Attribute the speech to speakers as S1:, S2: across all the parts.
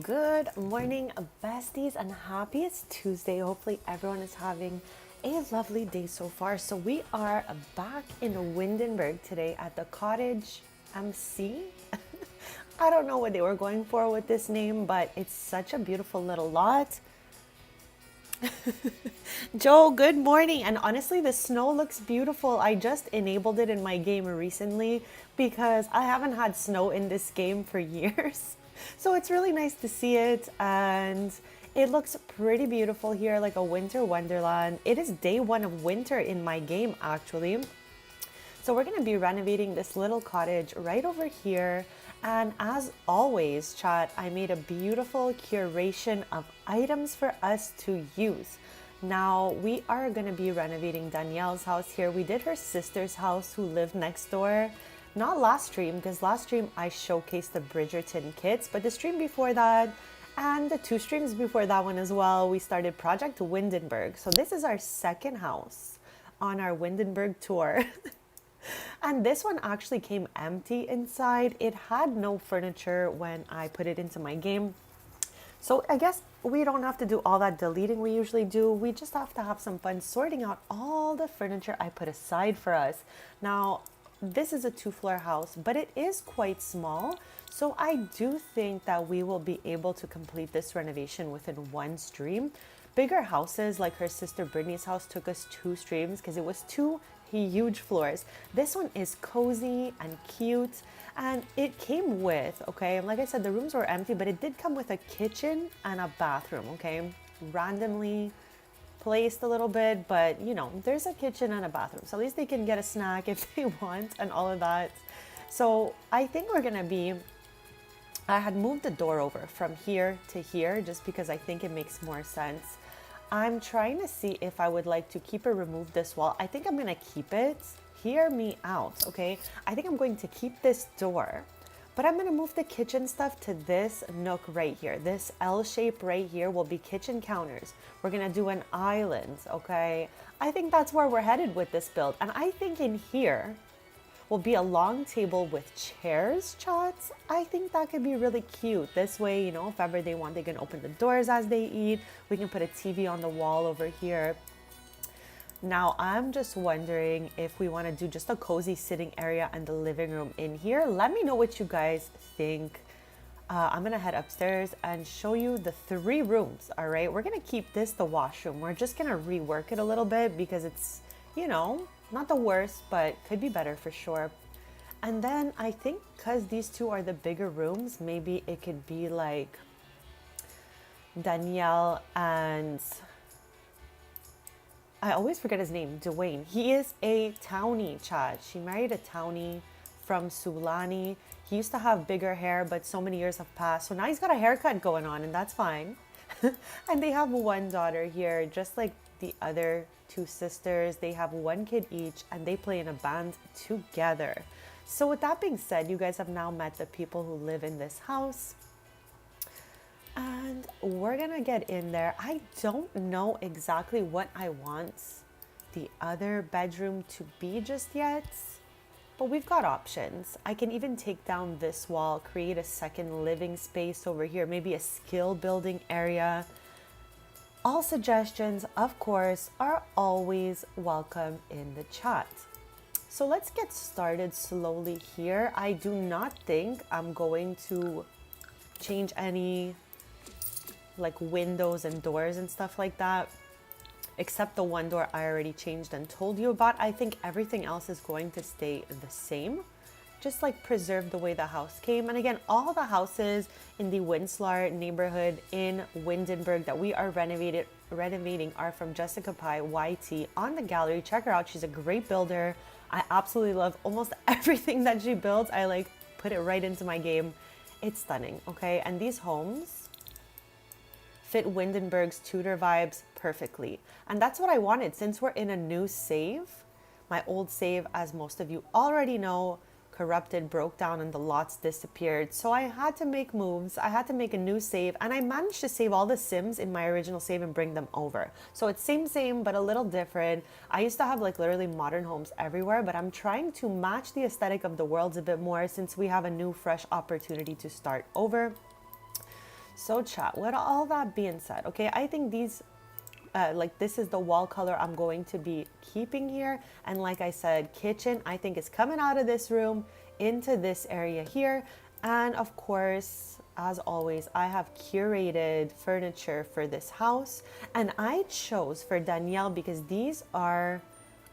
S1: Good morning, besties, and happy it's Tuesday. Hopefully, everyone is having a lovely day so far. So, we are back in Windenburg today at the Cottage MC. I don't know what they were going for with this name, but it's such a beautiful little lot. Joe, good morning. And honestly, the snow looks beautiful. I just enabled it in my game recently because I haven't had snow in this game for years. So it's really nice to see it. And it looks pretty beautiful here, like a winter wonderland. It is day one of winter in my game, actually. So we're going to be renovating this little cottage right over here. And as always, chat, I made a beautiful curation of items for us to use. Now, we are going to be renovating Danielle's house here. We did her sister's house who lived next door. Not last stream, because last stream I showcased the Bridgerton kits, but the stream before that and the two streams before that one as well, we started Project Windenburg. So this is our second house on our Windenburg tour. And this one actually came empty inside. It had no furniture when I put it into my game. So I guess we don't have to do all that deleting we usually do. We just have to have some fun sorting out all the furniture I put aside for us. Now, this is a 2-floor house, but it is quite small. So I do think that we will be able to complete this renovation within one stream. Bigger houses like her sister Brittany's house took us 2 streams because it was 2 huge floors. This one is cozy and cute, and it came with, okay, like I said, the rooms were empty, but it did come with a kitchen and a bathroom, okay, randomly placed a little bit, but you know, there's a kitchen and a bathroom, so at least they can get a snack if they want and all of that. So I think I had moved the door over from here to here just because I think it makes more sense. I'm trying to see if I would like to keep or remove this wall. I think I'm going to keep it. Hear me out, okay? I think I'm going to keep this door, but I'm going to move the kitchen stuff to this nook right here. This L shape right here will be kitchen counters. We're going to do an island, okay? I think that's where we're headed with this build. And I think in here will be a long table with chairs, chats. I think that could be really cute. This way, you know, if ever they want, they can open the doors as they eat. We can put a TV on the wall over here. Now, I'm just wondering if we want to do just a cozy sitting area and the living room in here. Let me know what you guys think. I'm going to head upstairs and show you the 3 rooms, all right? We're going to keep this the washroom. We're just going to rework it a little bit because it's, you know, not the worst, but could be better for sure. And then I think because these 2 are the bigger rooms, maybe it could be like Danielle and I always forget his name, Dwayne. He is a townie, chat. She married a townie from Sulani. He used to have bigger hair, but so many years have passed. So now he's got a haircut going on, and that's fine. And they have 1 daughter here, just like the other 2 sisters. They have 1 kid each, and they play in a band together. So with that being said, you guys have now met the people who live in this house. And we're gonna get in there. I don't know exactly what I want the other bedroom to be just yet, but we've got options. I can even take down this wall, create a second living space over here, maybe a skill building area. All suggestions, of course, are always welcome in the chat. So let's get started slowly here. I do not think I'm going to change any like windows and doors and stuff like that, except the 1 door I already changed and told you about. I think everything else is going to stay the same, just like preserve the way the house came. And again, all the houses in the Winslar neighborhood in Windenburg that we are renovating are from Jessica Pye YT on the gallery. Check her out. She's a great builder. I absolutely love almost everything that she builds. I like put it right into my game. It's stunning, okay? And these homes fit Windenburg's Tudor vibes perfectly. And that's what I wanted since we're in a new save. My old save, as most of you already know, corrupted, broke down, and the lots disappeared. So I had to make moves. I had to make a new save, and I managed to save all the Sims in my original save and bring them over. So it's same, but a little different. I used to have like literally modern homes everywhere, but I'm trying to match the aesthetic of the worlds a bit more since we have a new, fresh opportunity to start over. So chat, with all that being said, okay, I think these like this is the wall color I'm going to be keeping here. And like I said, kitchen, I think is coming out of this room into this area here. And of course, as always, I have curated furniture for this house. And I chose for Danielle because these are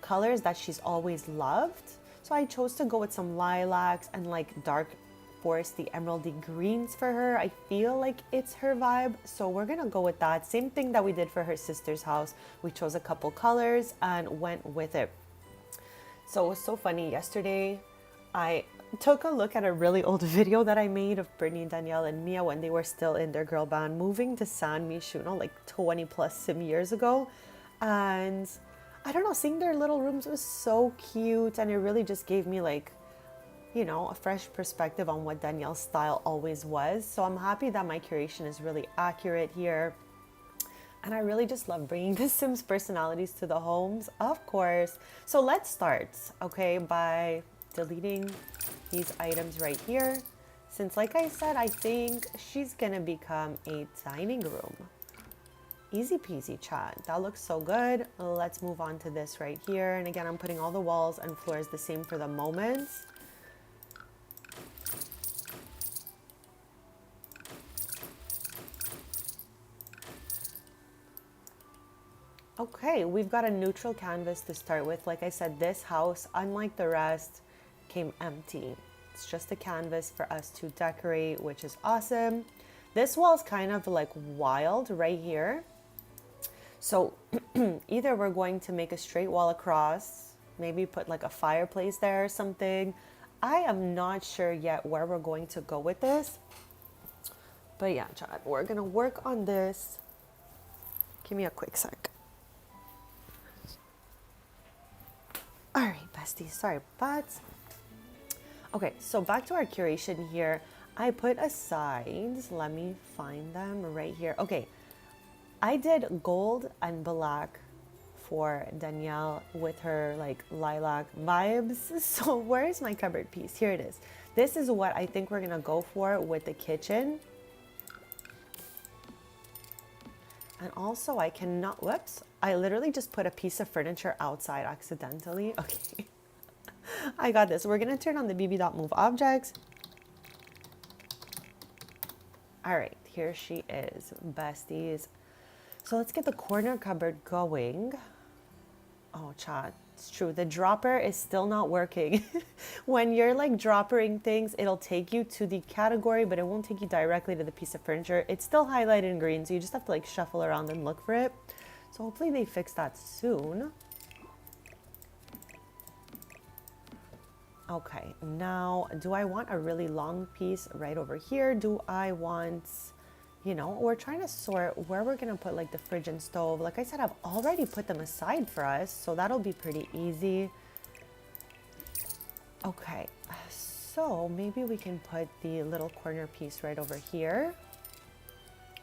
S1: colors that she's always loved. So I chose to go with some lilacs and like dark foresty emeraldy greens for her. I feel like it's her vibe, so we're gonna go with that. Same thing that we did for her sister's house. We chose a couple colors and went with it. So it was so funny. Yesterday, I took a look at a really old video that I made of Brittany, Danielle, and Mia when they were still in their girl band, moving to San Myshuno like 20 plus some years ago. And I don't know, seeing their little rooms was so cute, and it really just gave me like, you know, a fresh perspective on what Danielle's style always was. So I'm happy that my curation is really accurate here. And I really just love bringing the Sims personalities to the homes, of course. So let's start, okay, by deleting these items right here. Since like I said, I think she's gonna become a dining room. Easy peasy, chat. That looks so good. Let's move on to this right here. And again, I'm putting all the walls and floors the same for the moment. Okay, we've got a neutral canvas to start with. Like I said, this house, unlike the rest, came empty. It's just a canvas for us to decorate, which is awesome. This wall is kind of like wild right here. So either we're going to make a straight wall across, maybe put like a fireplace there or something. I am not sure yet where we're going to go with this. But yeah, chat, we're gonna work on this. Give me a quick sec. All right, besties, sorry, but okay, so back to our curation here. I put aside, let me find them right here. Okay, I did gold and black for Danielle with her like lilac vibes. So where's my cupboard piece? Here it is. This is what I think we're gonna go for with the kitchen. And also I cannot, whoops, I literally just put a piece of furniture outside accidentally. Okay, I got this. We're gonna turn on the BB.move objects. All right, here she is, besties. So let's get the corner cupboard going. Oh, chat, it's true. The dropper is still not working. When you're like droppering things, it'll take you to the category, but it won't take you directly to the piece of furniture. It's still highlighted in green, so you just have to like shuffle around and look for it. So hopefully they fix that soon. Okay, now do I want a really long piece right over here? Do I want, you know, we're trying to sort where we're gonna put like the fridge and stove. Like I said, I've already put them aside for us, so that'll be pretty easy. Okay, so maybe we can put the little corner piece right over here.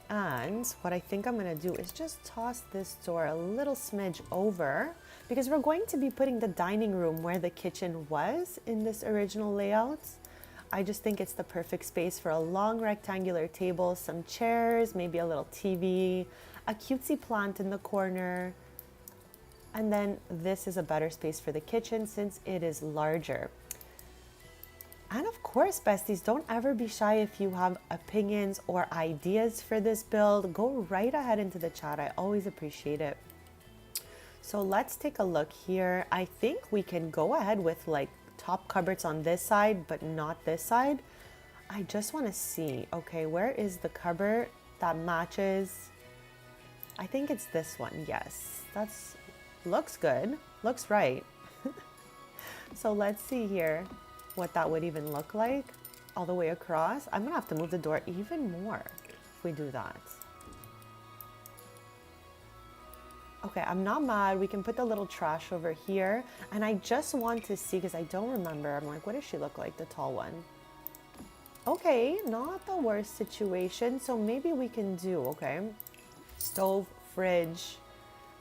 S1: And what I think I'm gonna do is just toss this door a little smidge over, because we're going to be putting the dining room where the kitchen was in this original layout. I just think it's the perfect space for a long rectangular table, some chairs, maybe a little TV, a cutesy plant in the corner. And then this is a better space for the kitchen since it is larger. And of course, besties, don't ever be shy if you have opinions or ideas for this build. Go right ahead into the chat. I always appreciate it. So let's take a look here. I think we can go ahead with like top cupboards on this side, but not this side. I just want to see, okay, where is the cupboard that matches? I think it's this one. Yes, that's looks good. Looks right. So let's see here what that would even look like all the way across. I'm gonna have to move the door even more if we do that. Okay, I'm not mad. We can put the little trash over here. And I just want to see, because I don't remember. I'm like, what does she look like, the tall one? Okay, not the worst situation. So maybe we can do, okay, stove, fridge,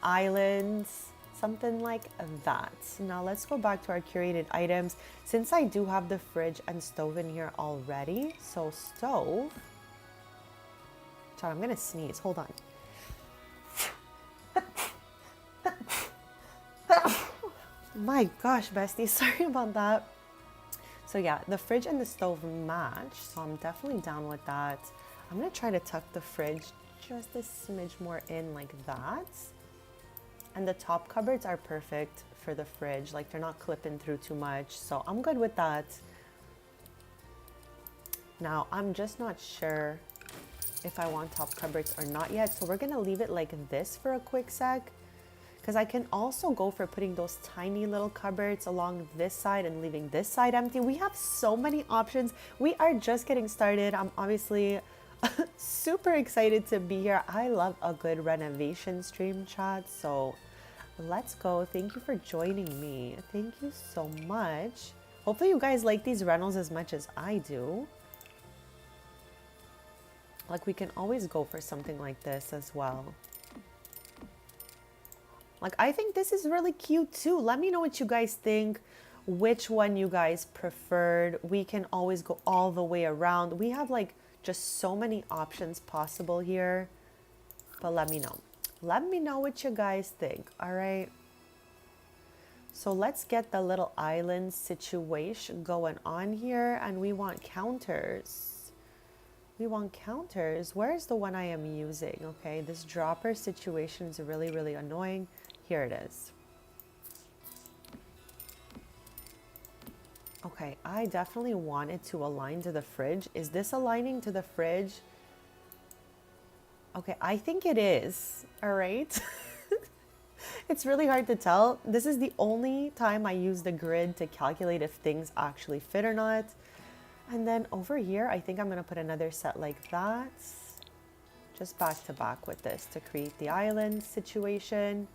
S1: islands, something like that. Now let's go back to our curated items. Since I do have the fridge and stove in here already, so stove, Chat, I'm gonna sneeze. Hold on. My gosh, bestie, sorry about that. So yeah, the fridge and the stove match, so I'm definitely down with that. I'm gonna try to tuck the fridge just a smidge more in like that. And the top cupboards are perfect for the fridge, like they're not clipping through too much, so I'm good with that. Now, I'm just not sure if I want top cupboards or not yet, so we're gonna leave it like this for a quick sec, because I can also go for putting those tiny little cupboards along this side and leaving this side empty. We have so many options. We are just getting started. I'm obviously super excited to be here. I love a good renovation stream, chat, so let's go. Thank you for joining me. Thank you so much. Hopefully you guys like these rentals as much as I do. Like, we can always go for something like this as well. Like, I think this is really cute too. Let me know what you guys think, which one you guys preferred. We can always go all the way around. We have like just so many options possible here, but let me know. Let me know what you guys think, all right? So let's get the little island situation going on here, and we want counters. We want counters. Where's the one I am using? Okay, this dropper situation is really, really annoying. Here it is. Okay, I definitely want it to align to the fridge. Is this aligning to the fridge? Okay, I think it is. All right. It's really hard to tell. This is the only time I use the grid to calculate if things actually fit or not. And then over here, I think I'm gonna put another set like that. Just back to back with this to create the island situation.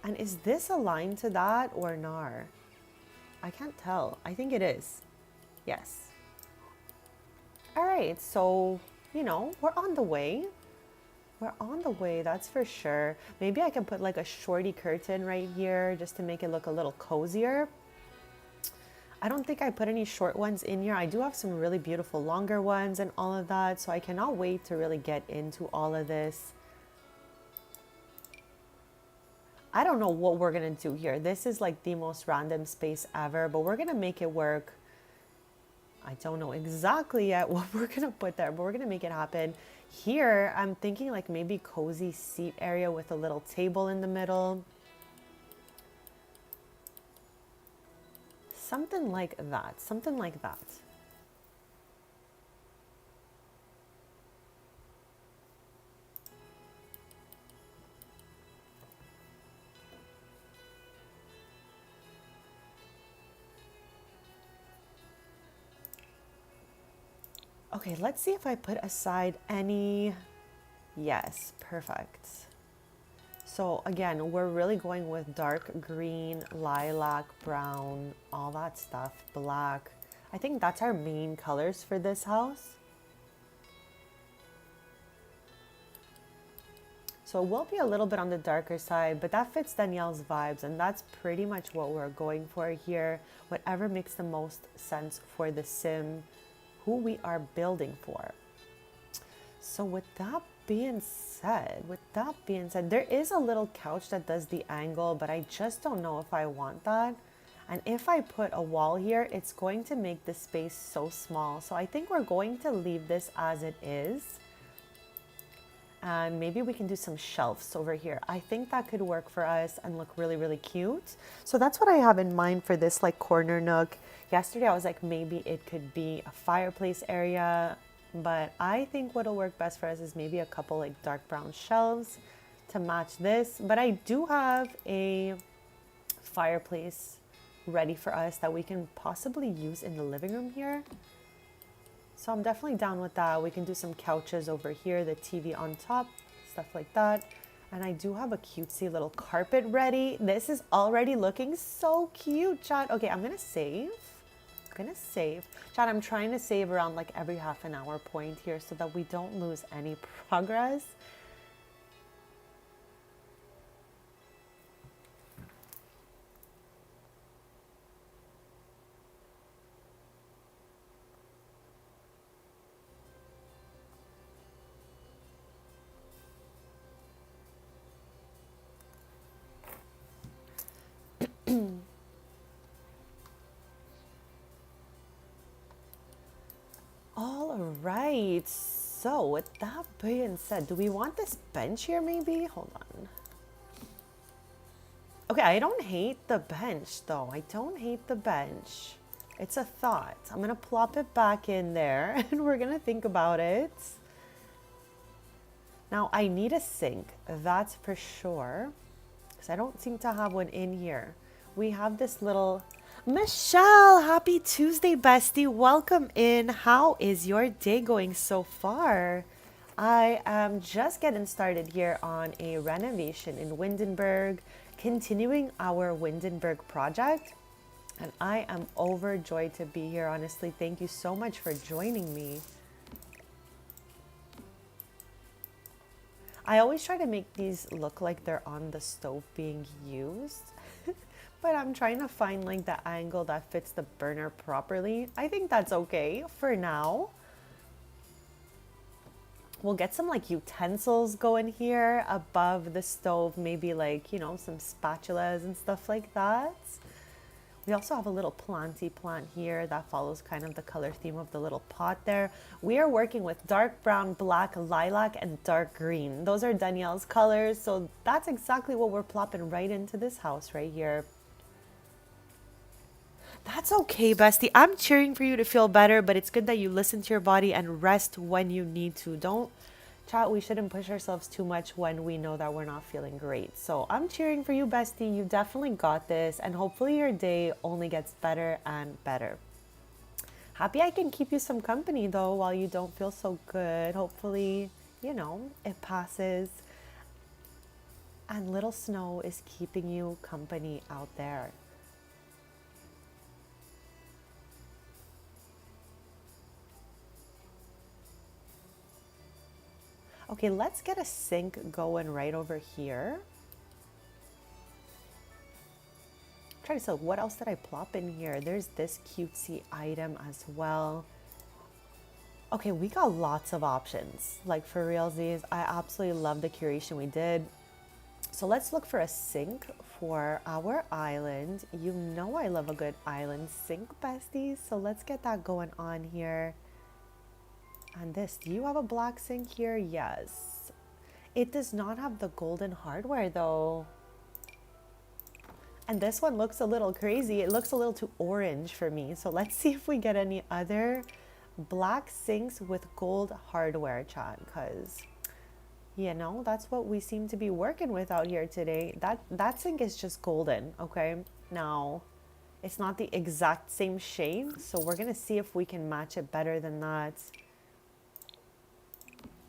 S1: And is this aligned to that or nar? I can't tell. I think it is. Yes. All right, so, you know, we're on the way. We're on the way, that's for sure. Maybe I can put like a shorty curtain right here just to make it look a little cozier. I don't think I put any short ones in here. I do have some really beautiful longer ones and all of that, so I cannot wait to really get into all of this. I don't know what we're gonna do here. This is like the most random space ever, but we're gonna make it work. I don't know exactly yet what we're gonna put there, but we're gonna make it happen. Here, I'm thinking like maybe cozy seat area with a little table in the middle. Something like that, something like that. Okay, let's see if I put aside any. Yes, perfect. So again, we're really going with dark green, lilac, brown, all that stuff, black. I think that's our main colors for this house. So it will be a little bit on the darker side, but that fits Danielle's vibes, and that's pretty much what we're going for here. Whatever makes the most sense for the sim, who we are building for. So with that being said, there is a little couch that does the angle, but I just don't know if I want that. And if I put a wall here, it's going to make the space so small. So I think we're going to leave this as it is. And maybe we can do some shelves over here. I think that could work for us and look really, really cute. So that's what I have in mind for this like corner nook. Yesterday I was like, maybe it could be a fireplace area, but I think what'll work best for us is maybe a couple like dark brown shelves to match this. But I do have a fireplace ready for us that we can possibly use in the living room here. So I'm definitely down with that. We can do some couches over here, the TV on top, stuff like that. And I do have a cutesy little carpet ready. This is already looking so cute, chat. Okay, I'm gonna save. Chat, I'm trying to save around like every half an hour point here so that we don't lose any progress. All right. So with that being said, do we want this bench here maybe? Hold on. Okay, I don't hate the bench though. I don't hate the bench. It's a thought. I'm gonna plop it back in there and we're gonna think about it. Now I need a sink, that's for sure, because I don't seem to have one in here. We have this little, Michelle, happy Tuesday, bestie. Welcome in. How is your day going so far? I am just getting started here on a renovation in Windenburg, continuing our Windenburg project. And I am overjoyed to be here, honestly. Thank you so much for joining me. I always try to make these look like they're on the stove being used, but I'm trying to find like the angle that fits the burner properly. I think that's okay for now. We'll get some like utensils going here above the stove, maybe like, you know, some spatulas and stuff like that. We also have a little planty plant here that follows kind of the color theme of the little pot there. We are working with dark brown, black, lilac, and dark green. Those are Danielle's colors, so that's exactly what we're plopping right into this house right here. That's okay, bestie. I'm cheering for you to feel better, but it's good that you listen to your body and rest when you need to. Don't chat, we shouldn't push ourselves too much when we know that we're not feeling great. So I'm cheering for you, bestie. You definitely got this, and hopefully your day only gets better and better. Happy I can keep you some company though while you don't feel so good. Hopefully, you know, it passes. And little Snow is keeping you company out there. Okay, let's get a sink going right over here. Try to see what else did I plop in here. There's this cutesy item as well. Okay, we got lots of options. Like for realsies, I absolutely love the curation we did. So let's look for a sink for our island. You know I love a good island sink, besties. So let's get that going on here. And this, do you have a black sink here? Yes. It does not have the golden hardware though. And this one looks a little crazy. It looks a little too orange for me. So let's see if we get any other black sinks with gold hardware, chat, because you know, that's what we seem to be working with out here today. That sink is just golden, okay? Now, it's not the exact same shade, so we're gonna see if we can match it better than that.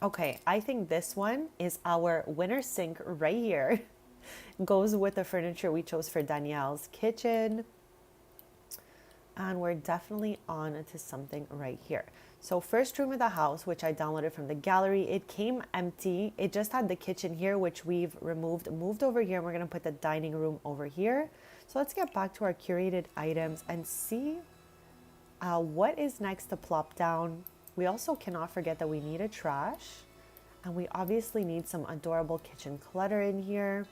S1: Okay, I think this one is our winner sink right here. Goes with the furniture we chose for Danielle's kitchen. And we're definitely on to something right here. So first room of the house, which I downloaded from the gallery, it came empty. It just had the kitchen here, which we've moved over here, and we're gonna put the dining room over here. So let's get back to our curated items and see what is next to plop down. We also cannot forget that we need a trash, and we obviously need some adorable kitchen clutter in here.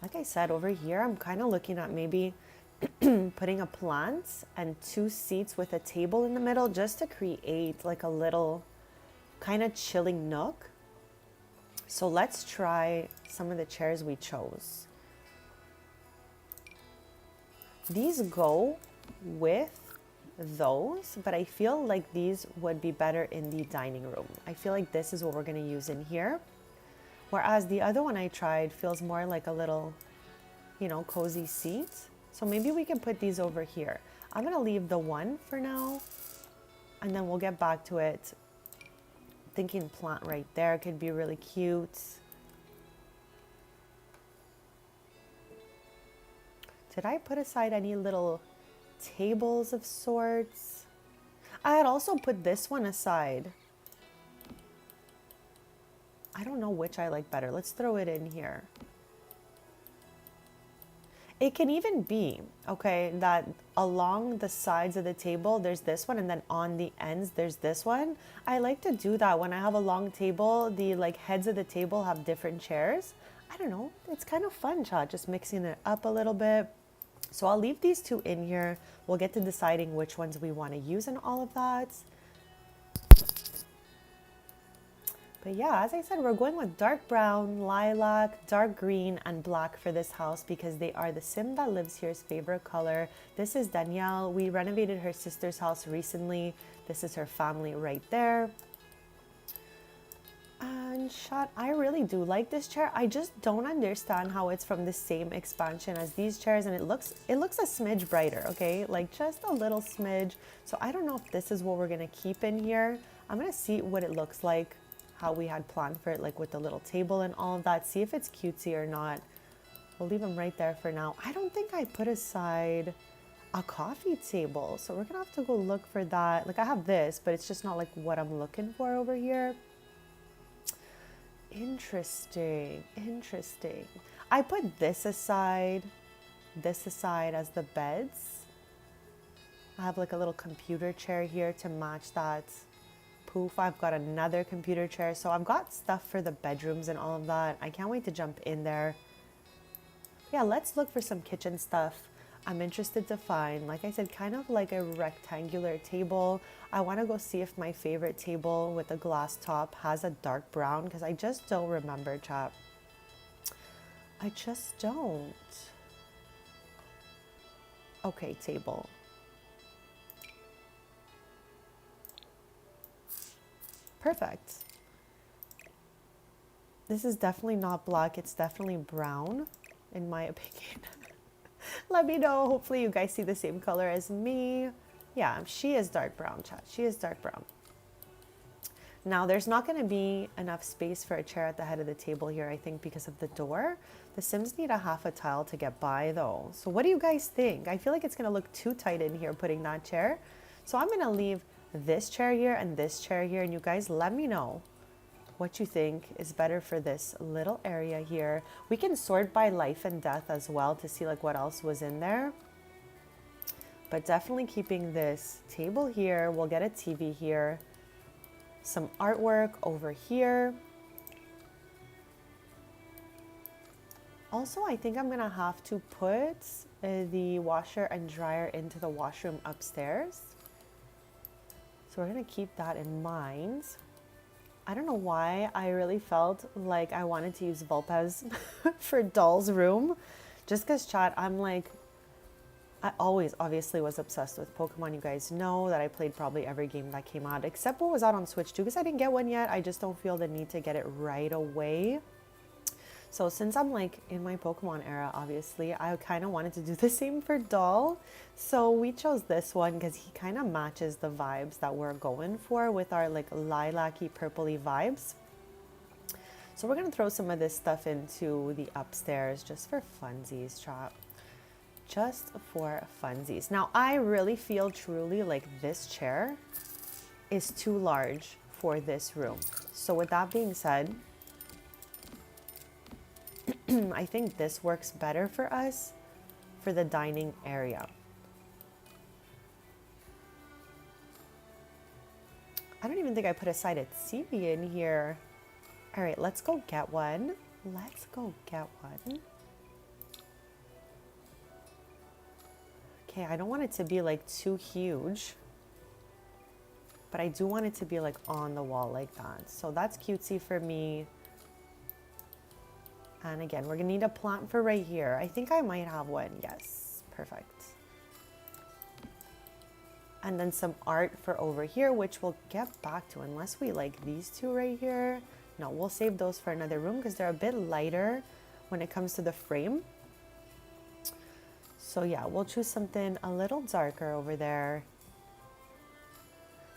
S1: Like I said, over here, I'm kind of looking at maybe putting a plant and 2 seats with a table in the middle just to create like a little kind of chilling nook. So let's try some of the chairs we chose. These go with those, but I feel like these would be better in the dining room. I feel like this is what we're going to use in here. Whereas the other one I tried feels more like a little, you know, cozy seat. So maybe we can put these over here. I'm going to leave the one for now, and then we'll get back to it. Thinking plant right there could be really cute. Did I put aside any little tables of sorts? I had also put this one aside. I don't know which I like better. Let's throw it in here. It can even be, okay, that along the sides of the table, there's this one, and then on the ends, there's this one. I like to do that when I have a long table, the like heads of the table have different chairs. I don't know, it's kind of fun, chat, just mixing it up a little bit. So I'll leave these two in here. We'll get to deciding which ones we want to use and all of that. But yeah, as I said, we're going with dark brown, lilac, dark green, and black for this house because they are the sim that lives here's favorite color. This is Danielle. We renovated her sister's house recently. This is her family right there. And shot, I really do like this chair. I just don't understand how it's from the same expansion as these chairs, and it looks a smidge brighter, okay? Like just a little smidge. So I don't know if this is what we're gonna keep in here. I'm gonna see what it looks like, how we had planned for it, like with the little table and all of that, see if it's cutesy or not. We'll leave them right there for now. I don't think I put aside a coffee table, so we're gonna have to go look for that. Like I have this, but it's just not like what I'm looking for over here. Interesting, interesting. I put this aside as the beds. I have like a little computer chair here to match that. Poof, I've got another computer chair. So I've got stuff for the bedrooms and all of that. I can't wait to jump in there. Yeah, let's look for some kitchen stuff. I'm interested to find, like I said, kind of like a rectangular table. I want to go see if my favorite table with the glass top has a dark brown because I just don't remember, chat. I just don't. Okay, table. Perfect. This is definitely not black. It's definitely brown, in my opinion. Let me know. Hopefully you guys see the same color as me. Yeah, she is dark brown, chat. She is dark brown. Now, there's not going to be enough space for a chair at the head of the table here, I think, because of the door. The Sims need a half a tile to get by, though. So what do you guys think? I feel like it's going to look too tight in here putting that chair. So I'm going to leave this chair here and this chair here, and you guys let me know what you think is better for this little area here. We can sort by life and death as well to see like what else was in there. But definitely keeping this table here. We'll get a TV here. Some artwork over here. Also, I think I'm gonna have to put the washer and dryer into the washroom upstairs. So we're gonna keep that in mind. I don't know why I really felt like I wanted to use Vulpes for Doll's room. Just because, chat, I'm like, I always obviously was obsessed with Pokemon. You guys know that I played probably every game that came out, except what was out on Switch too, because I didn't get one yet. I just don't feel the need to get it right away. So since I'm like in my Pokemon era, obviously, I kind of wanted to do the same for Doll. So we chose this one because he kind of matches the vibes that we're going for with our like lilac-y, purpley vibes. So we're going to throw some of this stuff into the upstairs just for funsies, chat. Just for funsies. Now, I really feel truly like this chair is too large for this room. So with that being said, I think this works better for us for the dining area. I don't even think I put aside a TV in here. All right, let's go get one. Let's go get one. Okay, I don't want it to be like too huge, but I do want it to be like on the wall like that. So that's cutesy for me. And again, we're gonna need a plant for right here. I think I might have one. Yes, perfect. And then some art for over here, which we'll get back to unless we like these two right here. No, we'll save those for another room because they're a bit lighter when it comes to the frame. So yeah, we'll choose something a little darker over there.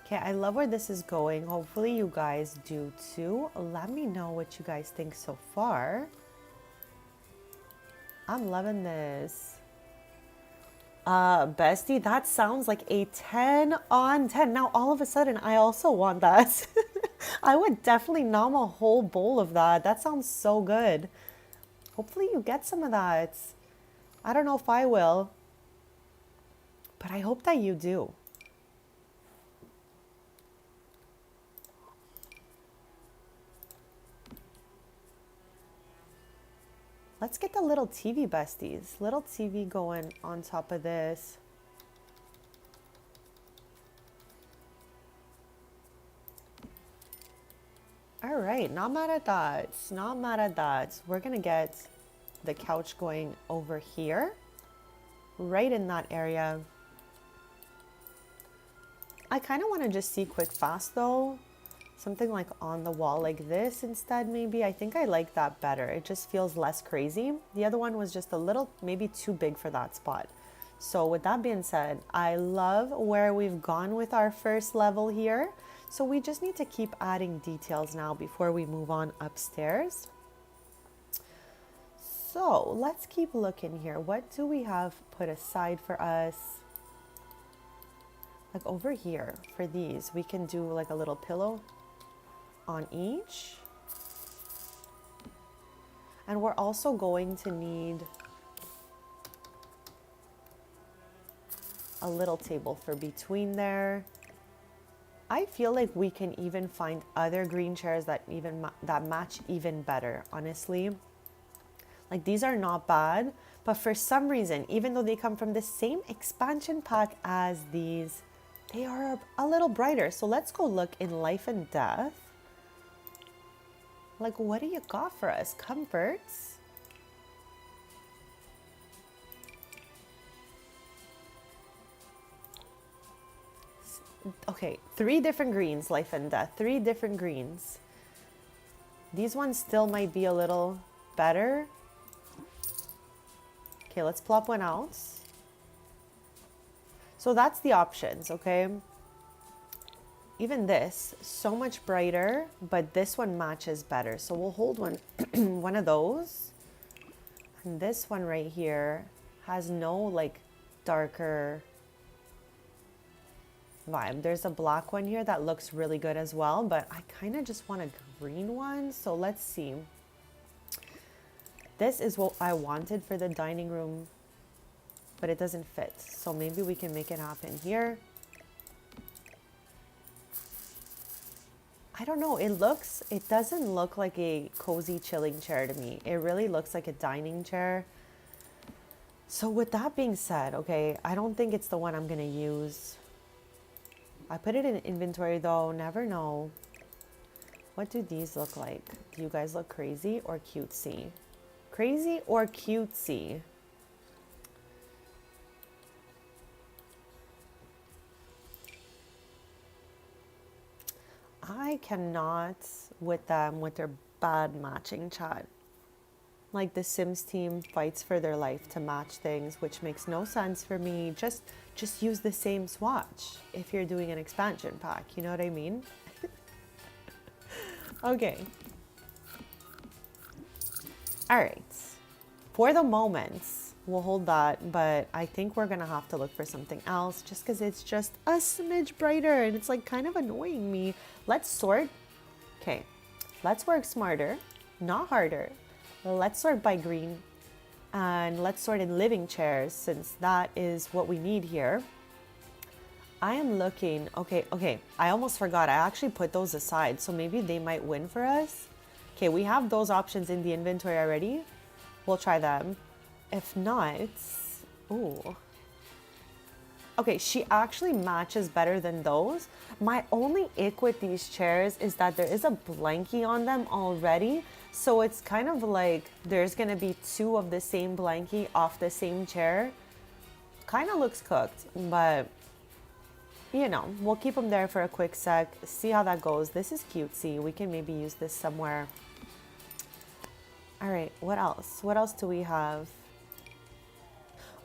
S1: Okay, I love where this is going. Hopefully you guys do too. Let me know what you guys think so far. I'm loving this. Bestie, that sounds like a 10 on 10. Now, all of a sudden, I also want that. I would definitely nom a whole bowl of that. That sounds so good. Hopefully you get some of that. I don't know if I will, but I hope that you do. Let's get the little TV besties. Little TV going on top of this. All right, not mad at that. Not mad at that. We're gonna get the couch going over here, right in that area. I kind of want to just see quick fast though. Something like on the wall like this instead, maybe. I think I like that better. It just feels less crazy. The other one was just a little, maybe too big for that spot. So with that being said, I love where we've gone with our first level here. So we just need to keep adding details now before we move on upstairs. So let's keep looking here. What do we have put aside for us? Like over here for these, we can do like a little pillow on each. And we're also going to need a little table for between there. I feel like we can even find other green chairs that match even better, honestly. Like these are not bad, but for some reason, even though they come from the same expansion pack as these, they are a little brighter. So let's go look in Life and Death. Like, what do you got for us? Comforts. Okay, 3 different greens, Life and Death. 3 different greens. These ones still might be a little better. Okay, let's plop one out. So that's the options, okay? Even this, so much brighter, but this one matches better. So we'll hold one, one of those. And this one right here has no like darker vibe. There's a black one here that looks really good as well, but I kind of just want a green one. So let's see. This is what I wanted for the dining room, but it doesn't fit. So maybe we can make it happen here. I don't know, it doesn't look like a cozy chilling chair to me. It really looks like a dining chair. So with that being said, okay, I don't think it's the one I'm gonna use. I put it in inventory though, never know. What do these look like? Do you guys look crazy or cutesy? Crazy or cutesy? I cannot with them with their bad matching chat. Like the Sims team fights for their life to match things, which makes no sense for me. Just use the same swatch if you're doing an expansion pack, you know what I mean? Okay. All right. For the moment, we'll hold that, but I think we're gonna have to look for something else just because it's just a smidge brighter and it's like kind of annoying me. Let's sort. Okay, let's work smarter, not harder. Let's sort by green and let's sort in living chairs since that is what we need here. I am looking, okay, I almost forgot. I actually put those aside, so maybe they might win for us. Okay, we have those options in the inventory already. We'll try them. If not, ooh. Okay, she actually matches better than those. My only ick with these chairs is that there is a blankie on them already. So it's kind of like there's gonna be 2 of the same blankie off the same chair. Kind of looks cooked, but you know, we'll keep them there for a quick sec, see how that goes. This is cutesy. We can maybe use this somewhere. All right, what else? What else do we have?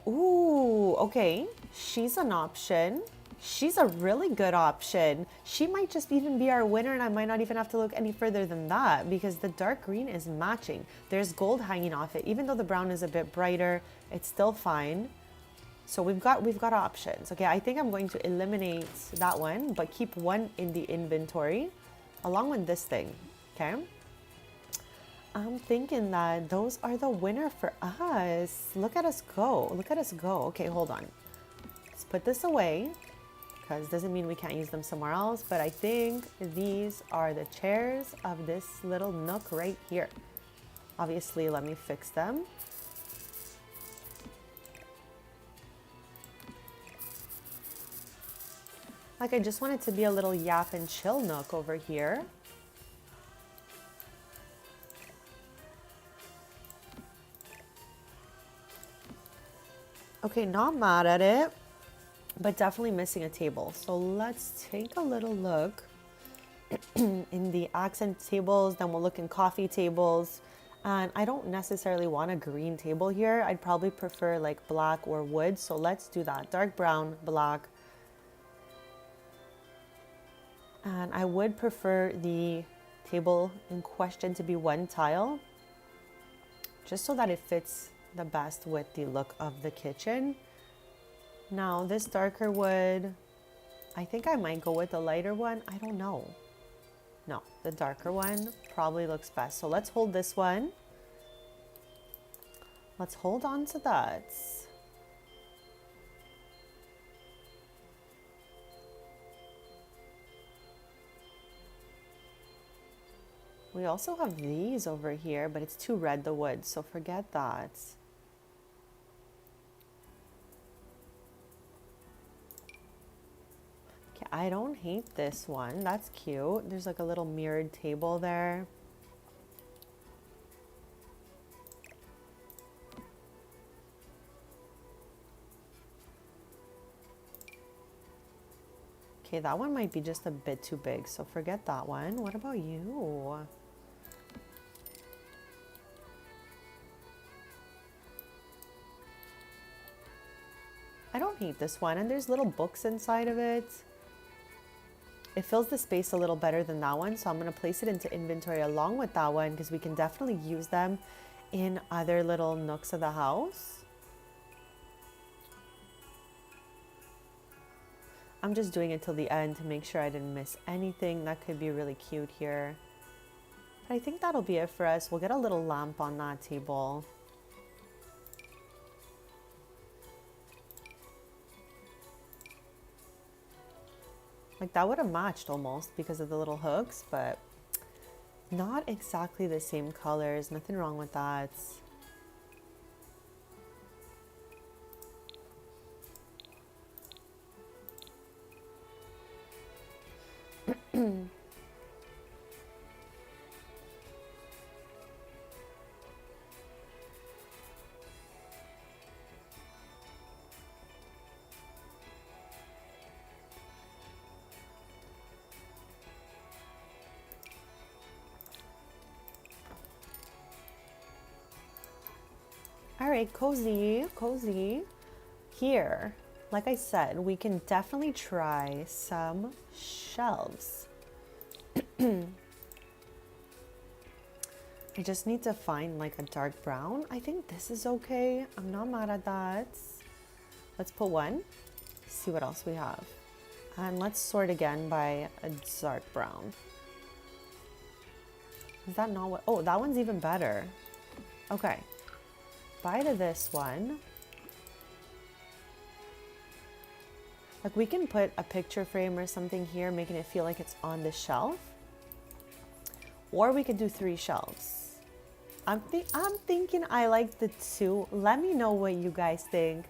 S1: Ooh, okay. She's an option. She's a really good option. She might just even be our winner and I might not even have to look any further than that because the dark green is matching. There's gold hanging off it. Even though the brown is a bit brighter, it's still fine. So we've got options. Okay, I think I'm going to eliminate that one, but keep one in the inventory along with this thing, okay? I'm thinking that those are the winner for us. Look at us go. Look at us go. Okay, hold on. Let's put this away because it doesn't mean we can't use them somewhere else. But I think these are the chairs of this little nook right here. Obviously, let me fix them. Like I just want it to be a little yap and chill nook over here. Okay, not mad at it, but definitely missing a table. So let's take a little look in the accent tables, then we'll look in coffee tables. And I don't necessarily want a green table here. I'd probably prefer like black or wood. So let's do that. Dark brown, black. And I would prefer the table in question to be one tile, just so that it fits the best with the look of the kitchen. Now this darker wood, I think I might go with the lighter one. I don't know. No, the darker one probably looks best. So let's hold this one. Let's hold on to that. We also have these over here, but it's too red, the wood, so forget that. Okay, I don't hate this one. That's cute. There's like a little mirrored table there. Okay, that one might be just a bit too big, so forget that one. What about you? I don't hate this one, and there's little books inside of it. It fills the space a little better than that one, so I'm going to place it into inventory along with that one because we can definitely use them in other little nooks of the house. I'm just doing it till the end to make sure I didn't miss anything that could be really cute here. But I think that'll be it for us. We'll get a little lamp on that table. Like that would have matched almost because of the little hooks, but not exactly the same colors. Nothing wrong with that. All right, cozy, cozy. Here, like I said, we can definitely try some shelves. I just need to find like a dark brown. I think this is okay. I'm not mad at that. Let's put one, see what else we have. And let's sort again by a dark brown. Is that not what? Oh, that one's even better. Okay. Buy to this one. Like we can put a picture frame or something here, making it feel like it's on the shelf. Or we could do 3 shelves. I'm thinking I like the 2. Let me know what you guys think.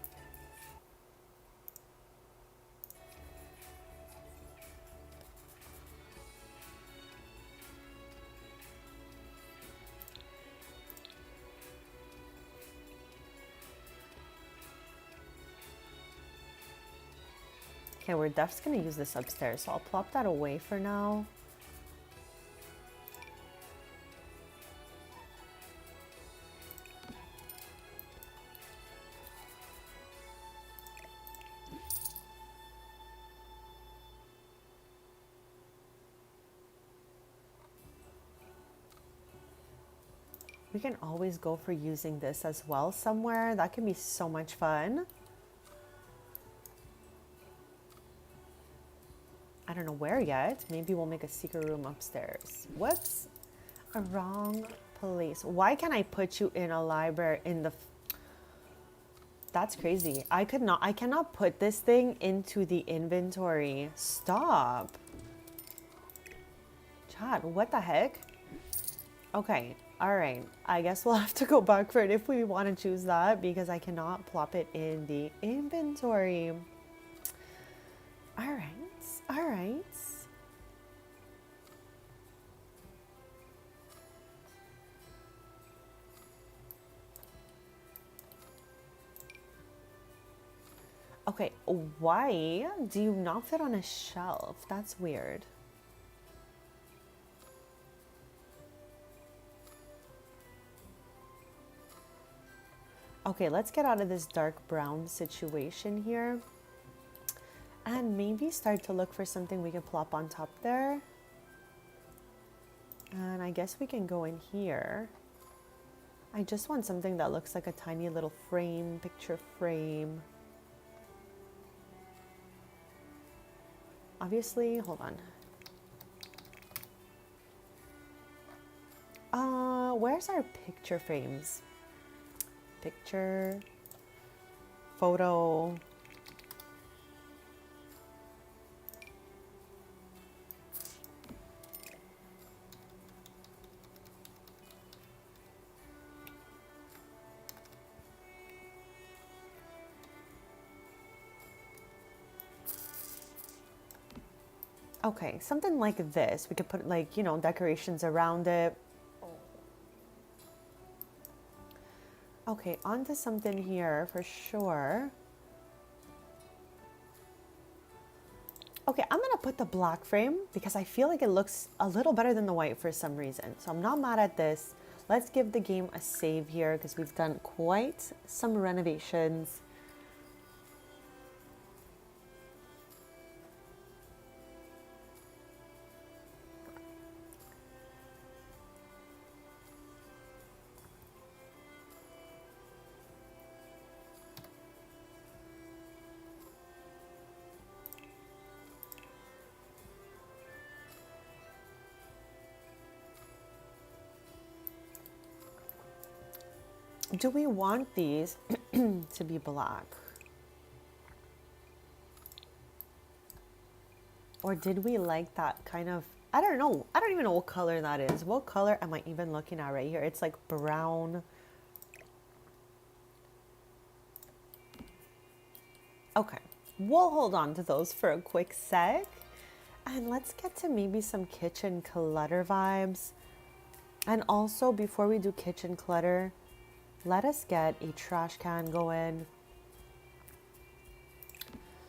S1: Okay, we're definitely gonna use this upstairs, so I'll plop that away for now. We can always go for using this as well somewhere. That can be so much fun. I don't know where yet. Maybe we'll make a secret room upstairs. Whoops, a wrong place. Why can't I put you in a library in the... That's crazy. I cannot put this thing into the inventory. Stop. Chat, what the heck? Okay, all right. I guess we'll have to go back for it if we want to choose that because I cannot plop it in the inventory. All right, all right. Okay, why do you not fit on a shelf? That's weird. Okay, let's get out of this dark brown situation here. And maybe start to look for something we can plop on top there. And I guess we can go in here. I just want something that looks like a tiny little frame, picture frame. Obviously, hold on. Where's our picture frames? Picture, photo. Okay, something like this. We could put like, you know, decorations around it. Okay, onto something here for sure. Okay, I'm gonna put the black frame because I feel like it looks a little better than the white for some reason. So I'm not mad at this. Let's give the game a save here because we've done quite some renovations. Do we want these to be black? Or did we like that kind of, I don't know. I don't even know what color that is. What color am I even looking at right here? It's like brown. Okay, we'll hold on to those for a quick sec. And let's get to maybe some kitchen clutter vibes. And also, before we do kitchen clutter, let us get a trash can going.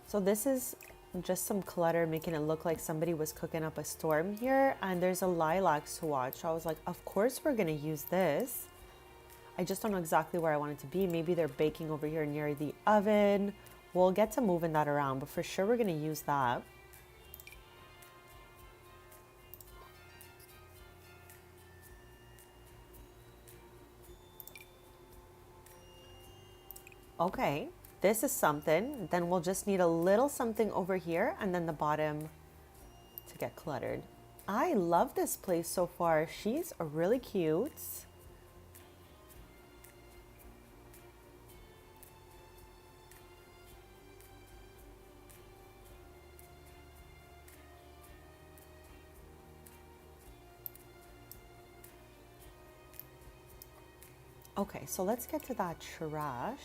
S1: So this is just some clutter, making it look like somebody was cooking up a storm here. And there's a lilac swatch. So I was like, of course we're gonna use this. I just don't know exactly where I want it to be. Maybe they're baking over here near the oven. We'll get to moving that around, but for sure we're gonna use that. Okay, this is something. Then we'll just need a little something over here and then the bottom to get cluttered. I love this place so far. She's really cute. Okay, so let's get to that trash.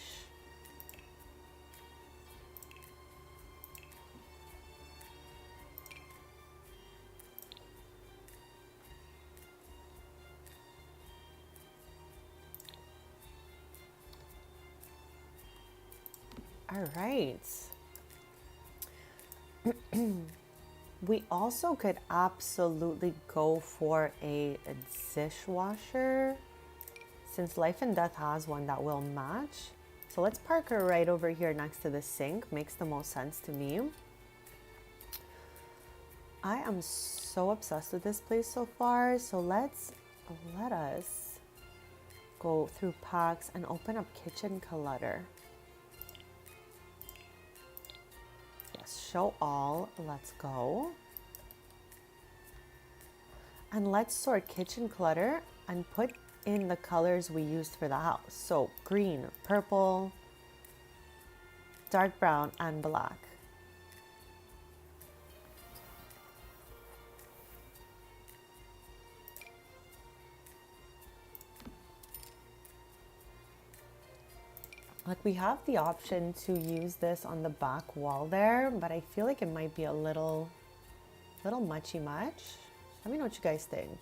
S1: All right. We also could absolutely go for a dishwasher since Life and Death has one that will match. So let's park her right over here next to the sink. Makes the most sense to me. I am so obsessed with this place so far. So let us go through packs and open up kitchen clutter. Yes, show all. Let's go. And let's sort kitchen clutter and put in the colors we used for the house. So green, purple, dark brown, and black. Like we have the option to use this on the back wall there, but I feel like it might be a little muchy much. Let me know what you guys think.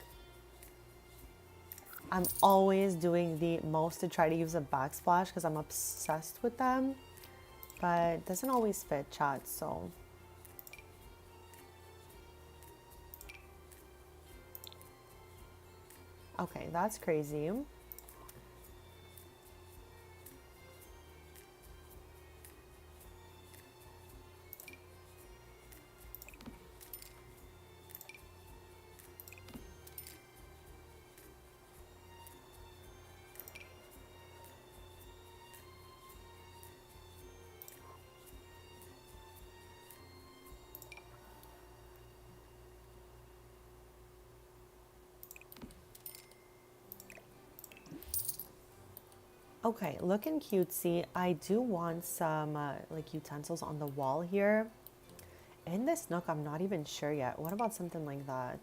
S1: I'm always doing the most to try to use a backsplash because I'm obsessed with them, but it doesn't always fit, chat, so. Okay, that's crazy. Okay, looking cutesy. I do want some like utensils on the wall here. In this nook, I'm not even sure yet. What about something like that?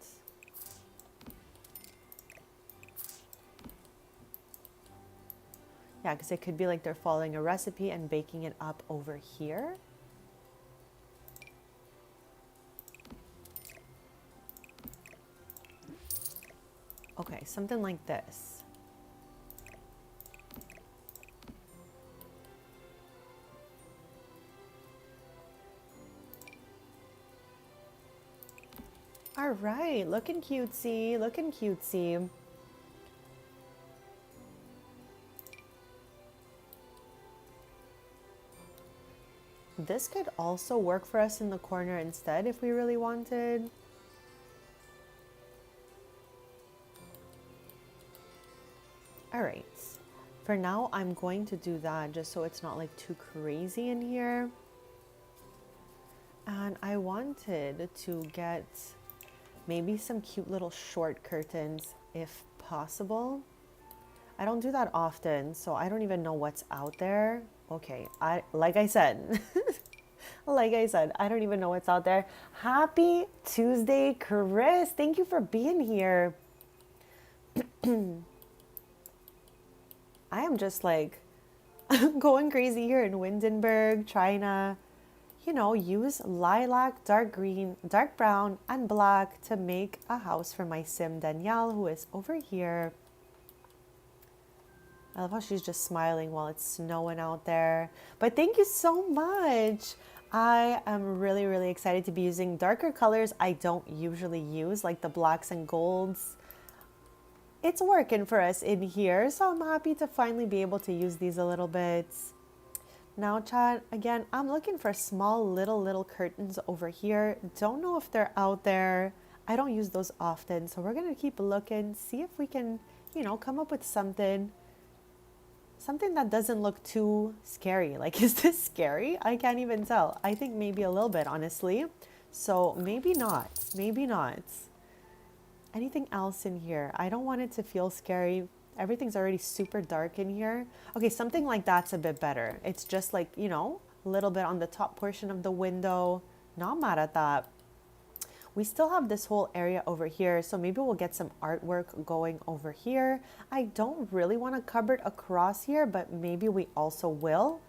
S1: Yeah, because it could be like they're following a recipe and baking it up over here. Okay, something like this. All right, looking cutesy, looking cutesy. This could also work for us in the corner instead if we really wanted. All right, for now, I'm going to do that just so it's not like too crazy in here. And I wanted to get maybe some cute little short curtains if possible. I don't do that often, so I don't even know what's out there. Okay, like I said, I don't even know what's out there. Happy Tuesday, Chris. Thank you for being here. I am just like going crazy here in Windenburg, trying to, you know, use lilac, dark green, dark brown, and black to make a house for my sim Danielle, who is over here. I love how she's just smiling while it's snowing out there. But thank you so much. I am really, really excited to be using darker colors I don't usually use, like the blacks and golds. It's working for us in here, so I'm happy to finally be able to use these a little bit. Now, chat, again, I'm looking for small little curtains over here. Don't know if they're out there. I don't use those often, so we're gonna keep looking, see if we can, you know, come up with something that doesn't look too scary. Like, is this scary? I can't even tell. I think maybe a little bit, honestly. So maybe not, maybe not. Anything else in here? I don't want it to feel scary. Everything's already super dark in here. Okay, something like that's a bit better. It's just like, you know, a little bit on the top portion of the window. Not mad at that. We still have this whole area over here, so maybe we'll get some artwork going over here. I don't really want a cupboard across here, but maybe we also will.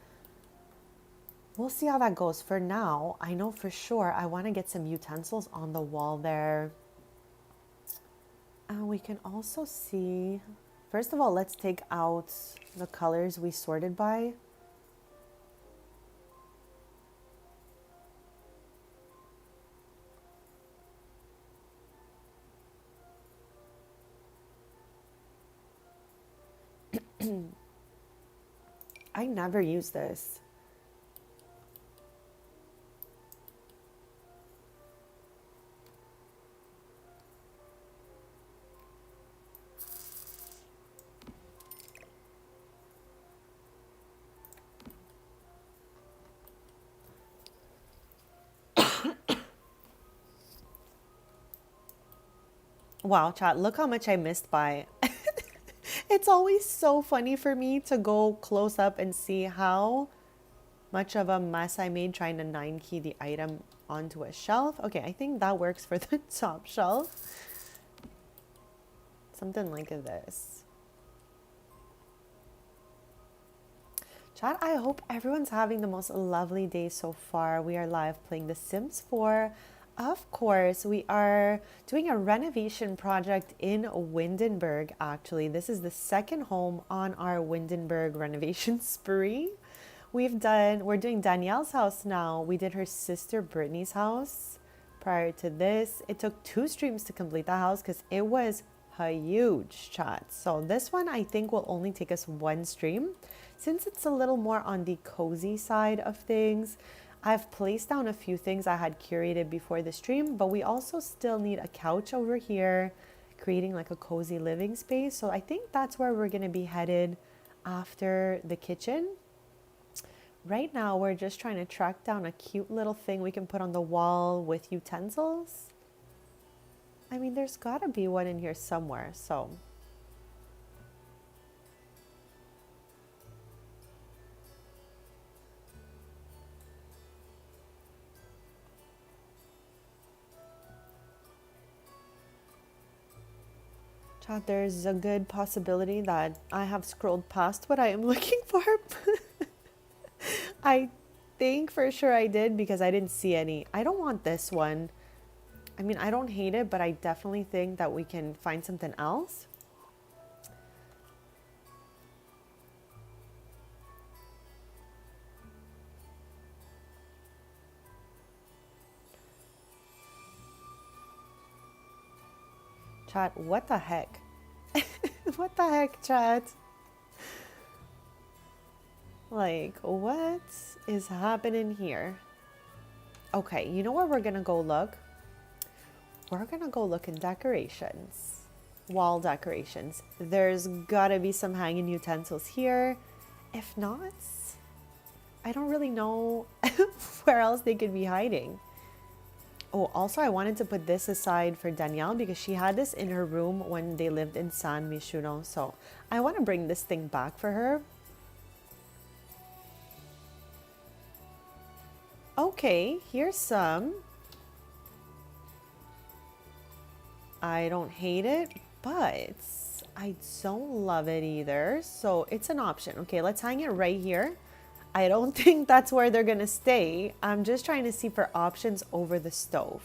S1: We'll see how that goes. For now, I know for sure I want to get some utensils on the wall there. And we can also see, first of all, let's take out the colors we sorted by. I never use this. Wow, chat, look how much I missed by. It's always so funny for me to go close up and see how much of a mess I made trying to 9-key the item onto a shelf. Okay, I think that works for the top shelf. Something like this. Chat, I hope everyone's having the most lovely day so far. We are live playing The Sims 4. Of course, we are doing a renovation project in Windenburg, actually. This is the second home on our Windenburg renovation spree. We're doing Danielle's house now. We did her sister Brittany's house prior to this. It took 2 streams to complete the house because it was a huge chat. So this one I think will only take us 1 stream since it's a little more on the cozy side of things. I've placed down a few things I had curated before the stream, but we also still need a couch over here, creating like a cozy living space. So I think that's where we're gonna be headed after the kitchen. Right now, we're just trying to track down a cute little thing we can put on the wall with utensils. I mean, there's gotta be one in here somewhere, so. Chat, there's a good possibility that I have scrolled past what I am looking for. I think for sure I did because I didn't see any. I don't want this one. I mean, I don't hate it, but I definitely think that we can find something else. Chat, what the heck? What the heck, chat? Like, what is happening here? Okay, you know where we're gonna go look? We're gonna go look in decorations. Wall decorations. There's gotta be some hanging utensils here. If not, I don't really know where else they could be hiding. Oh, also I wanted to put this aside for Danielle because she had this in her room when they lived in San Mishuno. So I want to bring this thing back for her. Okay, here's some. I don't hate it, but I don't love it either. So it's an option. Okay, let's hang it right here. I don't think that's where they're gonna stay. I'm just trying to see for options over the stove.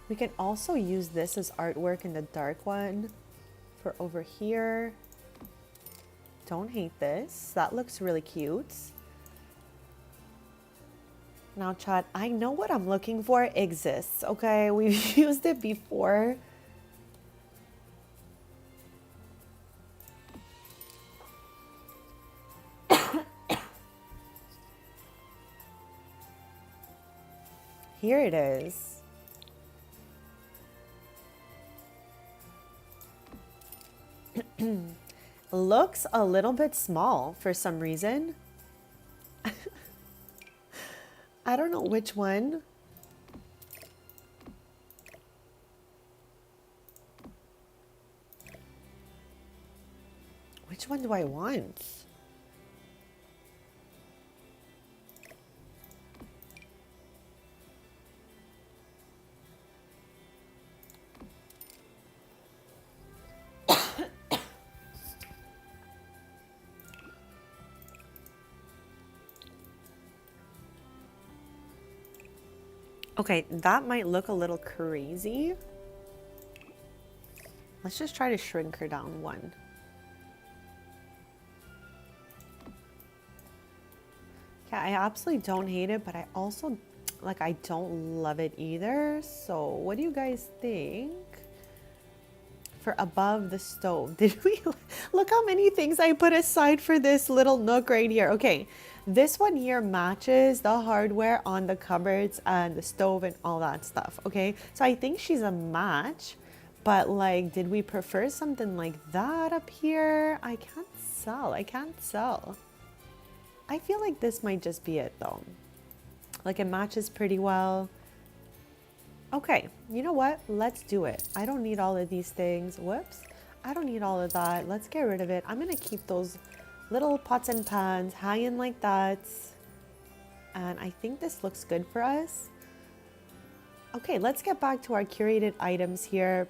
S1: We can also use this as artwork in the dark one for over here. Don't hate this. That looks really cute. Now, chat, I know what I'm looking for exists, okay? We've used it before. Here it is. Looks a little bit small for some reason. I don't know which one. Which one do I want? Okay, that might look a little crazy. Let's just try to shrink her down 1. Yeah, I absolutely don't hate it, but I also, like, I don't love it either. So what do you guys think? For above the stove, did we look how many things I put aside for this little nook right here? Okay, this one here matches the hardware on the cupboards and the stove and all that stuff. Okay, so I think she's a match But like, did we prefer something like that up here? I can't tell. I can't tell. I feel like this might just be it though. Like it matches pretty well. Okay, you know what? Let's do it. I don't need all of these things. Whoops. I don't need all of that. Let's get rid of it. I'm gonna keep those little pots and pans hanging like that. And I think this looks good for us. Okay, let's get back to our curated items here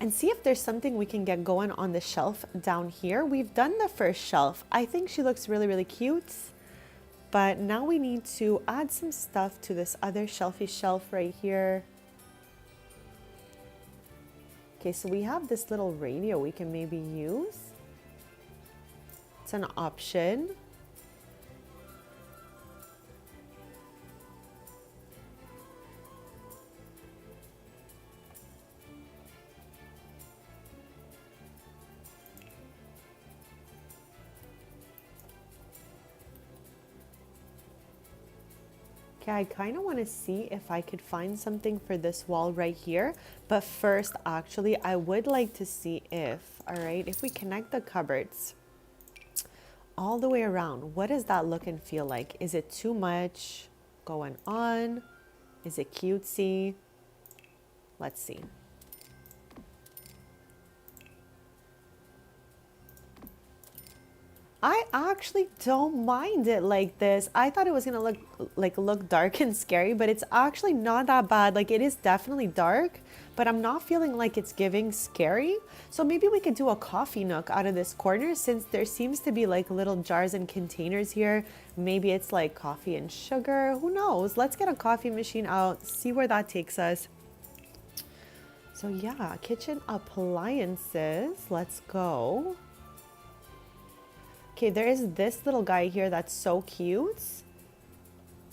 S1: and see if there's something we can get going on the shelf down here. We've done the first shelf. I think she looks really, really cute. But now we need to add some stuff to this other shelfy shelf right here. Okay, so we have this little radio we can maybe use. It's an option. Okay, I kind of want to see if I could find something for this wall right here. But first, actually, I would like to see if, all right, if we connect the cupboards all the way around, what does that look and feel like? Is it too much going on? Is it cutesy? Let's see. I actually don't mind it like this. I thought it was gonna look dark and scary, but it's actually not that bad. Like it is definitely dark, but I'm not feeling like it's giving scary. So maybe we could do a coffee nook out of this corner since there seems to be like little jars and containers here. Maybe it's like coffee and sugar. Who knows? Let's get a coffee machine out, see where that takes us. So yeah, kitchen appliances. Let's go. Okay, there is this little guy here that's so cute.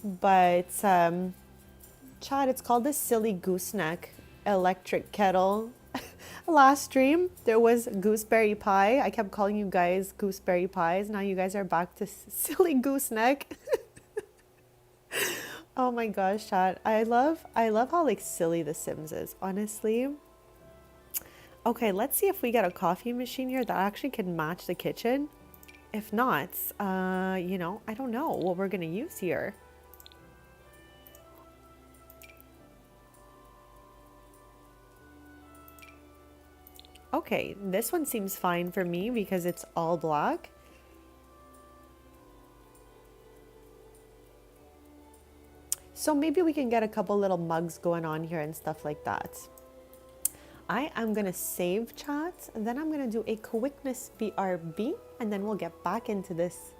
S1: But, Chad, it's called the Silly Gooseneck Electric Kettle. Last stream, there was gooseberry pie. I kept calling you guys gooseberry pies. Now you guys are back to Silly Gooseneck. Oh my gosh, Chad. I love how, like, silly The Sims is, honestly. Okay, let's see if we get a coffee machine here that actually can match the kitchen. If not, you know, I don't know what we're gonna use here. Okay, this one seems fine for me because it's all black. So maybe we can get a couple little mugs going on here and stuff like that. I am going to save chat, and then I'm going to do a quickness BRB, and then we'll get back into this.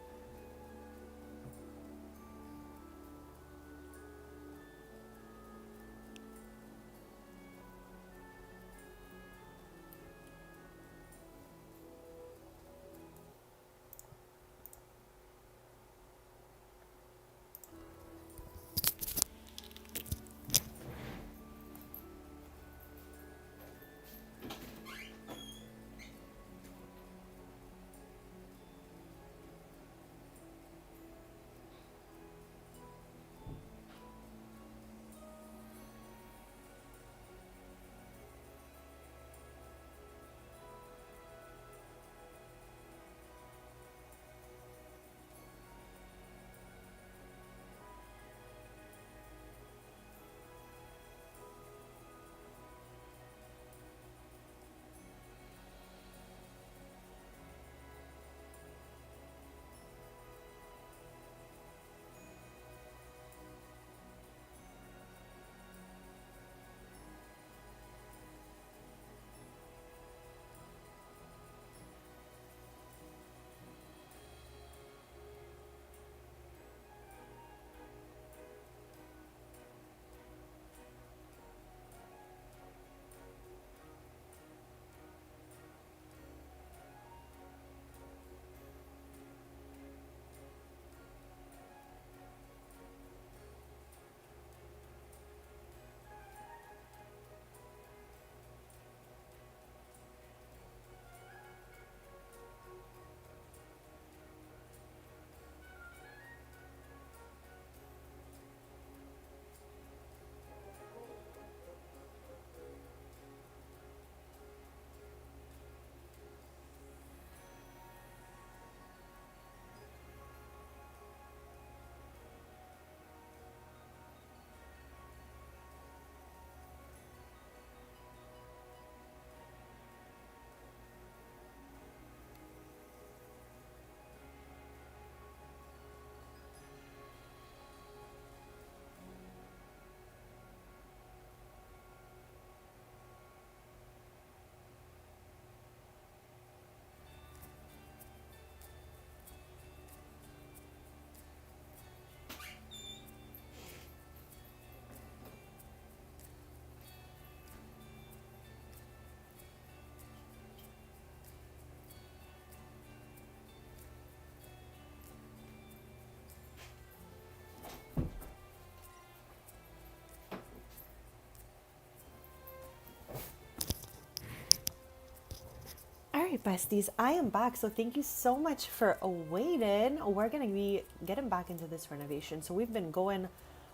S1: right, besties, I am back. So thank you so much for waiting. We're gonna be getting back into this renovation. So we've been going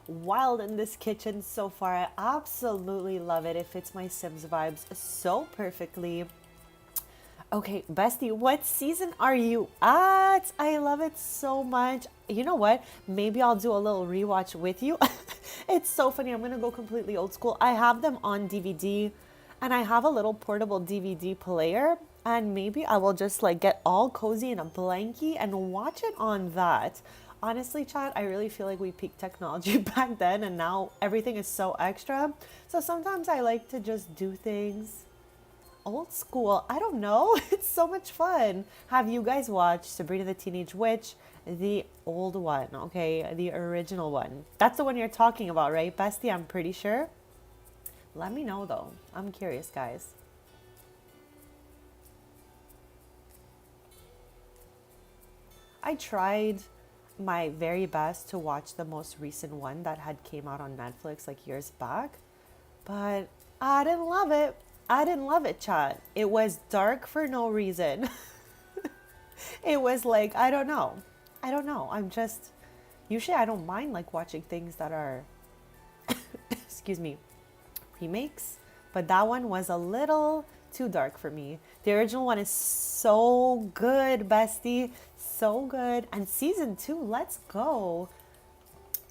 S1: wild in this kitchen so far. I absolutely love it. It fits my Sims vibes so perfectly. Okay, bestie, what season are you at? I love it so much. You know what? Maybe I'll do a little rewatch with you. It's so funny. I'm gonna go completely old school. I have them on DVD and I have a little portable DVD player, and maybe I will just like get all cozy in a blankie and watch it on that. Honestly, chat, I really feel like we peaked technology back then and now everything is so extra. So sometimes I like to just do things old school. I don't know. It's so much fun. Have you guys watched Sabrina the Teenage Witch? The old one, okay? The original one. That's the one you're talking about, right, bestie? I'm pretty sure. Let me know, though. I'm curious, guys. I tried my very best to watch the most recent one that had came out on Netflix like years back, but I didn't love it. I didn't love it, chat. It was dark for no reason. It was like, I don't know. I don't know. I'm just, usually I don't mind like watching things that are, excuse me, remakes, but that one was a little too dark for me. The original one is so good, bestie. So good. And season 2, let's go.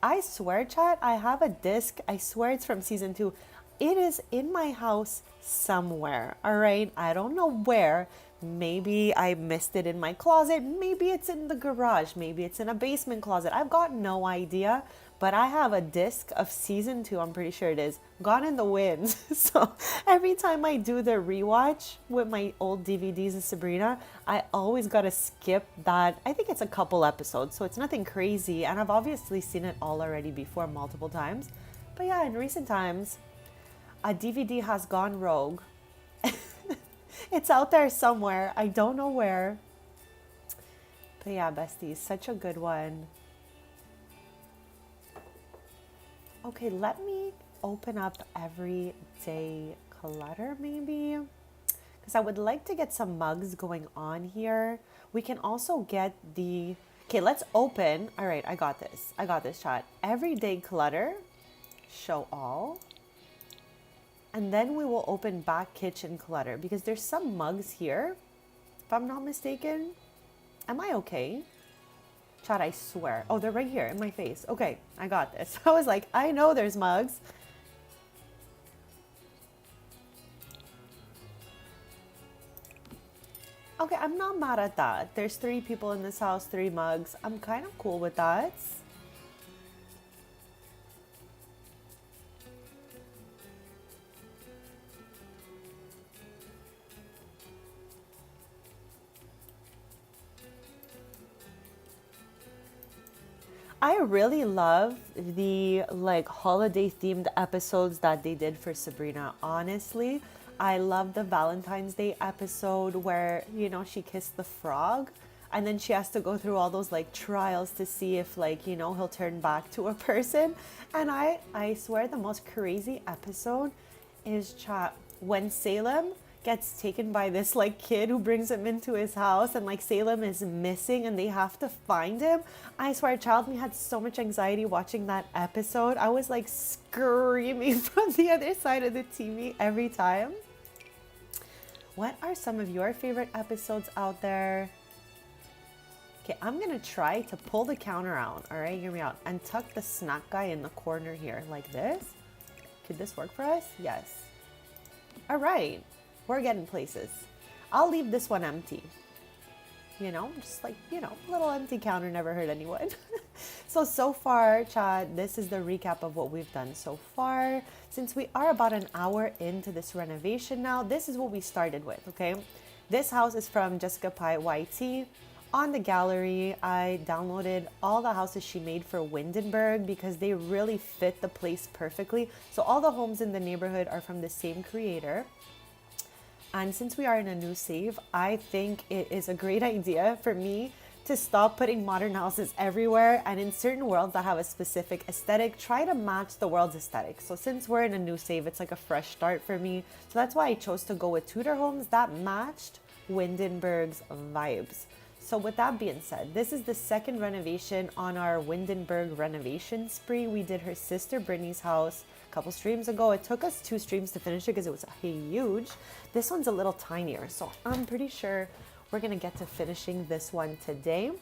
S1: I swear, chat, I have a disc. I swear it's from season 2. It is in my house somewhere, all right? I don't know where. Maybe I missed it in my closet. Maybe it's in the garage. Maybe it's in a basement closet. I've got no idea. But I have a disc of season 2, I'm pretty sure it is, Gone in the Wind. So every time I do the rewatch with my old DVDs of Sabrina, I always gotta skip that. I think it's a couple episodes, so it's nothing crazy. And I've obviously seen it all already before multiple times. But yeah, in recent times, a DVD has gone rogue. It's out there somewhere. I don't know where. But yeah, besties, such a good one. Okay, let me open up everyday clutter maybe, because I would like to get some mugs going on here. We can also get the, okay, let's open. All right, I got this. I got this, chat. Everyday clutter, show all. And then we will open back kitchen clutter because there's some mugs here, if I'm not mistaken. Am I okay? Chat, I swear. Oh, they're right here in my face. Okay, I got this. I was like, I know there's mugs. Okay, I'm not mad at that. There's 3 people in this house, 3 mugs. I'm kind of cool with that. I really love the like holiday themed episodes that they did for Sabrina. Honestly, I love the Valentine's Day episode where, you know, she kissed the frog and then she has to go through all those like trials to see if like, you know, he'll turn back to a person. And I swear the most crazy episode is chat when Salem gets taken by this like kid who brings him into his house and like Salem is missing and they have to find him. I swear, child me had so much anxiety watching that episode. I was like screaming from the other side of the TV every time. What are some of your favorite episodes out there? Okay, I'm gonna try to pull the counter out. All right, hear me out. And tuck the snack guy in the corner here like this. Could this work for us? Yes. All right. We're getting places. I'll leave this one empty. You know, just like, you know, little empty counter never hurt anyone. So far, chat, this is the recap of what we've done so far. Since we are about an hour into this renovation now, this is what we started with, okay? This house is from Jessica Pye YT. On the gallery, I downloaded all the houses she made for Windenburg because they really fit the place perfectly. So all the homes in the neighborhood are from the same creator. And since we are in a new save, I think it is a great idea for me to stop putting modern houses everywhere, and in certain worlds that have a specific aesthetic, try to match the world's aesthetic. So since we're in a new save, it's like a fresh start for me. So that's why I chose to go with Tudor homes that matched Windenburg's vibes. So with that being said, this is the second renovation on our Windenburg renovation spree. We did her sister Brittany's house a couple streams ago. It took us 2 streams to finish it because it was huge. This one's a little tinier, so I'm pretty sure we're gonna get to finishing this one today.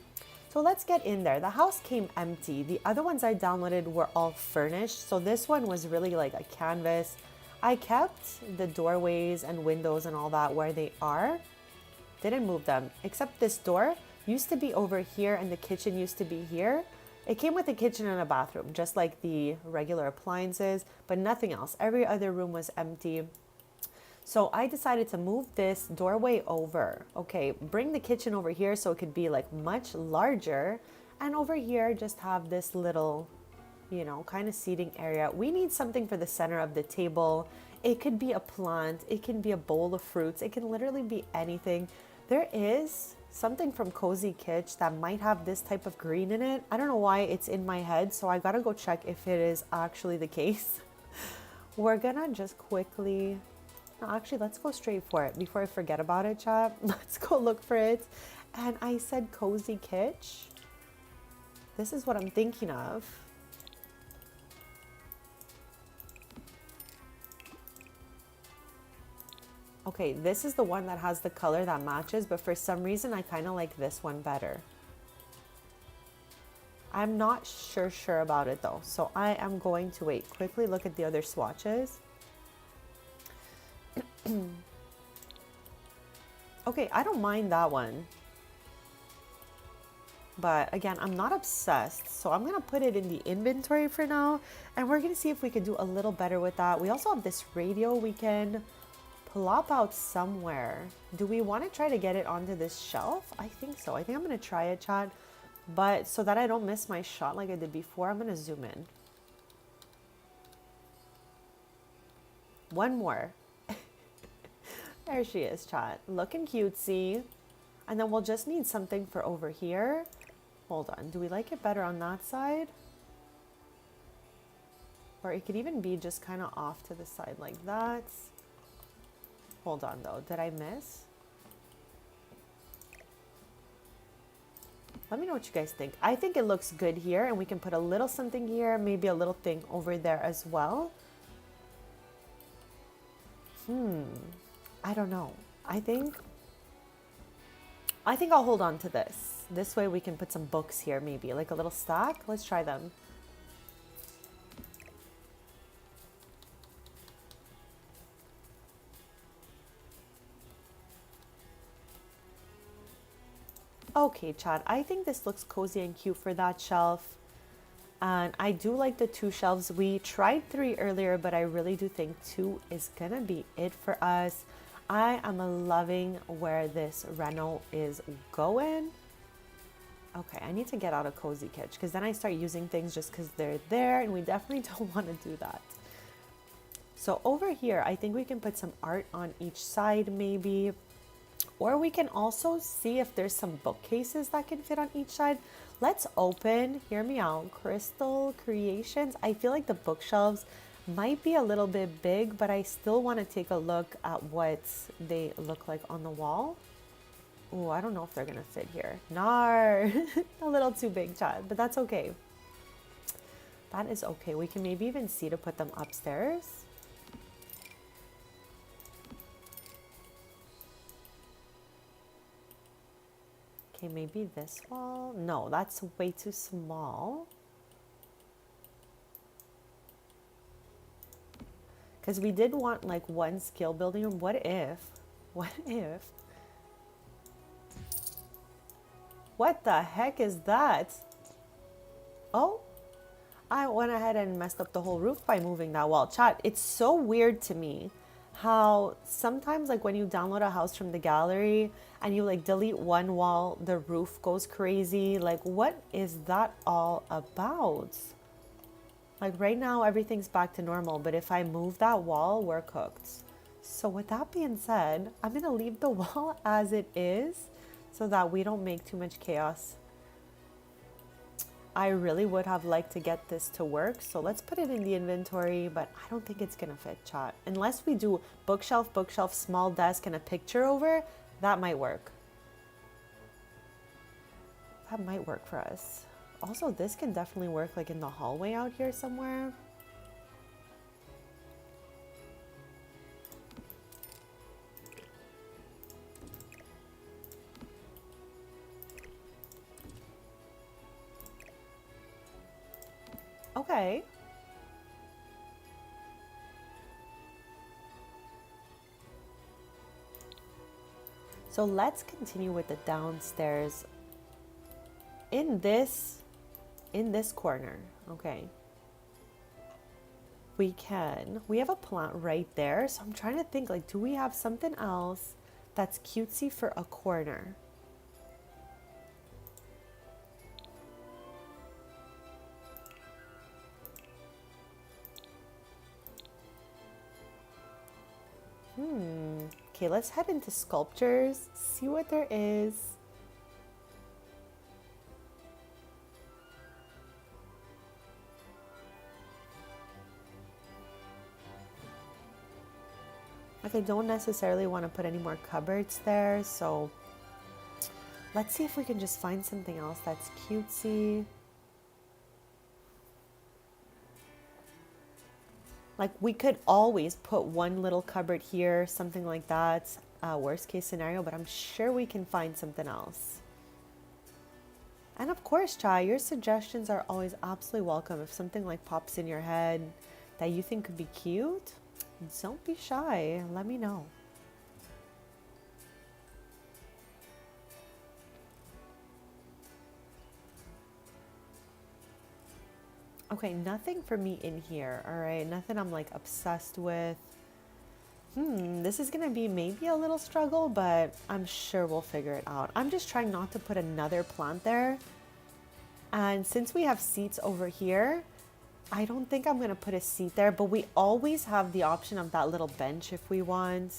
S1: So let's get in there. The house came empty. The other ones I downloaded were all furnished. So this one was really like a canvas. I kept the doorways and windows and all that where they are. Didn't move them, except this door used to be over here and the kitchen used to be here. It came with a kitchen and a bathroom, just like the regular appliances, but nothing else. Every other room was empty. So I decided to move this doorway over. Okay, bring the kitchen over here so it could be like much larger. And over here, just have this little, you know, kind of seating area. We need something for the center of the table. It could be a plant. It can be a bowl of fruits. It can literally be anything. There is something from Cozy Kitsch that might have this type of green in it. I don't know why it's in my head, so I gotta go check if it is actually the case. We're gonna just quickly... No, actually, let's go straight for it before I forget about it, chat. Let's go look for it. And I said Cozy Kitsch. This is what I'm thinking of. Okay, this is the one that has the color that matches, but for some reason I kind of like this one better. I'm not sure about it though, so I am going to wait. Quickly look at the other swatches. Okay, I don't mind that one. But again, I'm not obsessed, so I'm gonna put it in the inventory for now, and we're gonna see if we could do a little better with that. We also have this radio we can plop out somewhere. Do we want to try to get it onto this shelf? I think so. I think I'm going to try it, chat. But so that I don't miss my shot like I did before, I'm going to zoom in. One more. There she is, chat. Looking cutesy. And then we'll just need something for over here. Hold on. Do we like it better on that side? Or it could even be just kind of off to the side like that. Hold on though, did I miss? Let me know what you guys think. I think it looks good here, and we can put a little something here, maybe a little thing over there as well. I don't know. I think I'll hold on to this. This way we can put some books here, maybe like a little stack. Let's try them. Okay, Chad, I think this looks cozy and cute for that shelf. And I do like the 2 shelves. We tried 3 earlier, but I really do think 2 is gonna be it for us. I am loving where this reno is going. Okay, I need to get out of Cozy Kitsch because then I start using things just because they're there, and we definitely don't want to do that. So over here, I think we can put some art on each side maybe. Or we can also see if there's some bookcases that can fit on each side. Let's open, hear me out, Crystal Creations. I feel like the bookshelves might be a little bit big, but I still want to take a look at what they look like on the wall. Oh, I don't know if they're going to fit here. Nar, a little too big, chat, but that's okay. That is okay. We can maybe even see to put them upstairs. Okay, maybe this wall. No, that's way too small. Because we did want like one skill building room. What if? What the heck is that? Oh, I went ahead and messed up the whole roof by moving that wall. Chat, it's so weird to me how sometimes like when you download a house from the gallery and you like delete one wall, the roof goes crazy. Like, what is that all about? Like right now, everything's back to normal, but if I move that wall, we're cooked. So with that being said, I'm gonna leave the wall as it is so that we don't make too much chaos. I really would have liked to get this to work, so let's put it in the inventory, but I don't think it's gonna fit, chat. Unless we do bookshelf, bookshelf, small desk, and a picture over, That might work. That might work for us. Also, this can definitely work like in the hallway out here somewhere. Okay. So let's continue with the downstairs in this corner. Okay. We have a plant right there. So I'm trying to think, like, do we have something else that's cutesy for a corner? Okay, let's head into sculptures, see what there is. Like, I don't necessarily want to put any more cupboards there, so let's see if we can just find something else that's cutesy. Like, we could always put one little cupboard here, something like that, worst case scenario, but I'm sure we can find something else. And of course, Chai, your suggestions are always absolutely welcome. If something like pops in your head that you think could be cute, don't be shy. Let me know. Okay, nothing for me in here, all right? Nothing I'm like obsessed with. This is gonna be maybe a little struggle, but I'm sure we'll figure it out. I'm just trying not to put another plant there. And since we have seats over here, I don't think I'm gonna put a seat there, but we always have the option of that little bench if we want.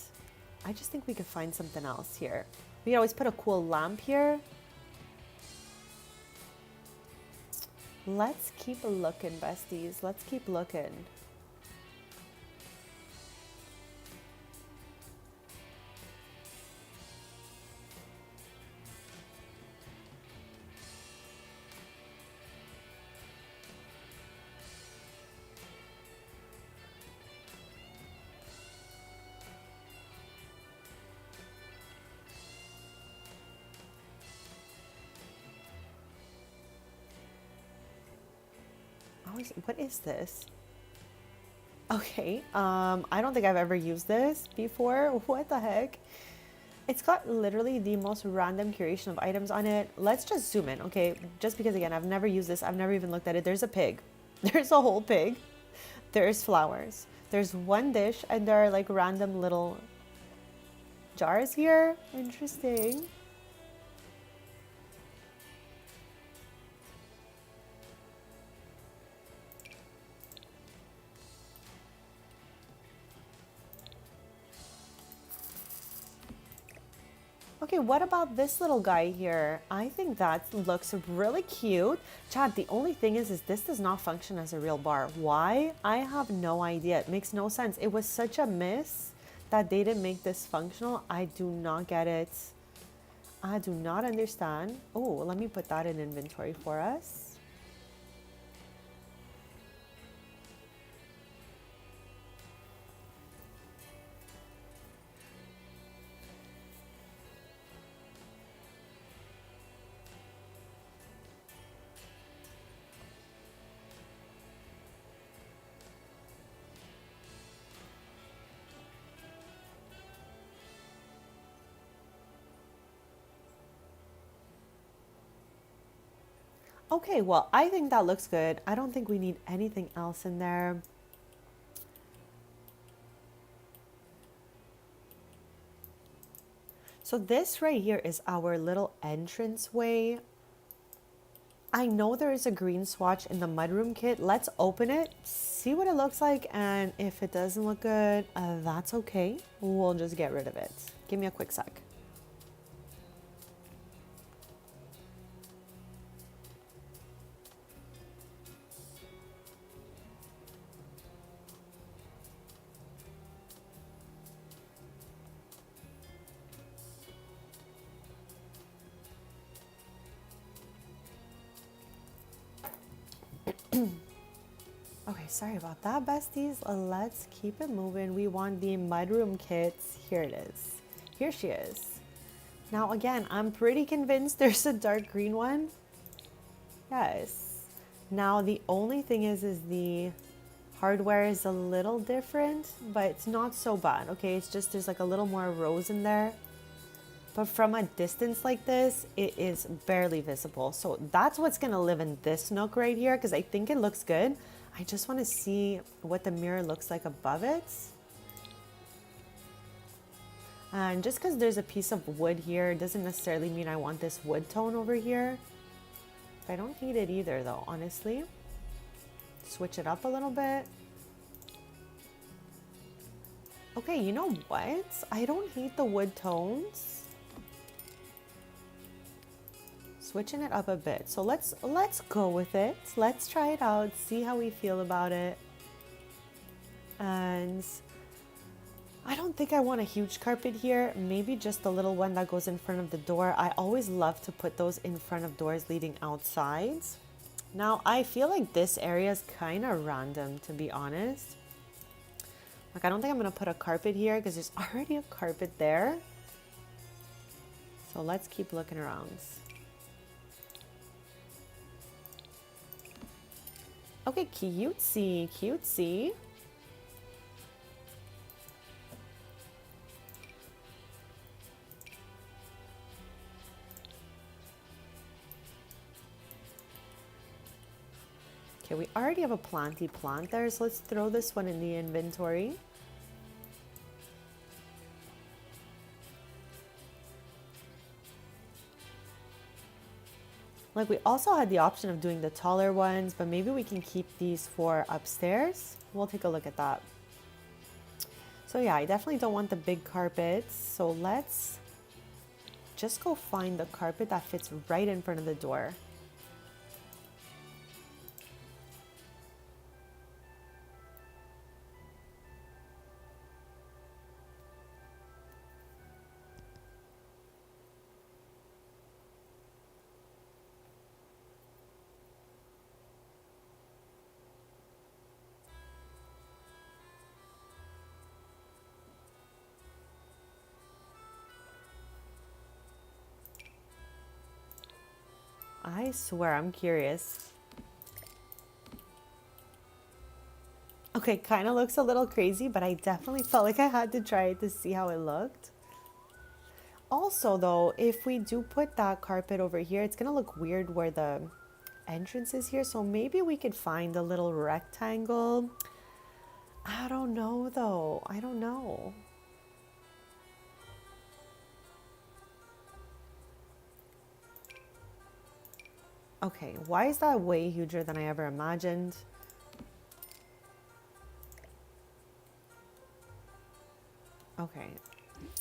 S1: I just think we could find something else here. We could always put a cool lamp here. Let's keep looking, besties. Let's keep looking. What is this? Okay, I don't think I've ever used this before. What the heck? It's got literally the most random curation of items on it. Let's just zoom in, okay? Just because, again, I've never used this. I've never even looked at it. There's a pig. There's a whole pig. There's flowers. There's one dish, and there are like random little jars here. Interesting. Okay, what about this little guy here? I think that looks really cute. Chad, the only thing is this does not function as a real bar. Why? I have no idea. It makes no sense. It was such a miss that they didn't make this functional. I do not get it. I do not understand. Oh, let me put that in inventory for us. Okay, well, I think that looks good. I don't think we need anything else in there. So this right here is our little entrance way. I know there is a green swatch in the mudroom kit. Let's open it, see what it looks like, and if it doesn't look good, that's okay. We'll just get rid of it. Give me a quick sec. Okay, sorry about that, besties. Let's keep it moving. We want the mudroom kits. Here it is. Here she is. Now, again, I'm pretty convinced there's a dark green one. Yes. Now, the only thing is the hardware is a little different, but it's not so bad. Okay, it's just there's like a little more rose in there. But from a distance like this, it is barely visible. So that's what's gonna live in this nook right here, because I think it looks good. I just want to see what the mirror looks like above it. And just because there's a piece of wood here doesn't necessarily mean I want this wood tone over here. I don't hate it either though, honestly. Switch it up a little bit. Okay, you know what? I don't hate the wood tones. Switching it up a bit. So let's go with it. Let's try it out, see how we feel about it. And I don't think I want a huge carpet here. Maybe just a little one that goes in front of the door. I always love to put those in front of doors leading outside. Now, I feel like this area is kind of random, to be honest. Like, I don't think I'm going to put a carpet here because there's already a carpet there. So let's keep looking around. Okay, cutesy, cutesy. Okay, we already have a planty plant there, so let's throw this one in the inventory. Like, we also had the option of doing the taller ones, but maybe we can keep these for upstairs. We'll take a look at that. So yeah, I definitely don't want the big carpets. So let's just go find the carpet that fits right in front of the door. I swear, I'm curious. Okay, kind of looks a little crazy, but I definitely felt like I had to try it to see how it looked. Also, though, if we do put that carpet over here, it's gonna look weird where the entrance is here. So maybe we could find a little rectangle. I don't know, though. I don't know. Okay, why is that way huger than I ever imagined? Okay,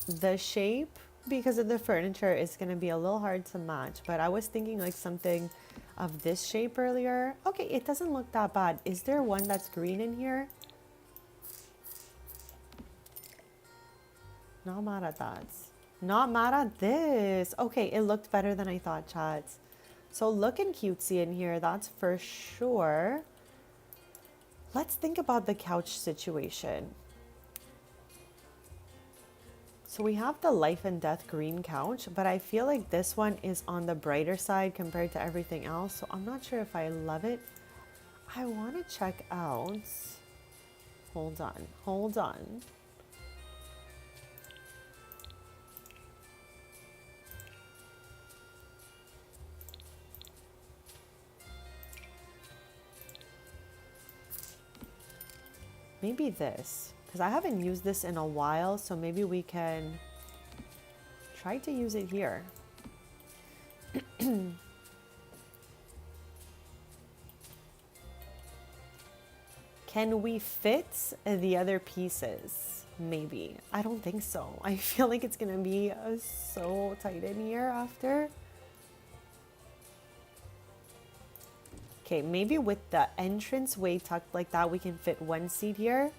S1: the shape, because of the furniture, is going to be a little hard to match, but I was thinking like something of this shape earlier. Okay, it doesn't look that bad. Is there one that's green in here? Not mad at that. Not mad at this. Okay, it looked better than I thought, chat. So looking cutesy in here, that's for sure. Let's think about the couch situation. So we have the life and death green couch, but I feel like this one is on the brighter side compared to everything else. So I'm not sure if I love it. I want to check out. Hold on, hold on. Maybe this, because I haven't used this in a while, so maybe we can try to use it here. Can we fit the other pieces? Maybe. I don't think so. I feel like it's gonna be so tight in here after. Okay, maybe with the entrance way tucked like that, we can fit one seat here.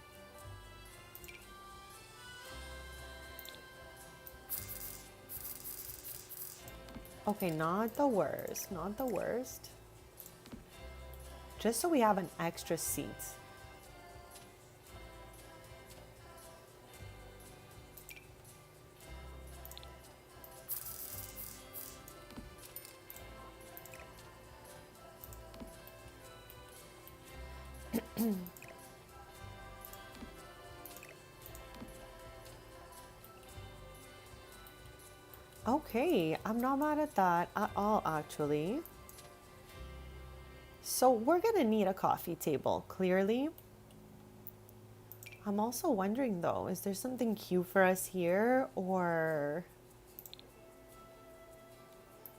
S1: Okay, not the worst, not the worst. just so we have an extra seat. Okay, I'm not mad at that at all, actually. So we're gonna need a coffee table, clearly. I'm also wondering though, is there something cute for us here or...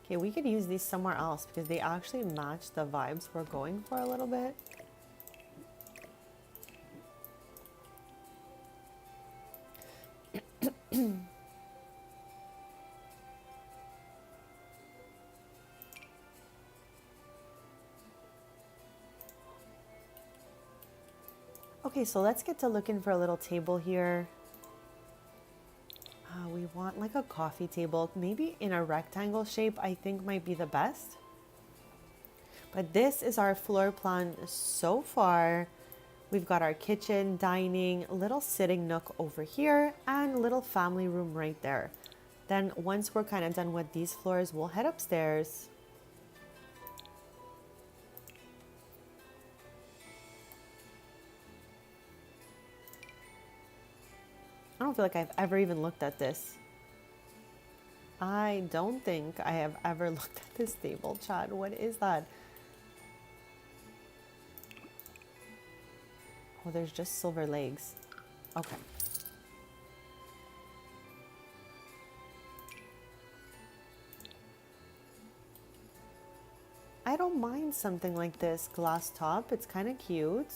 S1: Okay, we could use these somewhere else because they actually match the vibes we're going for a little bit. Okay, so let's get to looking for a little table here. We want like a coffee table, maybe in a rectangle shape, I think might be the best. But this is our floor plan so far. We've got our kitchen, dining, little sitting nook over here, and little family room right there. Then once we're kind of done with these floors, we'll head upstairs. I don't feel like I've ever even looked at this. I don't think I have ever looked at this table, Chad. What is that? Oh, there's just silver legs. Okay. I don't mind something like this glass top. It's kind of cute.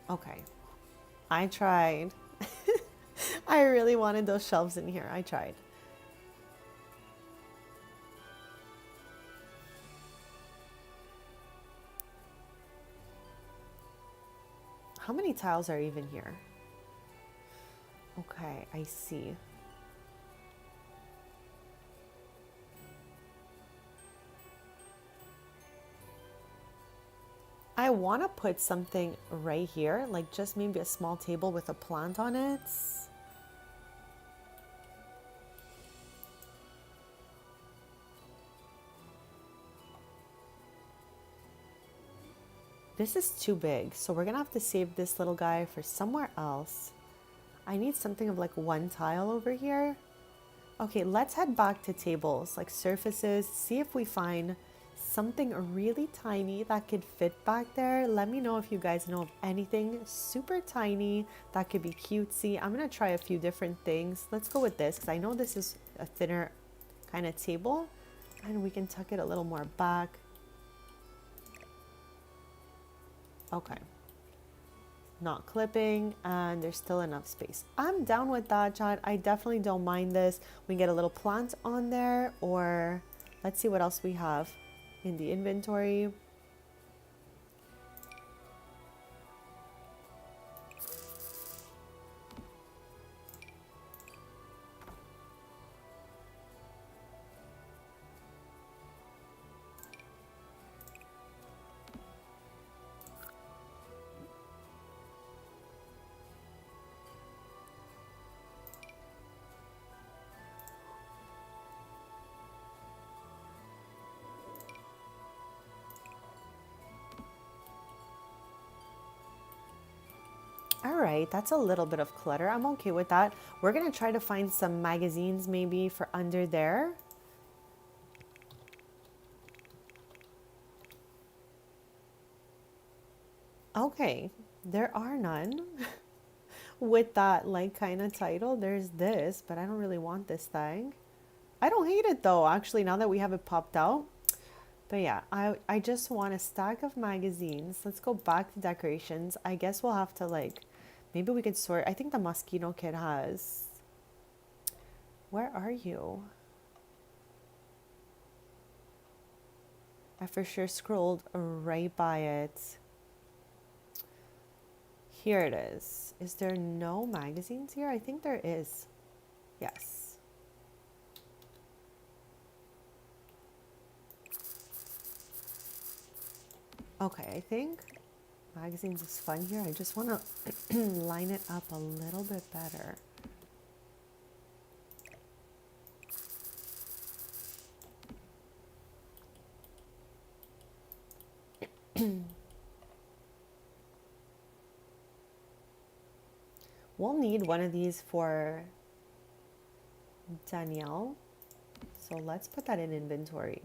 S1: Okay. I tried. I really wanted those shelves in here. I tried. How many tiles are even here? Okay, I see. I want to put something right here, like just maybe a small table with a plant on it. This is too big, so we're gonna have to save this little guy for somewhere else. I need something of like one tile over here. Okay, let's head back to tables, like surfaces, see if we find something really tiny that could fit back there. Let me know if you guys know of anything super tiny that could be cutesy. I'm gonna try a few different things. Let's go with this because I know this is a thinner kind of table and we can tuck it a little more back. Okay. Not clipping and there's still enough space. I'm down with that, Chad. I definitely don't mind this. We can get a little plant on there, or let's see what else we have in the inventory. All right, that's a little bit of clutter. I'm okay with that. We're gonna try to find some magazines maybe for under there. Okay, there are none. With that like kind of title, there's this, but I don't really want this thing. I don't hate it though, actually, now that we have it popped out. But yeah, I just want a stack of magazines. Let's go back to decorations. I guess we'll have to like, maybe we could sort. I think the Mosquito Kid has. Where are you? I for sure scrolled right by it. Here it is. Is there no magazines here? I think there is. Yes. Okay, I think magazines is fun here. I just want to line it up a little bit better. We'll need one of these for Danielle. So let's put that in inventory.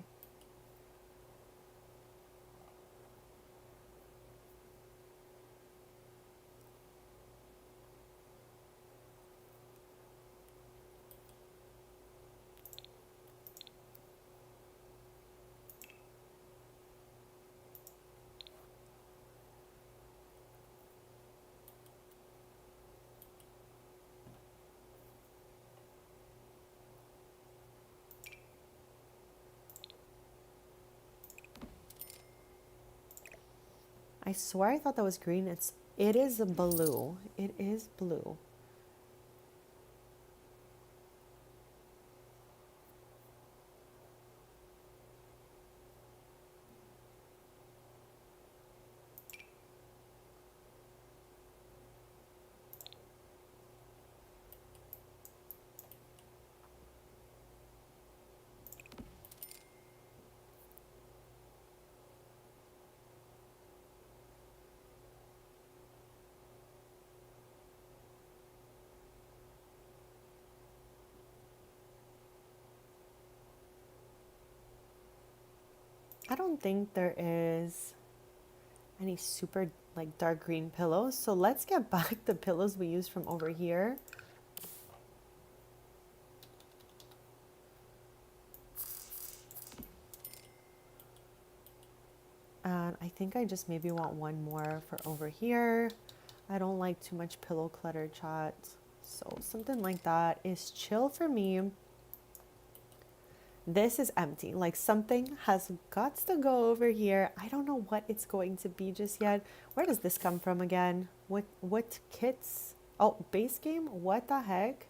S1: I swear I thought that was green. It is blue. It is blue. I don't think there is any super like dark green pillows. So let's get back the pillows we used from over here. And I think I just maybe want one more for over here. I don't like too much pillow clutter, chat. So something like that is chill for me. This is empty. Like something has got to go over here. I don't know what it's going to be just yet. Where does this come from again? What kits? Oh, base game? What the heck?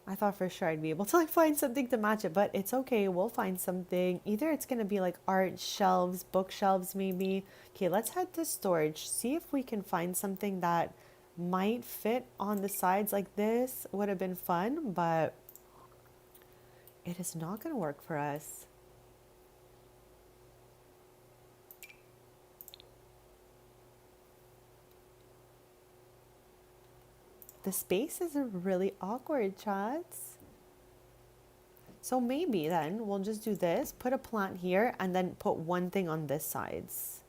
S1: I thought for sure I'd be able to like find something to match it, but it's okay. We'll find something. Either it's going to be like art shelves, bookshelves maybe. Okay, let's head to storage. See if we can find something that might fit on the sides like this. Would have been fun, but it is not going to work for us. The space is really awkward, chats. So maybe then we'll just do this, put a plant here, and then put one thing on this sides.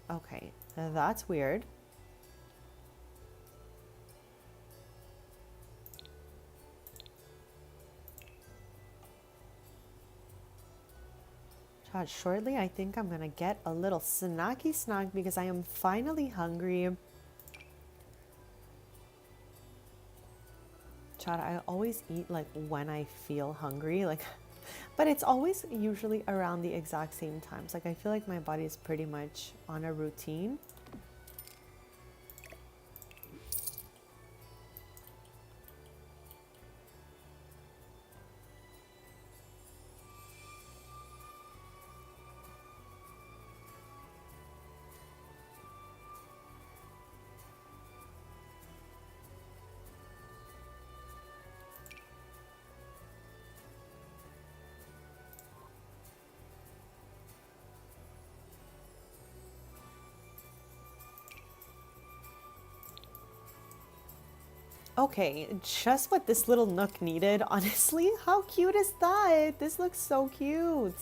S1: Okay, that's weird. Chat, shortly I think I'm gonna get a little snacky snack because I am finally hungry. Chad, I always eat like when I feel hungry, like, but it's always usually around the exact same times. Like I feel like my body is pretty much on a routine. Okay, just what this little nook needed, honestly. How cute is that? This looks so cute.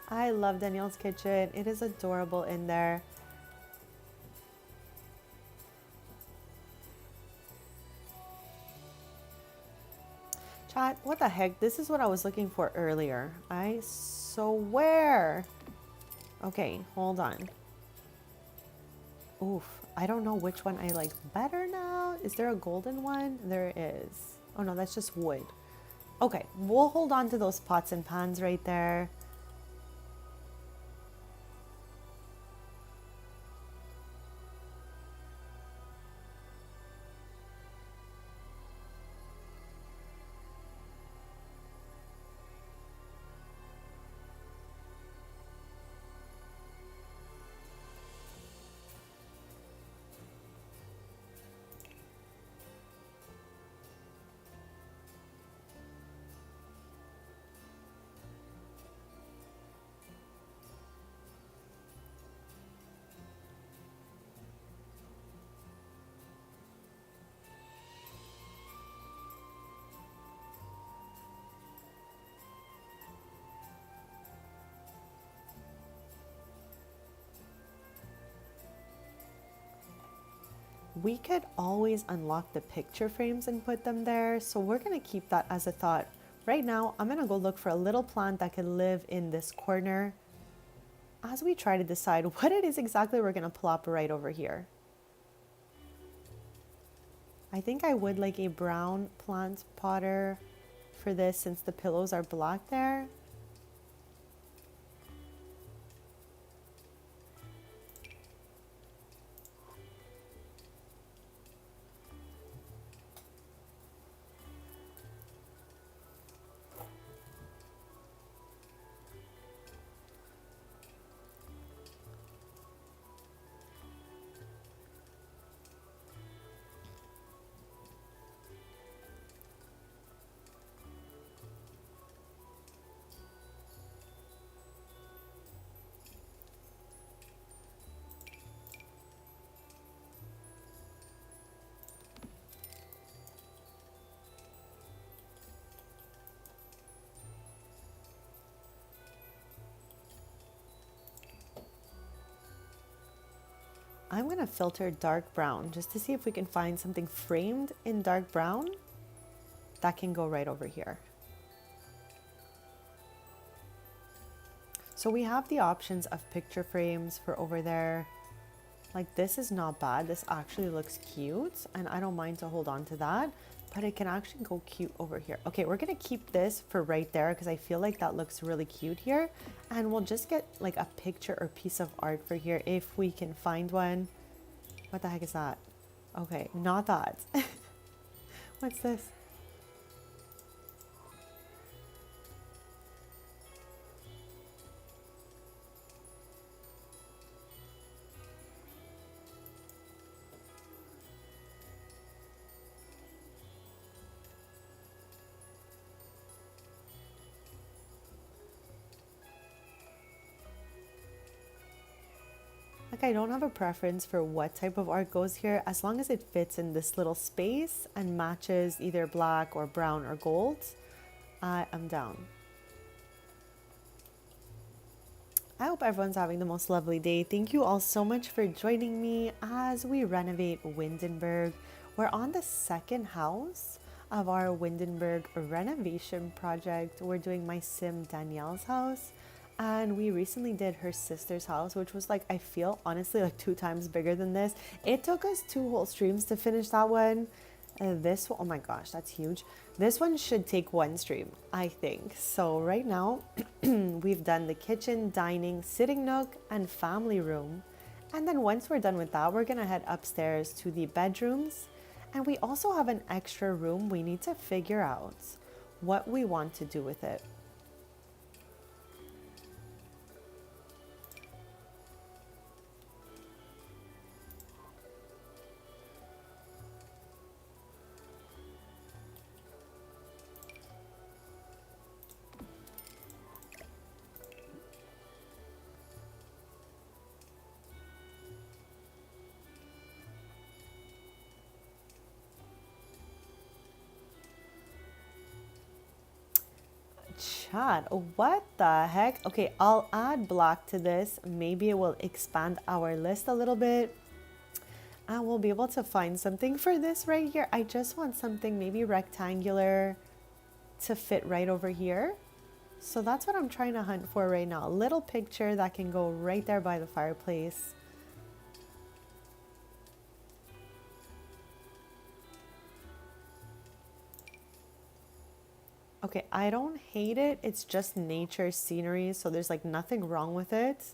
S1: I love Danielle's kitchen. It is adorable in there. Chat, what the heck? This is what I was looking for earlier. I swear. Okay, hold on. Oof, I don't know which one I like better now. Is there a golden one? There is. Oh no, that's just wood. Okay, we'll hold on to those pots and pans right there. We could always unlock the picture frames and put them there, so we're gonna keep that as a thought. Right now, I'm gonna go look for a little plant that can live in this corner as we try to decide what it is exactly we're gonna plop right over here. I think I would like a brown plant potter for this since the pillows are black there. I'm gonna filter dark brown just to see if we can find something framed in dark brown that can go right over here. So we have the options of picture frames for over there. Like this is not bad. This actually looks cute and I don't mind to hold on to that, but it can actually go cute over here. Okay, we're gonna keep this for right there because I feel like that looks really cute here. And we'll just get like a picture or piece of art for here if we can find one. What the heck is that? Okay, not that. What's this? Like I don't have a preference for what type of art goes here as long as it fits in this little space and matches either black or brown or gold. I am down. I hope everyone's having the most lovely day. Thank you all so much for joining me as we renovate Windenburg. We're on the second house of our Windenburg renovation project. We're doing my sim Danielle's house. And we recently did her sister's house, which was like, I feel honestly like 2 times bigger than this. It took us 2 whole streams to finish that one. This one, oh my gosh, that's huge. This one should take 1 stream, I think. So right now, we've done the kitchen, dining, sitting nook, and family room. And then once we're done with that, we're gonna head upstairs to the bedrooms. And we also have an extra room we need to figure out what we want to do with it. Chat, what the heck? Okay, I'll add black to this. Maybe it will expand our list a little bit. And we'll be able to find something for this right here. I just want something maybe rectangular to fit right over here. So that's what I'm trying to hunt for right now. A little picture that can go right there by the fireplace. Okay, I don't hate it. It's just nature scenery, so there's like nothing wrong with it.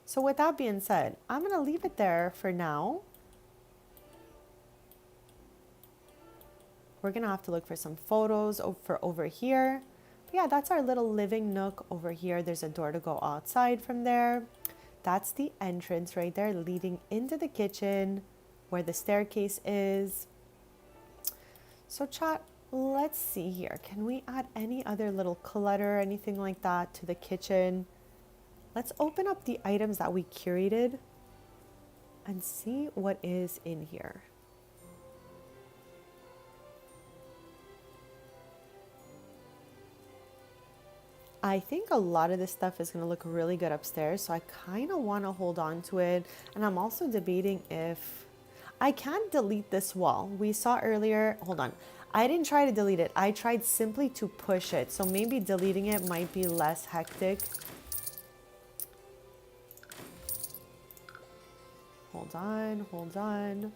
S1: So with that being said, I'm gonna leave it there for now. We're gonna have to look for some photos for over here. But yeah, that's our little living nook over here. There's a door to go outside from there. That's the entrance right there leading into the kitchen where the staircase is. So chat, let's see here. Can we add any other little clutter, anything like that to the kitchen? Let's open up the items that we curated and see what is in here. I think a lot of this stuff is going to look really good upstairs, so I kind of want to hold on to it. And I'm also debating if I can delete this wall. We saw earlier, hold on. I didn't try to delete it. I tried simply to push it. So maybe deleting it might be less hectic. Hold on, hold on.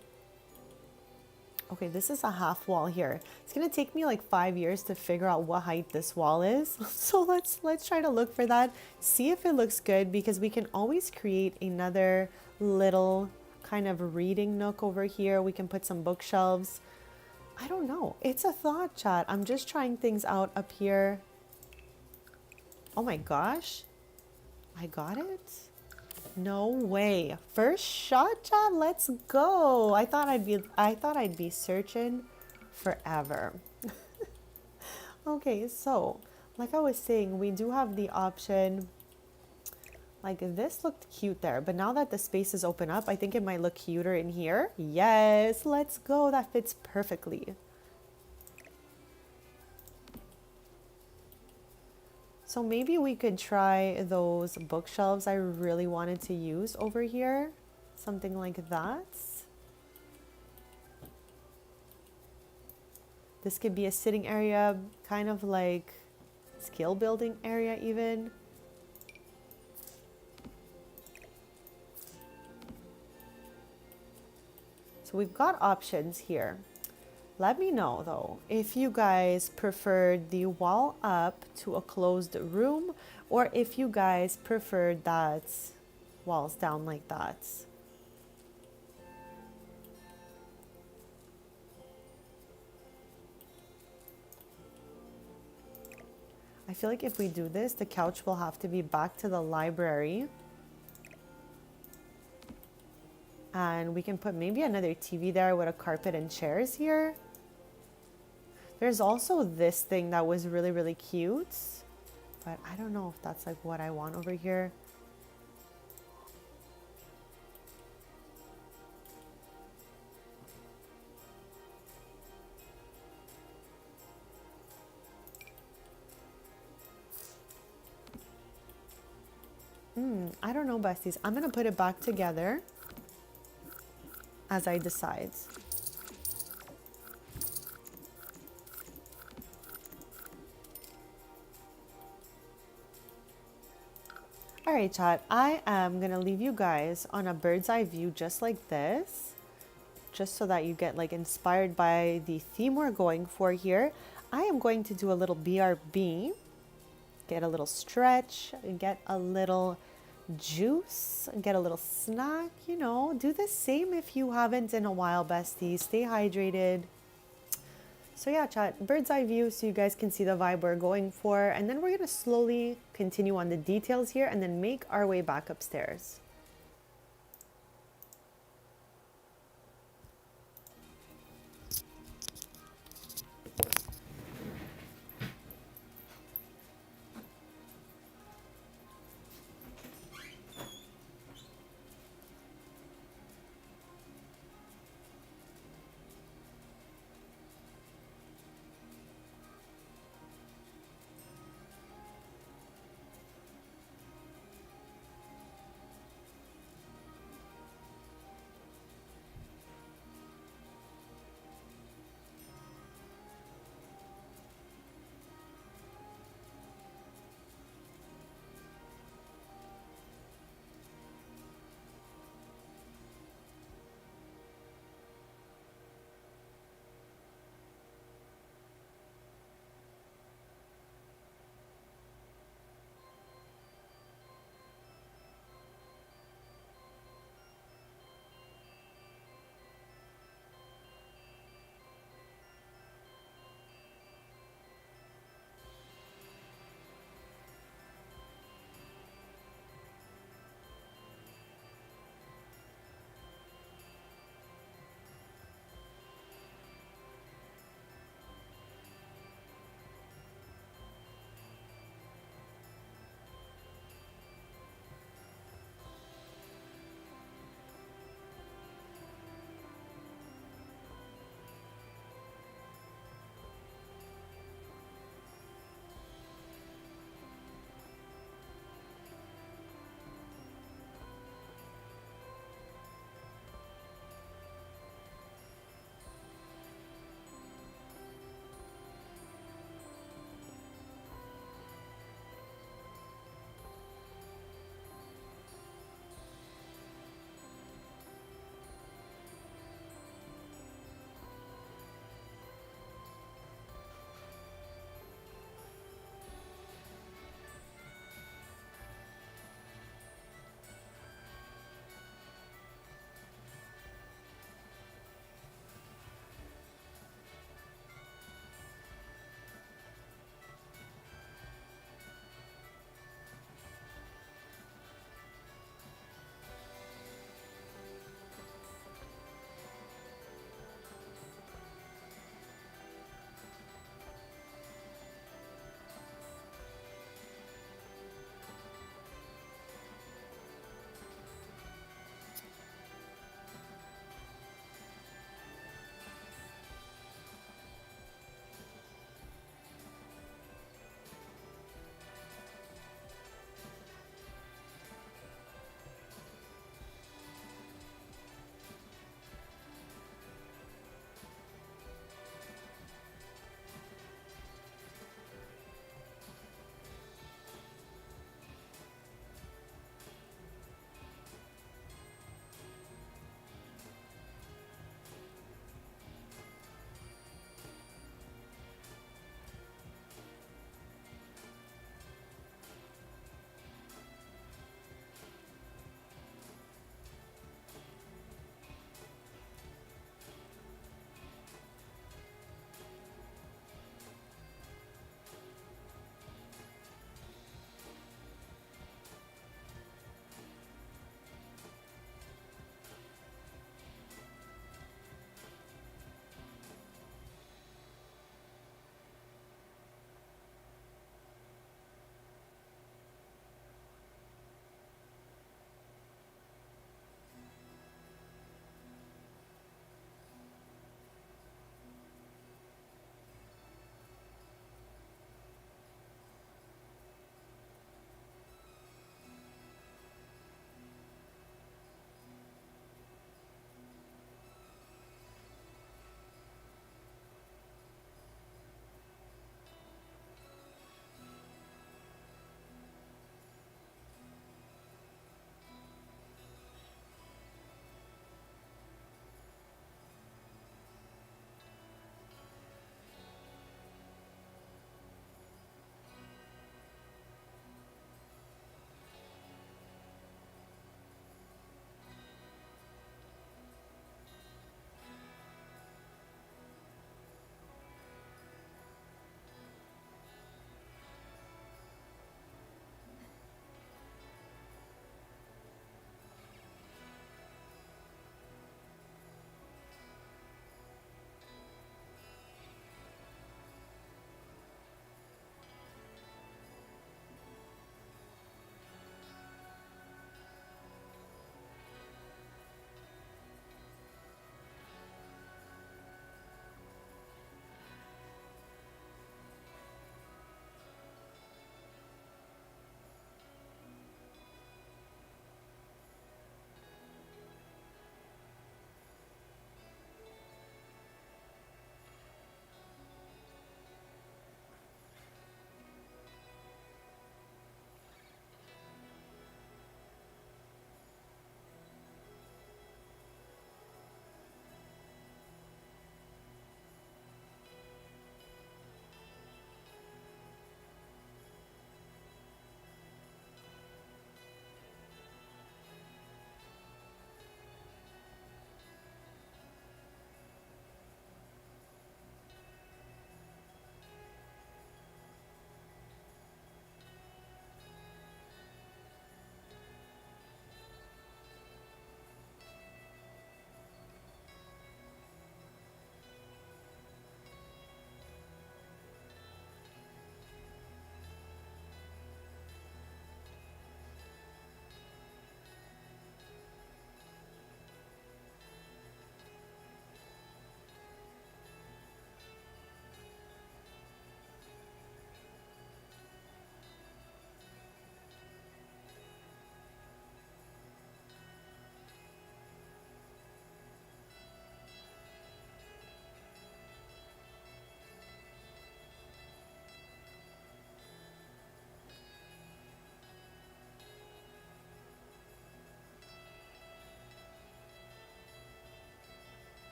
S1: Okay, this is a half wall here. It's gonna take me like 5 years to figure out what height this wall is. So let's try to look for that, see if it looks good, because we can always create another little kind of reading nook over here. We can put some bookshelves. I don't know. It's a thought, chat. I'm just trying things out up here. Oh my gosh. I got it? No way. First shot, chat. Let's go. I thought I'd be searching forever. Okay, so like I was saying, we do have the option. Like this looked cute there, but now that the spaces open up, I think it might look cuter in here. Yes, let's go. That fits perfectly. So maybe we could try those bookshelves I really wanted to use over here. Something like that. This could be a sitting area, kind of like skill building area even. So we've got options here. Let me know though if you guys preferred the wall up to a closed room, or if you guys preferred that walls down like that. I feel like if we do this, the couch will have to be back to the library. And we can put maybe another TV there with a carpet and chairs here. There's also this thing that was really, really cute, but I don't know if that's like what I want over here. I don't know, besties. I'm gonna put it back together as I decide. All right, chat, I am gonna leave you guys on a bird's eye view just like this, just so that you get like inspired by the theme we're going for here. I am going to do a little BRB, get a little stretch, get a little juice, get a little snack, you know, do the same if you haven't in a while, besties. Stay hydrated. So yeah, chat, bird's eye view so you guys can see the vibe we're going for, and then we're gonna slowly continue on the details here and then make our way back upstairs.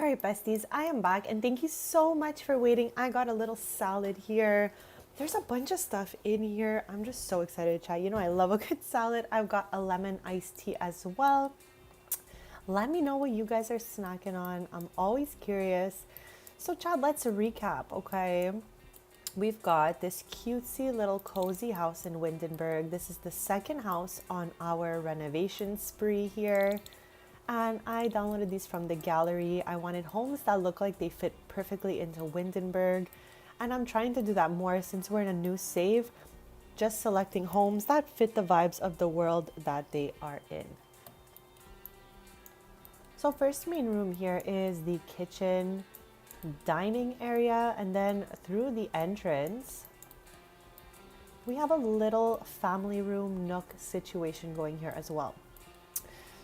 S1: right, besties, I am back and thank you so much for waiting. I got a little salad here. There's a bunch of stuff in here. I'm just so excited to try. You know, I love a good salad. I've got a lemon iced tea as well. Let me know what you guys are snacking on. I'm always curious. So, Chad, let's recap, okay? We've got this cutesy little cozy house in Windenburg. This is the second house on our renovation spree here. And I downloaded these from the gallery. I wanted homes that look like they fit perfectly into Windenburg. And I'm trying to do that more since we're in a new save, just selecting homes that fit the vibes of the world that they are in. So first main room here is the kitchen dining area, and then through the entrance we have a little family room nook situation going here as well.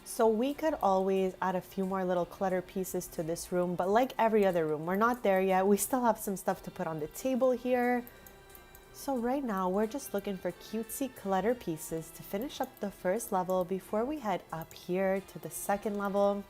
S1: So we could always add a few more little clutter pieces to this room, but like every other room, we're not there yet. We still have some stuff to put on the table here. So right now we're just looking for cutesy clutter pieces to finish up the first level before we head up here to the second level.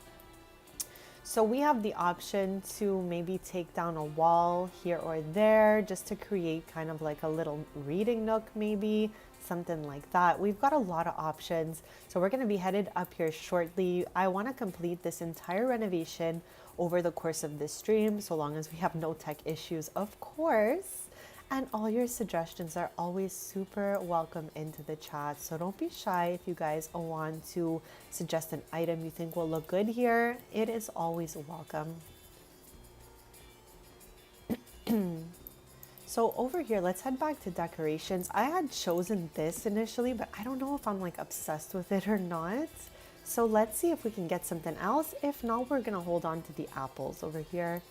S1: So we have the option to maybe take down a wall here or there just to create kind of like a little reading nook, maybe something like that. We've got a lot of options. So we're going to be headed up here shortly. I want to complete this entire renovation over the course of this stream, so long as we have no tech issues, of course. And all your suggestions are always super welcome into the chat. So don't be shy if you guys want to suggest an item you think will look good here. It is always welcome. So over here, let's head back to decorations. I had chosen this initially, but I don't know if I'm like obsessed with it or not. So let's see if we can get something else. If not, we're gonna hold on to the apples over here.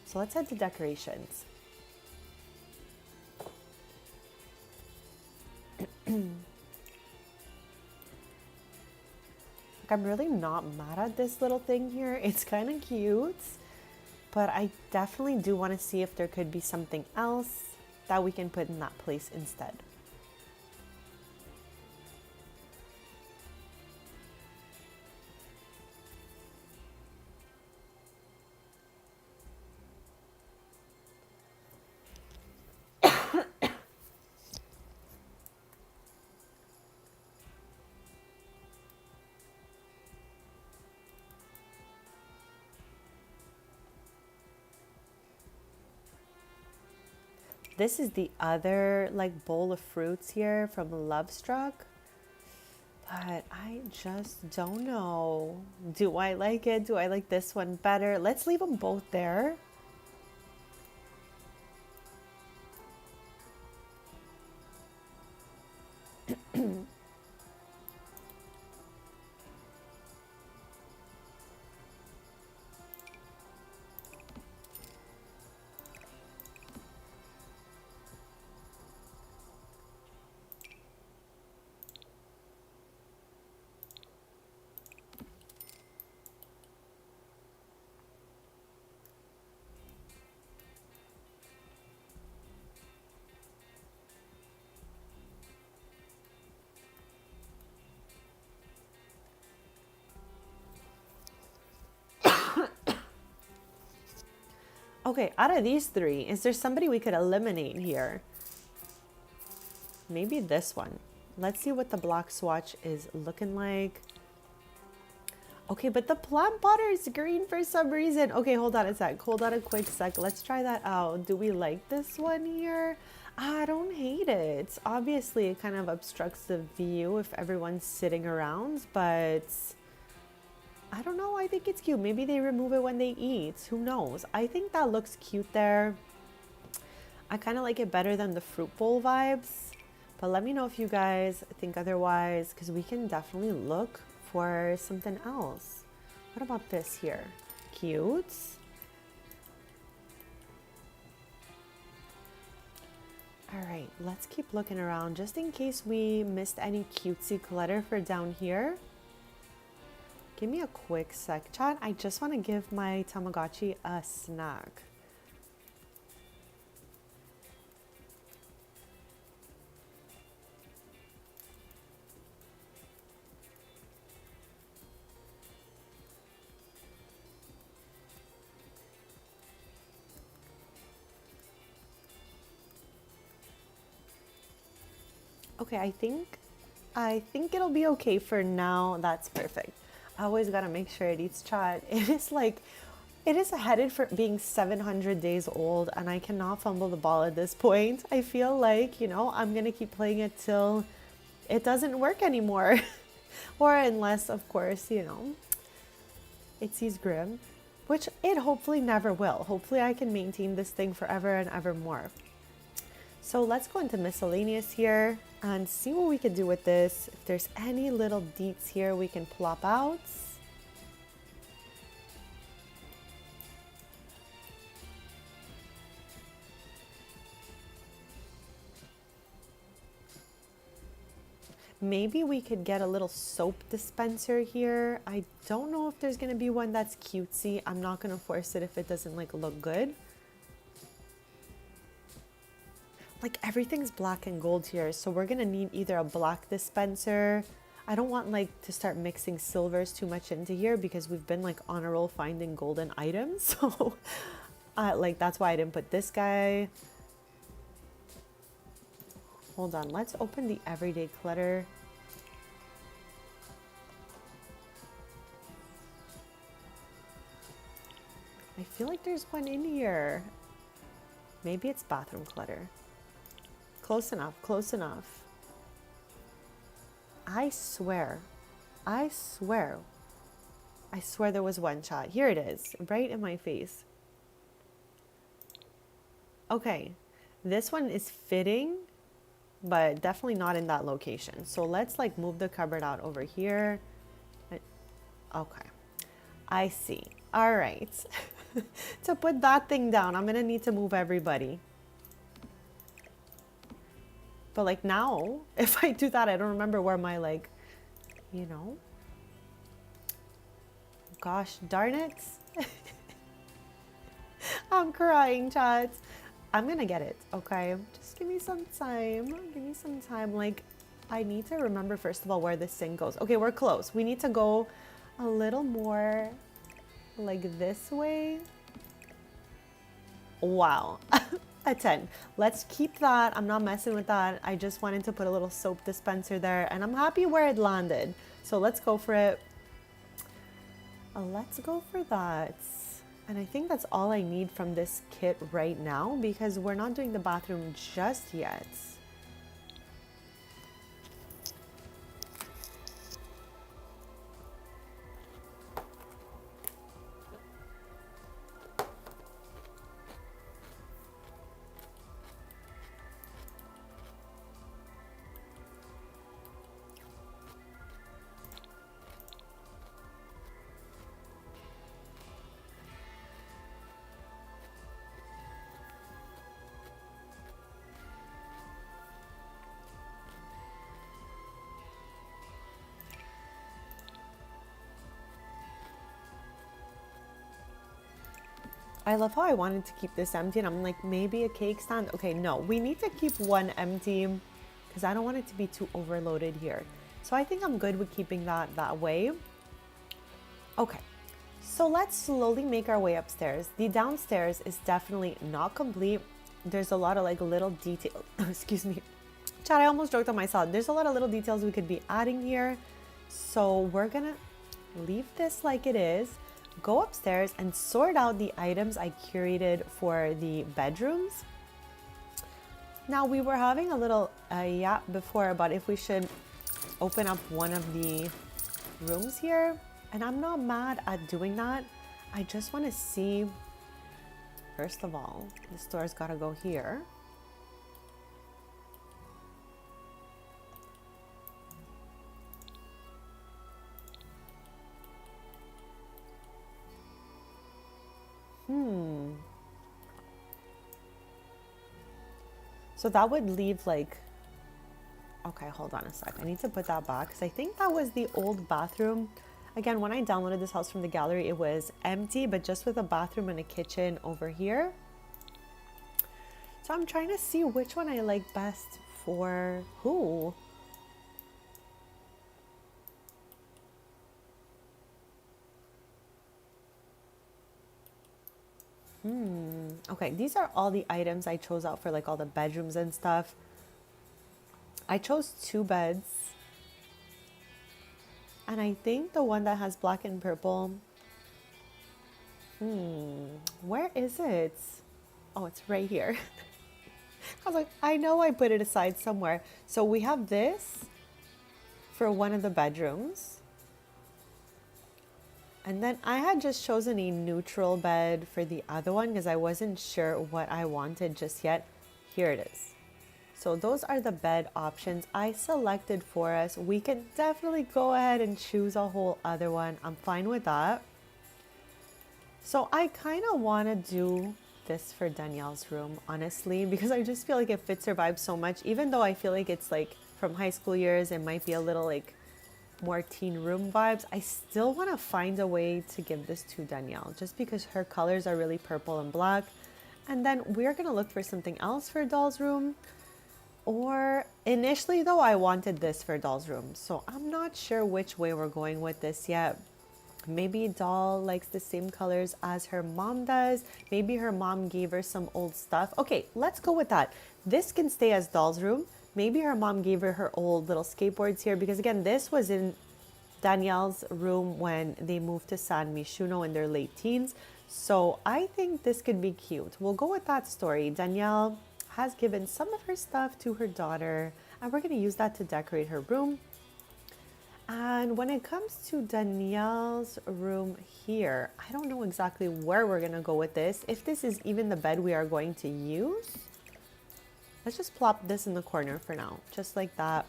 S1: So let's head to decorations. I'm really not mad at this little thing here. It's kind of cute, but I definitely do want to see if there could be something else that we can put in that place instead. This is the other like bowl of fruits here from Love Struck, but I just don't know. Do I like it? Do I like this one better? Let's leave them both there. Okay, out of these three, is there somebody we could eliminate here? Maybe this one. Let's see what the black swatch is looking like. Okay, but the plant potter is green for some reason. Okay, hold on a sec. Hold on a quick sec. Let's try that out. Do we like this one here? I don't hate it. Obviously, it kind of obstructs the view if everyone's sitting around, but I don't know. I think it's cute. Maybe they remove it when they eat. Who knows? I think that looks cute there. I kind of like it better than the fruit bowl vibes. But let me know if you guys think otherwise, because we can definitely look for something else. What about this here? Cute. All right, let's keep looking around just in case we missed any cutesy clutter for down here. Give me a quick sec, chat. I just want to give my Tamagotchi a snack. Okay, I think it'll be okay for now. That's perfect. I always gotta make sure it eats chat. It is like, it is headed for being 700 days old, and I cannot fumble the ball at this point. I feel like, I'm gonna keep playing it till it doesn't work anymore. Or unless, of course, it sees grim, which it hopefully never will. Hopefully I can maintain this thing forever and ever more. So let's go into miscellaneous here and see what we can do with this. If there's any little deets here we can plop out. Maybe we could get a little soap dispenser here. I don't know if there's gonna be one that's cutesy. I'm not gonna force it if it doesn't look good. Like everything's black and gold here, so we're gonna need either a black dispenser. I don't want to start mixing silvers too much into here because we've been on a roll finding golden items. So that's why I didn't put this guy. Hold on, let's open the everyday clutter. I feel like there's one in here. Maybe it's bathroom clutter. Close enough, close enough. I swear there was one shot. Here it is, right in my face. Okay, this one is fitting, but definitely not in that location. So let's move the cupboard out over here. Okay, I see. All right. To put that thing down, I'm gonna need to move everybody. But now, if I do that, I don't remember where my Gosh darn it. I'm crying, chat. I'm gonna get it, okay? Just give me some time. Give me some time. I need to remember, first of all, where this thing goes. Okay, we're close. We need to go a little more this way. Wow. A 10. Let's keep that. I'm not messing with that. I just wanted to put a little soap dispenser there, and I'm happy where it landed. So let's go for it. Let's go for that. And I think that's all I need from this kit right now because we're not doing the bathroom just yet. I love how I wanted to keep this empty and I'm like, maybe a cake stand. Okay, no, we need to keep one empty because I don't want it to be too overloaded here. So I think I'm good with keeping that way. Okay, so let's slowly make our way upstairs. The downstairs is definitely not complete. There's a lot of little detail. Excuse me. Chat, I almost joked on myself. There's a lot of little details we could be adding here. So we're gonna leave this like it is. Go upstairs and sort out the items I curated for the bedrooms. Now we were having a little yap before about if we should open up one of the rooms here, and I'm not mad at doing that. I just want to see, first of all, this door's got to go here. So that would leave okay, hold on a sec. I need to put that back because I think that was the old bathroom. Again, when I downloaded this house from the gallery, it was empty, but just with a bathroom and a kitchen over here. So I'm trying to see which one I like best for who. Okay, these are all the items I chose out for all the bedrooms and stuff. I chose two beds. And I think the one that has black and purple, where is it? Oh, it's right here. I was like, I know I put it aside somewhere. So we have this for one of the bedrooms. And then I had just chosen a neutral bed for the other one because I wasn't sure what I wanted just yet. Here it is. So those are the bed options I selected for us. We can definitely go ahead and choose a whole other one. I'm fine with that. So I kind of want to do this for Danielle's room, honestly, because I just feel like it fits her vibe so much. Even though I feel like it's like from high school years, it might be a little like more teen room vibes. I still want to find a way to give this to Danielle just because her colors are really purple and black. And then we're going to look for something else for Doll's room. Or initially though, I wanted this for Doll's room. So I'm not sure which way we're going with this yet. Maybe Doll likes the same colors as her mom does. Maybe her mom gave her some old stuff. Okay, let's go with that. This can stay as Doll's room. Maybe her mom gave her old little skateboards here because again, this was in Danielle's room when they moved to San Mishuno in their late teens. So I think this could be cute. We'll go with that story. Danielle has given some of her stuff to her daughter and we're going to use that to decorate her room. And when it comes to Danielle's room here, I don't know exactly where we're going to go with this. If this is even the bed we are going to use, let's just plop this in the corner for now, just like that.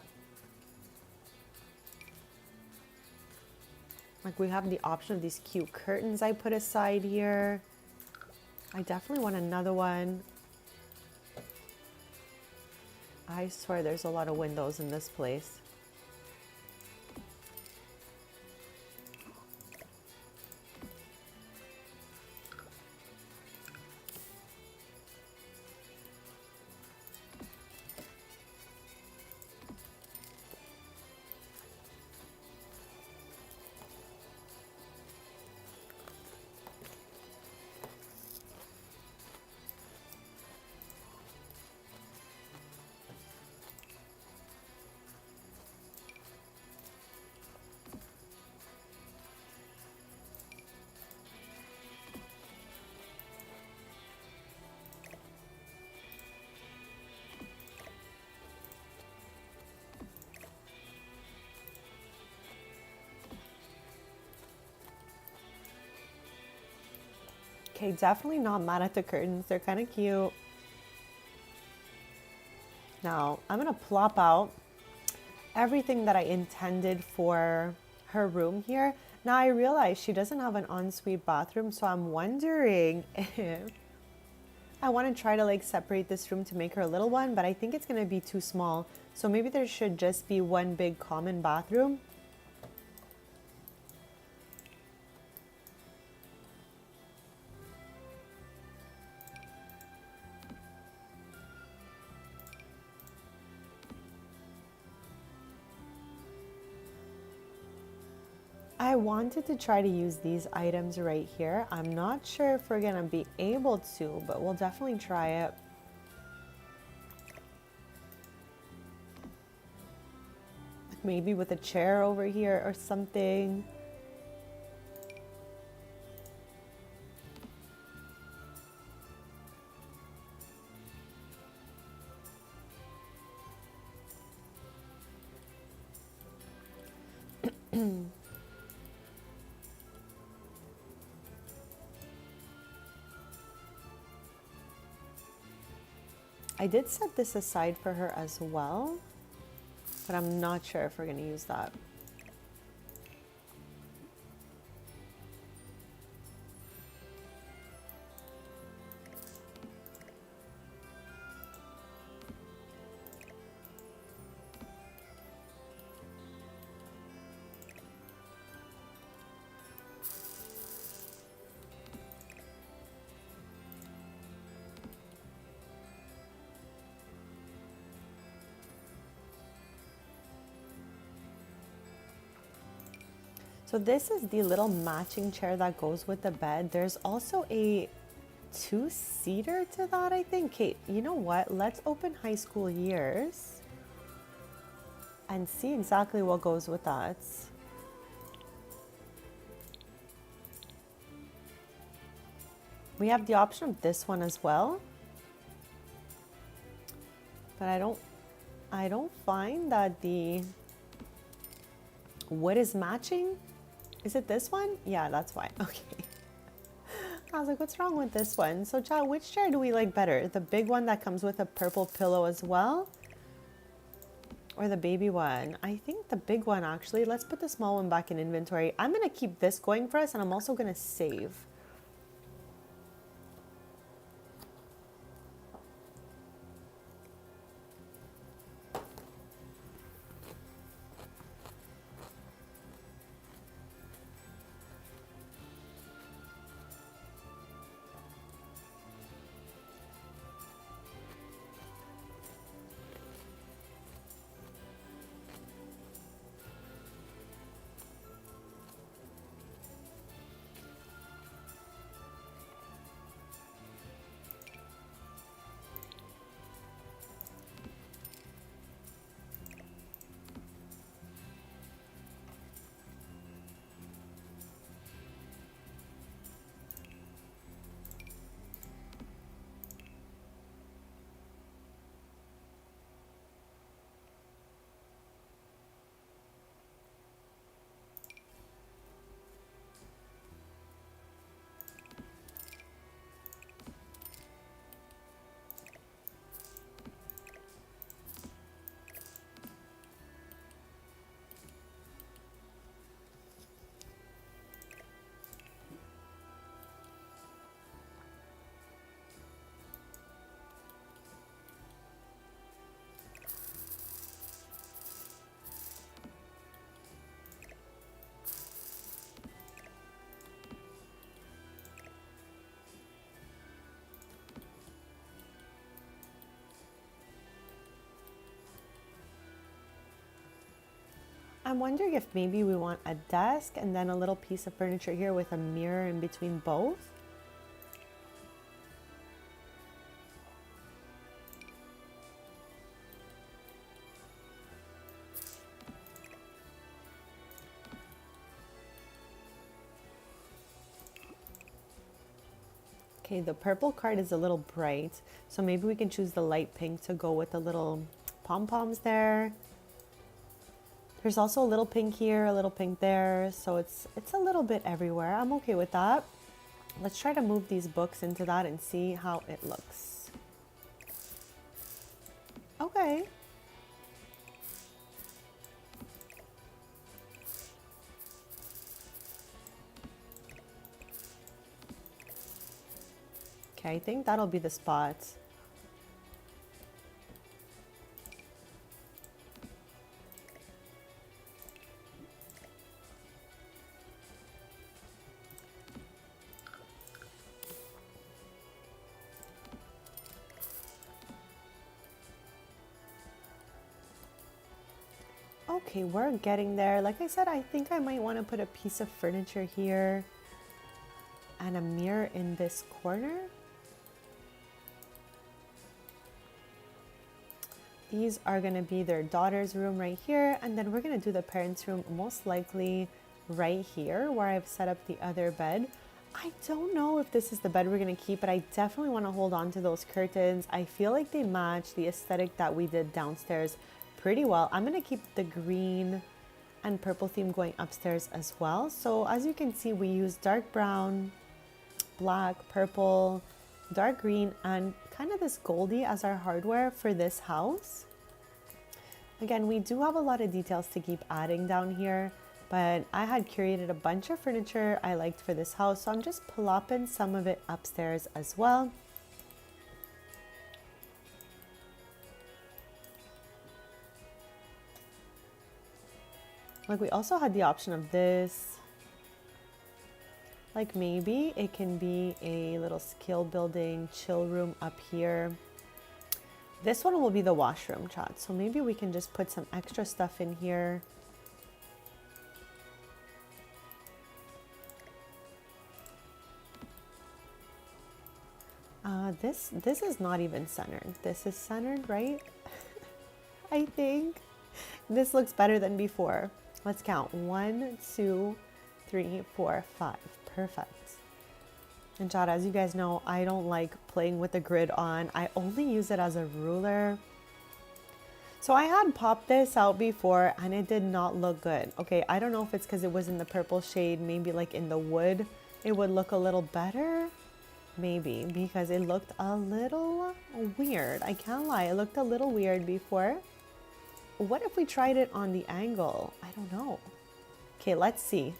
S1: Like we have the option of these cute curtains I put aside here. I definitely want another one. I swear there's a lot of windows in this place. Okay, definitely not mad at the curtains. They're kind of cute. Now, I'm going to plop out everything that I intended for her room here. Now, I realize she doesn't have an ensuite bathroom, so I'm wondering if I want to try to like separate this room to make her a little one, but I think it's going to be too small. So maybe there should just be one big common bathroom. I wanted to try to use these items right here. I'm not sure if we're gonna be able to, but we'll definitely try it. Maybe with a chair over here or something. I did set this aside for her as well, but I'm not sure if we're going to use that. So this is the little matching chair that goes with the bed. There's also a two-seater to that, I think. Kate, you know what? Let's open high school years. and see exactly what goes with that. We have the option of this one as well, but I don't find that the wood is matching. Is it this one? Yeah, that's why. Okay. I was like, what's wrong with this one? So chat, which chair do we like better? The big one that comes with a purple pillow as well? Or the baby one? I think the big one actually. Let's put the small one back in inventory. I'm gonna keep this going for us and I'm also gonna save. I'm wondering if maybe we want a desk and then a little piece of furniture here with a mirror in between both. Okay, the purple card is a little bright, so maybe we can choose the light pink to go with the little pom-poms there. There's also a little pink here, a little pink there, so it's a little bit everywhere. I'm okay with that. Let's try to move these books into that and see how it looks. Okay. Okay, I think that'll be the spot. Okay, we're getting there. Like I said, I think I might want to put a piece of furniture here and a mirror in this corner. These are going to be their daughter's room right here, and then we're going to do the parents' room most likely right here where I've set up the other bed. I don't know if this is the bed we're going to keep, but I definitely want to hold on to those curtains. I feel like they match the aesthetic that we did downstairs pretty well. I'm going to keep the green and purple theme going upstairs as well. So as you can see, we use dark brown, black, purple, dark green, and kind of this goldy as our hardware for this house. Again, we do have a lot of details to keep adding down here, but I had curated a bunch of furniture I liked for this house, so I'm just plopping some of it upstairs as well. Like, we also had the option of this. Like, maybe it can be a little skill building chill room up here. This one will be the washroom, chat. So maybe we can just put some extra stuff in here. This is not even centered. This is centered, right? I think. This looks better than before. Let's count. 1, 2, 3, 4, 5. Perfect. And Chad, as you guys know, I don't like playing with the grid on. I only use it as a ruler. So I had popped this out before and it did not look good. Okay, I don't know if it's because it was in the purple shade, maybe like in the wood, it would look a little better. Maybe because it looked a little weird. I can't lie, it looked a little weird before. What if we tried it on the angle? I don't know. Okay, let's see.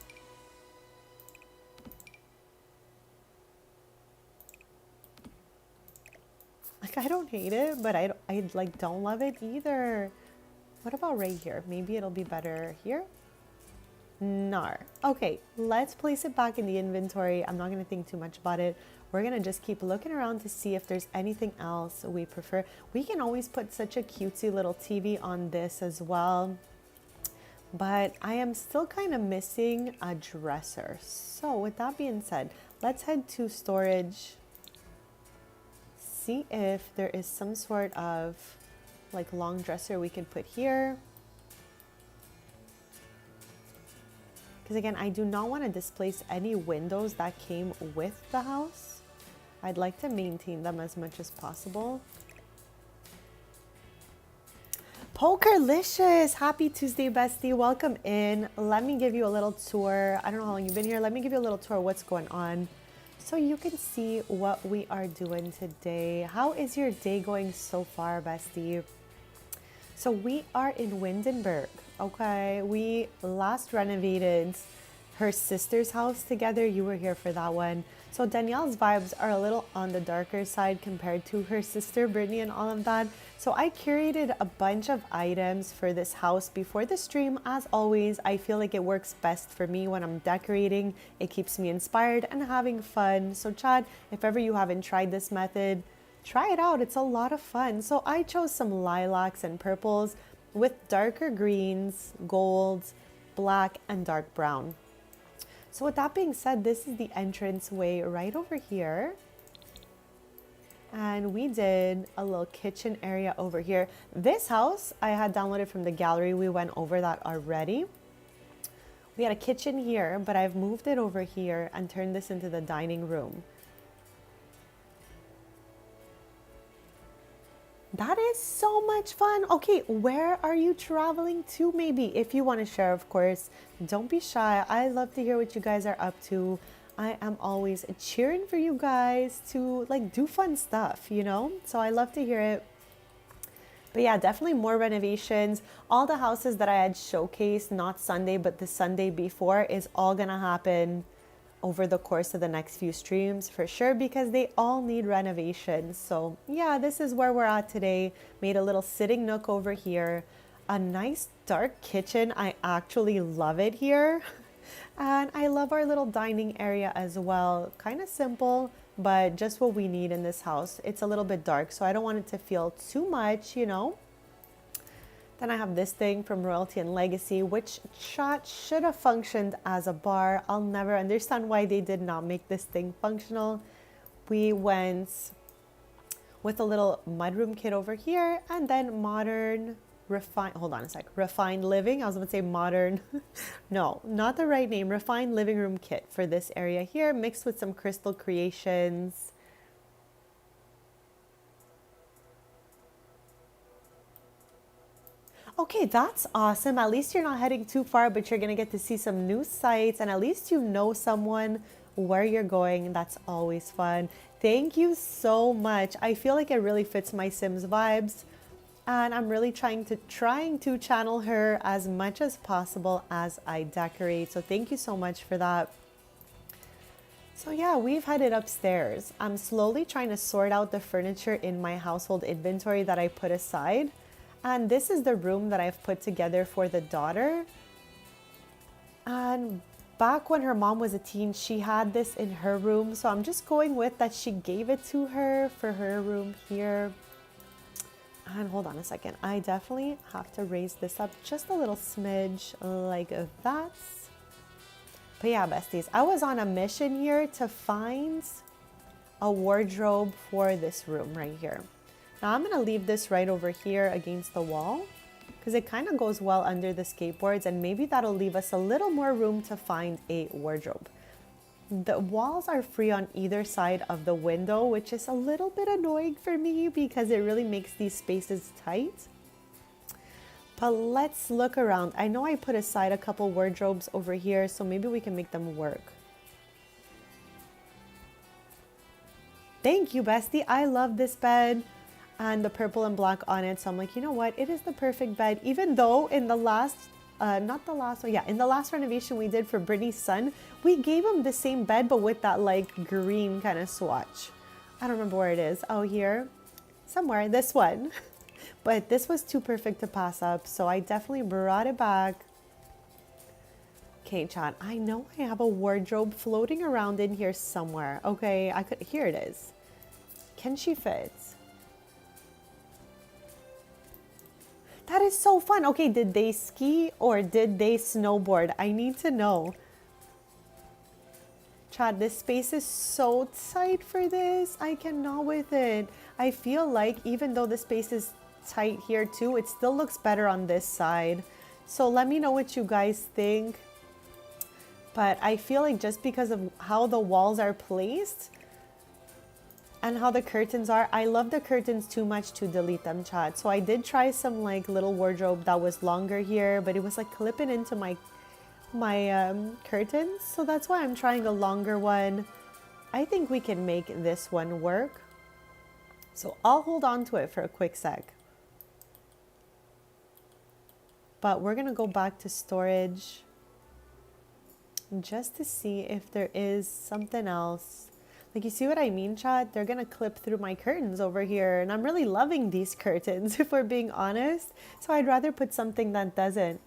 S1: Like, I don't hate it, but I like don't love it either. What about right here? Maybe it'll be better here. No. Okay, let's place it back in the inventory. I'm not gonna think too much about it. We're gonna just keep looking around to see if there's anything else we prefer. We can always put such a cutesy little TV on this as well. But I am still kind of missing a dresser. So with that being said, let's head to storage. See if there is some sort of like long dresser we can put here. Because again, I do not want to displace any windows that came with the house. I'd like to maintain them as much as possible. Pokerlicious, happy Tuesday, bestie. Welcome in. Let me give you a little tour. I don't know how long you've been here. Let me give you a little tour of what's going on so you can see what we are doing today. How is your day going so far, bestie? So we are in Windenburg, okay? We last renovated her sister's house together. You were here for that one. So Danielle's vibes are a little on the darker side compared to her sister Brittany and all of that. So I curated a bunch of items for this house before the stream. As always, I feel like it works best for me when I'm decorating. It keeps me inspired and having fun. So Chad, if ever you haven't tried this method, try it out. It's a lot of fun. So I chose some lilacs and purples with darker greens, golds, black, and dark brown. So with that being said, this is the entrance way right over here. And we did a little kitchen area over here. This house I had downloaded from the gallery. We went over that already. We had a kitchen here, but I've moved it over here and turned this into the dining room. That is so much fun. Okay, where are you traveling to maybe? If you want to share, of course, don't be shy. I love to hear what you guys are up to. I am always cheering for you guys to like do fun stuff, you know? So I love to hear it. But yeah, definitely more renovations. All the houses that I had showcased, not Sunday, but the Sunday before, is all gonna happen over the course of the next few streams for sure, because they all need renovations. So yeah, this is where we're at today. Made a little sitting nook over here, a nice dark kitchen. I actually love it here. And I love our little dining area as well. Kind of simple, but just what we need in this house. It's a little bit dark, so I don't want it to feel too much, you know. Then I have this thing from Royalty and Legacy, which chat should have functioned as a bar. I'll never understand why they did not make this thing functional. We went with a little mudroom kit over here, and then modern, refined, hold on a sec, refined living. I was going to say modern. No, not the right name. Refined living room kit for this area here, mixed with some crystal creations. Okay, that's awesome. At least you're not heading too far, but you're going to get to see some new sights, and at least you know someone where you're going. That's always fun. Thank you so much. I feel like it really fits my Sims vibes, and I'm really trying to channel her as much as possible as I decorate. So thank you so much for that. So yeah, we've headed upstairs. I'm slowly trying to sort out the furniture in my household inventory that I put aside. And this is the room that I've put together for the daughter. And back when her mom was a teen, she had this in her room. So I'm just going with that she gave it to her for her room here. And hold on a second. I definitely have to raise this up just a little smidge like that. But yeah, besties, I was on a mission here to find a wardrobe for this room right here. Now I'm going to leave this right over here against the wall. because it kind of goes well under the skateboards, and maybe that'll leave us a little more room to find a wardrobe. The walls are free on either side of the window, which is a little bit annoying for me because it really makes these spaces tight. But let's look around. I know I put aside a couple wardrobes over here, so maybe we can make them work. Thank you, Bestie. I love this bed and the purple and black on it. So I'm like, you know what? It is the perfect bed. Even though in the last, in the last renovation we did for Brittany's son, we gave him the same bed, but with that like green kind of swatch. I don't remember where it is. Oh, here, somewhere, this one. But this was too perfect to pass up. So I definitely brought it back. Okay, chat, I know I have a wardrobe floating around in here somewhere. Okay, here it is. Can she fit? That is so fun. Okay, did they ski or did they snowboard? I need to know. Chat, this space is so tight for this. I cannot with it. I feel like even though the space is tight here too, it still looks better on this side. So let me know what you guys think. But I feel like just because of how the walls are placed and how the curtains are, I love the curtains too much to delete them, chat. So I did try some like little wardrobe that was longer here, but it was like clipping into my curtains. So that's why I'm trying a longer one. I think we can make this one work. So I'll hold on to it for a quick sec. But we're gonna go back to storage just to see if there is something else. Like, you see what I mean, chat? They're gonna clip through my curtains over here, and I'm really loving these curtains, if we're being honest. So I'd rather put something that doesn't.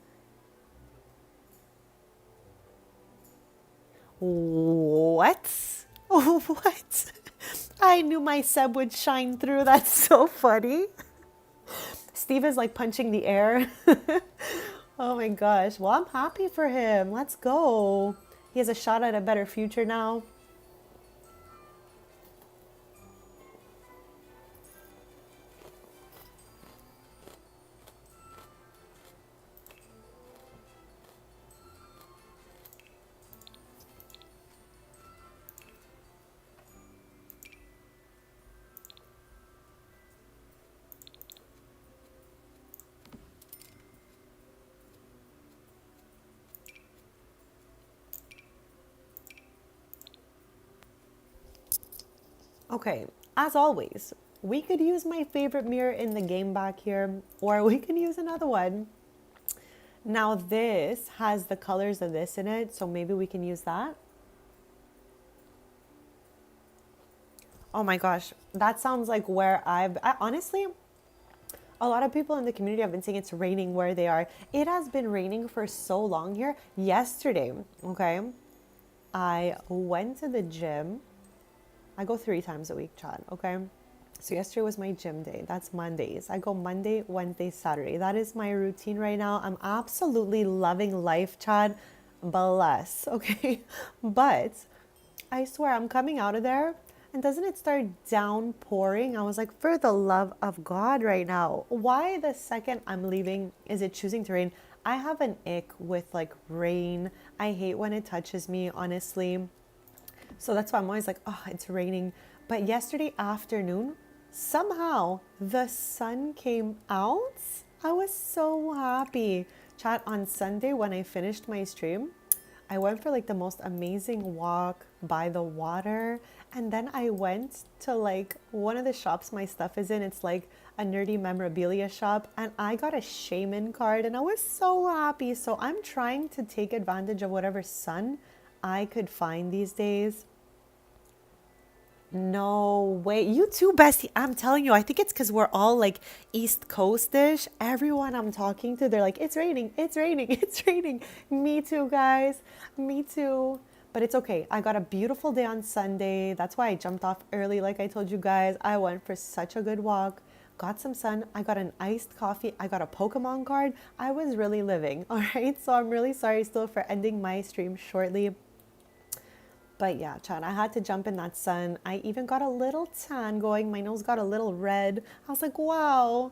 S1: What? What? I knew my Seb would shine through. That's so funny. Steve is like punching the air. Oh my gosh. Well, I'm happy for him. Let's go. He has a shot at a better future now. Okay, as always, we could use my favorite mirror in the game back here, or we can use another one. Now this has the colors of this in it, so maybe we can use that. Oh my gosh, that sounds like where honestly, a lot of people in the community have been saying it's raining where they are. It has been raining for so long here. Yesterday, okay, I went to the gym. I go 3 times a week, chat, okay? So yesterday was my gym day. That's Mondays. I go Monday, Wednesday, Saturday. That is my routine right now. I'm absolutely loving life, chat. Bless, okay? But I swear I'm coming out of there and doesn't it start downpouring? I was like, for the love of God right now. Why the second I'm leaving is it choosing to rain? I have an ick with like rain. I hate when it touches me, honestly. So that's why I'm always like, oh, it's raining. But yesterday afternoon, somehow the sun came out. I was so happy. Chat, on Sunday when I finished my stream, I went for like the most amazing walk by the water. And then I went to like one of the shops my stuff is in. It's like a nerdy memorabilia shop. And I got a shaman card and I was so happy. So I'm trying to take advantage of whatever sun I could find these days. No way. You too, Bestie. I'm telling you, I think it's because we're all like East Coast-ish. Everyone I'm talking to, they're like, it's raining, it's raining, it's raining. Me too, guys. Me too. But it's okay. I got a beautiful day on Sunday. That's why I jumped off early, like I told you guys. I went for such a good walk. Got some sun. I got an iced coffee. I got a Pokemon card. I was really living. All right. So I'm really sorry still for ending my stream shortly. But yeah, chat, I had to jump in that sun. I even got a little tan going. My nose got a little red. I was like, wow,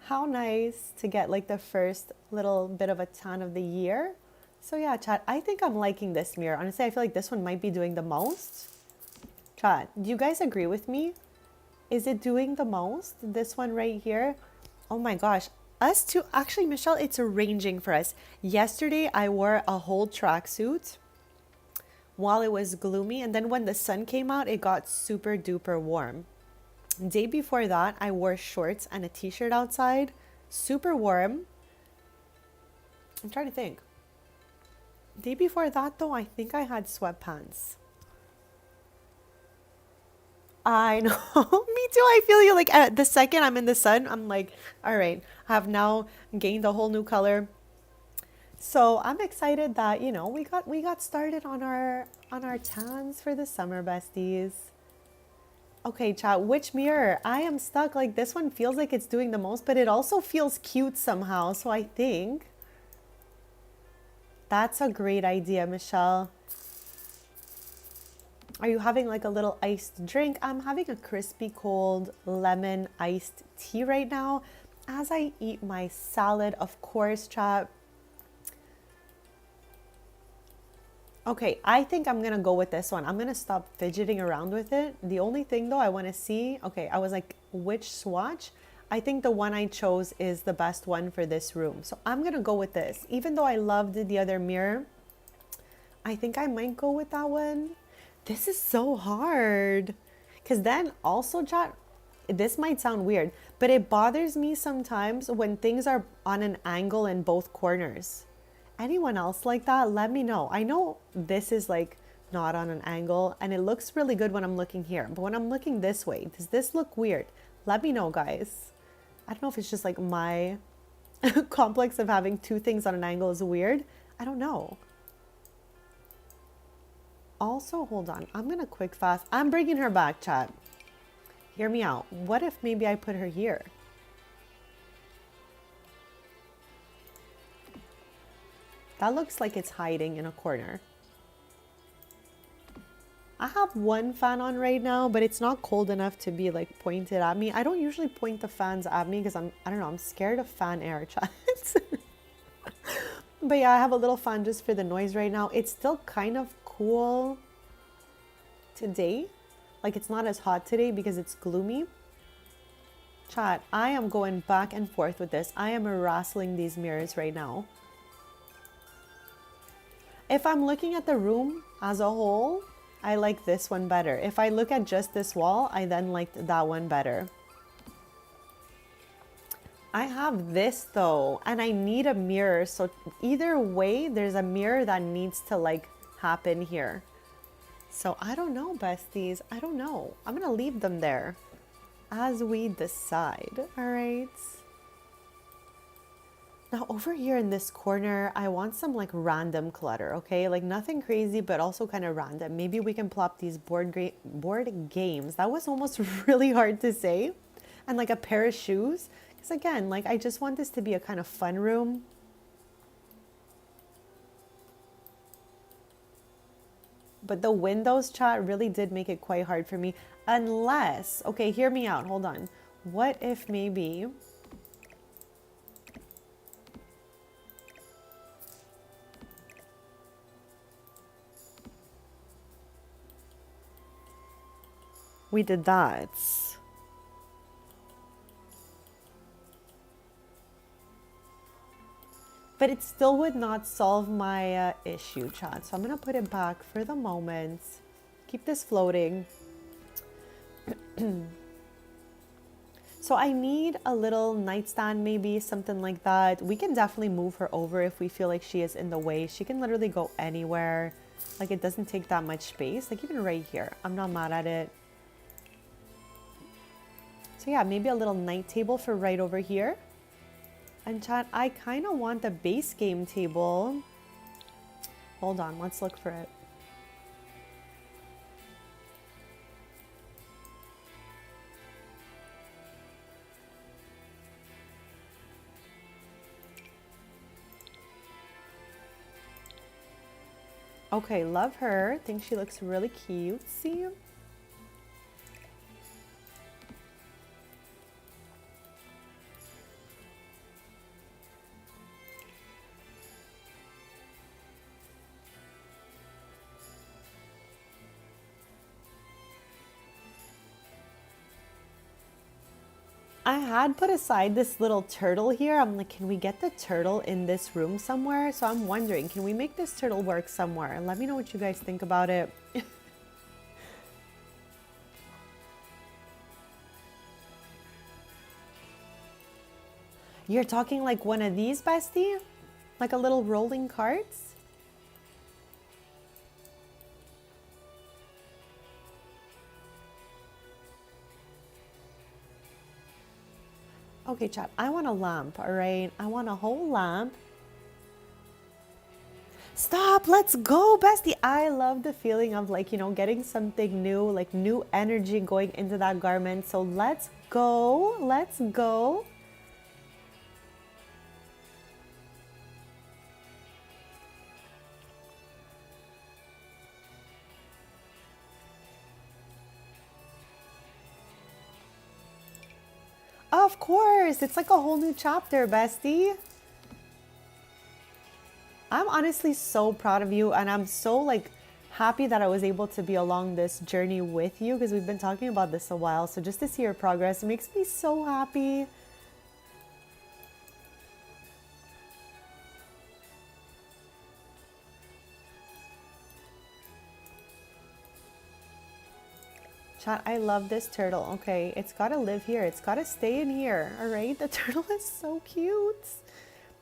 S1: How nice to get like the first little bit of a tan of the year. So yeah, chat, I think I'm liking this mirror. Honestly, I feel like this one might be doing the most. Chat, do you guys agree with me? Is it doing the most? This one right here? Oh my gosh. Us too. Actually, Michelle, it's arranging for us. Yesterday, I wore a whole tracksuit while it was gloomy. And then when the sun came out, it got super duper warm. Day before that, I wore shorts and a t-shirt outside. Super warm. I'm trying to think. Day before that, though, I think I had sweatpants. I know. Me too. I feel you. Like at the second I'm in the sun, I'm like, all right, I have now gained a whole new color. So I'm excited that, you know, we got started on our tans for the summer, besties. Okay, chat, which mirror? I am stuck. Like this one feels like it's doing the most, but it also feels cute somehow. So I think that's a great idea, Michelle. Are you having like a little iced drink? I'm having a crispy cold lemon iced tea right now as I eat my salad, of course, chat. Okay, I think I'm gonna go with this one. I'm gonna stop fidgeting around with it. The only thing though I wanna see, okay, I was like, which swatch? I think the one I chose is the best one for this room. So I'm gonna go with this. Even though I loved the other mirror, I think I might go with that one. This is so hard. Because then also, chat, this might sound weird, but it bothers me sometimes when things are on an angle in both corners. Anyone else like that? Let me know. I know this is like not on an angle and it looks really good when I'm looking here, but when I'm looking this way, does this look weird? Let me know, guys. I don't know if it's just like my complex of having two things on an angle is weird. I don't know. Also, hold on. I'm gonna quick fast. I'm bringing her back, chat. Hear me out. What if maybe I put her here? That looks like it's hiding in a corner. I have one fan on right now, but it's not cold enough to be like pointed at me. I don't usually point the fans at me because I don't know, I'm scared of fan air, chat. But yeah, I have a little fan just for the noise right now. It's still kind of cool today. Like it's not as hot today because it's gloomy. Chat, I am going back and forth with this. I am wrestling these mirrors right now. If I'm looking at the room as a whole, I like this one better. If I look at just this wall, I then liked that one better. I have this though, and I need a mirror. So either way, there's a mirror that needs to like happen here. So I don't know, besties. I don't know. I'm gonna leave them there as we decide. All right. Now over here in this corner, I want some like random clutter, okay? Like nothing crazy, but also kind of random. Maybe we can plop these board games. That was almost really hard to say. And like a pair of shoes. Because again, like I just want this to be a kind of fun room. But the windows, chat, really did make it quite hard for me. Unless, okay, hear me out, hold on. What if maybe we did that? But it still would not solve my issue, chat. So I'm gonna put it back for the moment. Keep this floating. So I need a little nightstand, maybe something like that. We can definitely move her over if we feel like she is in the way. She can literally go anywhere. Like it doesn't take that much space. Like even right here, I'm not mad at it. So yeah, maybe a little night table for right over here. And chat, I kind of want the base game table. Hold on, let's look for it. Okay, love her. Think she looks really cute. See? I had put aside this little turtle here. I'm like, can we get the turtle in this room somewhere? So I'm wondering, can we make this turtle work somewhere? Let me know what you guys think about it. You're talking like one of these, bestie? Like a little rolling carts? Okay, chat, I want a lamp, all right? I want a whole lamp. Stop, let's go, bestie. I love the feeling of like, you know, getting something new, like new energy going into that garment. So let's go, let's go. Of course, it's like a whole new chapter, bestie. I'm honestly so proud of you, and I'm so like happy that I was able to be along this journey with you because we've been talking about this a while. So just to see your progress makes me so happy. Chat, I love this turtle. Okay, it's gotta live here. It's gotta stay in here. All right, the turtle is so cute.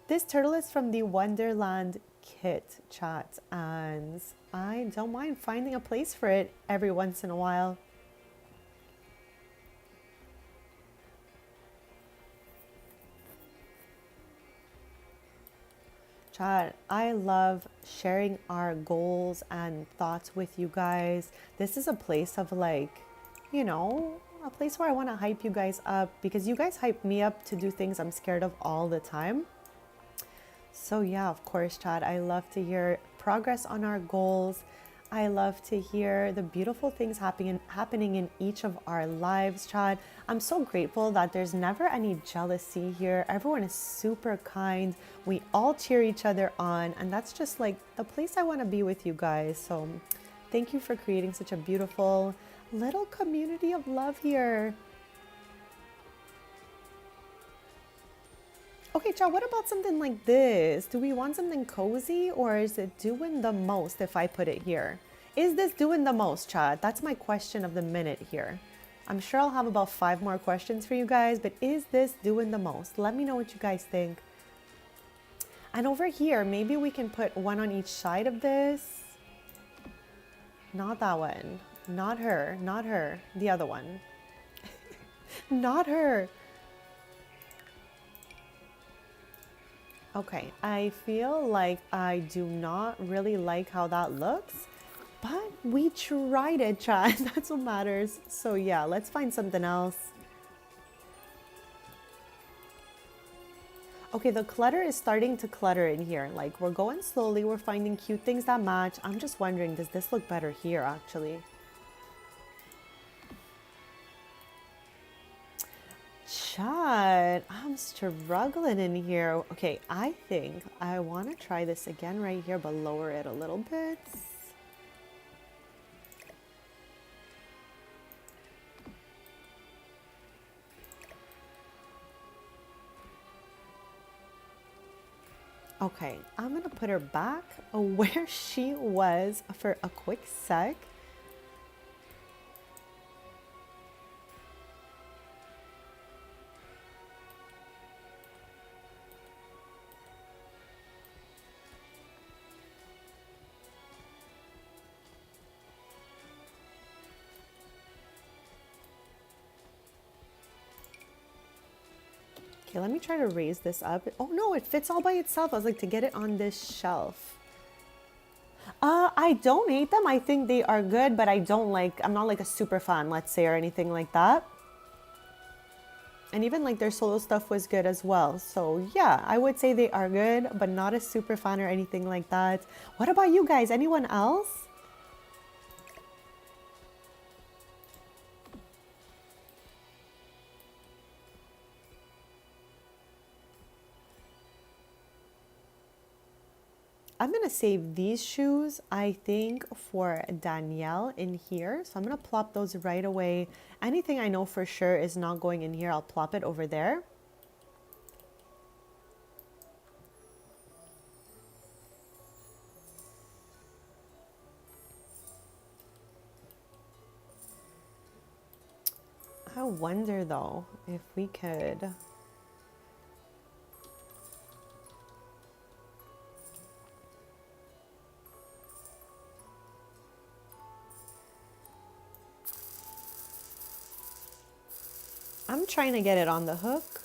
S1: This turtle is from the Wonderland kit, chat, and I don't mind finding a place for it every once in a while. Chat, I love sharing our goals and thoughts with you guys. This is a place of like, you know, a place where I want to hype you guys up because you guys hype me up to do things I'm scared of all the time. So yeah, of course, Chad, I love to hear progress on our goals. I love to hear the beautiful things happening in each of our lives, Chad. I'm so grateful that there's never any jealousy here. Everyone is super kind. We all cheer each other on, and that's just like the place I want to be with you guys. So thank you for creating such a beautiful little community of love here. Okay, Cha, what about something like this? Do we want something cozy, or is it doing the most if I put it here? Is this doing the most, Cha? That's my question of the minute here. I'm sure I'll have about 5 more questions for you guys, but is this doing the most? Let me know what you guys think. And over here, maybe we can put one on each side of this. Not that one. Not her. Not her. The other one. Not her. Okay, I feel like I do not really like how that looks, but we tried it, Chad. That's what matters. So yeah, let's find something else. Okay, the clutter is starting to clutter in here. Like, we're going slowly, we're finding cute things that match. I'm just wondering, does this look better here, actually? Chad, I'm struggling in here. Okay, I think I want to try this again right here, but lower it a little bit. Okay, I'm gonna put her back where she was for a quick sec. Okay, let me try to raise this up. Oh no, it fits all by itself. I was like, to get it on this shelf. I don't hate them. I think they are good, but I'm not like a super fan, let's say, or anything like that. And even like their solo stuff was good as well. So yeah, I would say they are good, but not a super fan or anything like that. What about you guys? Anyone else? I'm gonna save these shoes, I think, for Danielle in here. So I'm gonna plop those right away. Anything I know for sure is not going in here, I'll plop it over there. I wonder though if we could. I'm trying to get it on the hook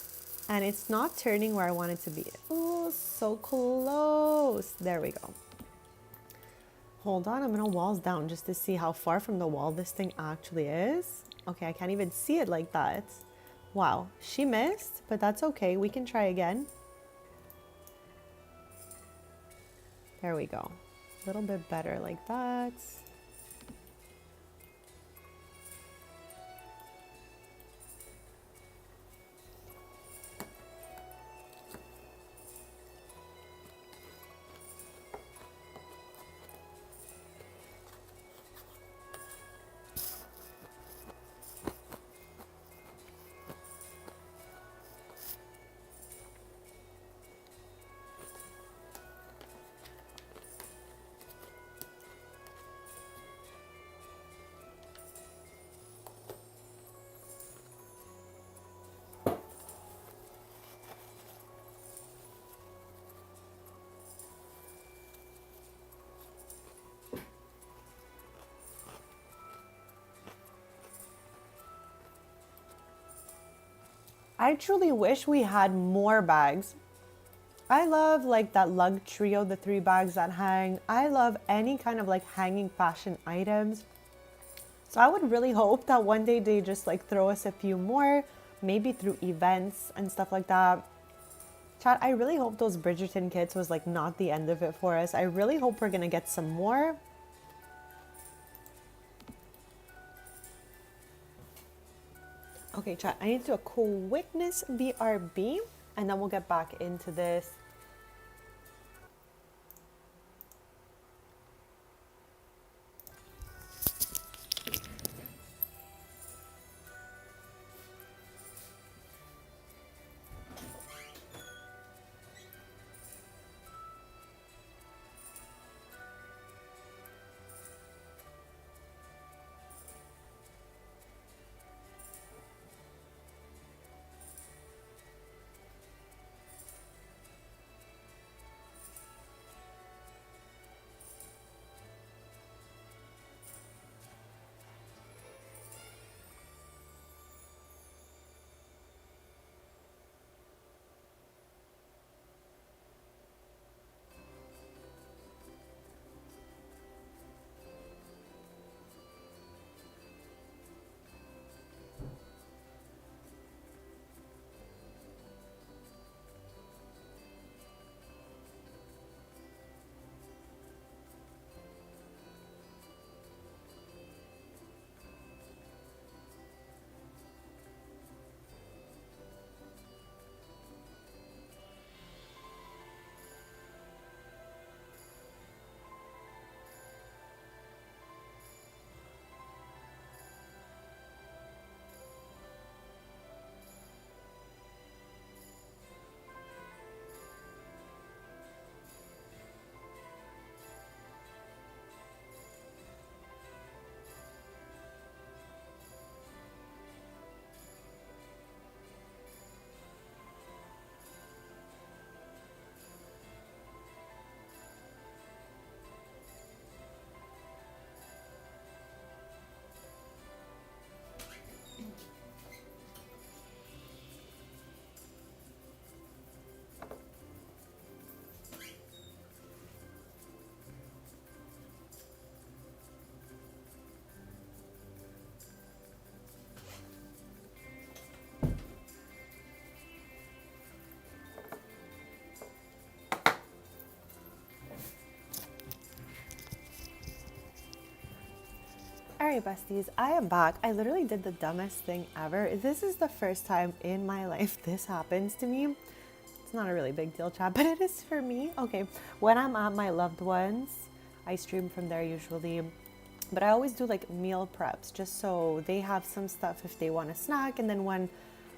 S1: and it's not turning where I want it to be. Oh, so close. There we go. Hold on, I'm gonna walls down just to see how far from the wall this thing actually is. Okay, I can't even see it like that. Wow, she missed, but that's okay. We can try again. There we go. A little bit better like that. I truly wish we had more bags. I love like that lug trio, the 3 bags that hang. I love any kind of like hanging fashion items. So I would really hope that one day they just like throw us a few more, maybe through events and stuff like that. Chat, I really hope those Bridgerton kits was like not the end of it for us. I really hope we're gonna get some more. Okay, chat, I need to do a quickness BRB and then we'll get back into this. All right, besties, I am back. I literally did the dumbest thing ever. This is the first time in my life this happens to me. It's not a really big deal, chat, but it is for me. Okay, when I'm at my loved ones, I stream from there usually. But I always do like meal preps just so they have some stuff if they want a snack. And then when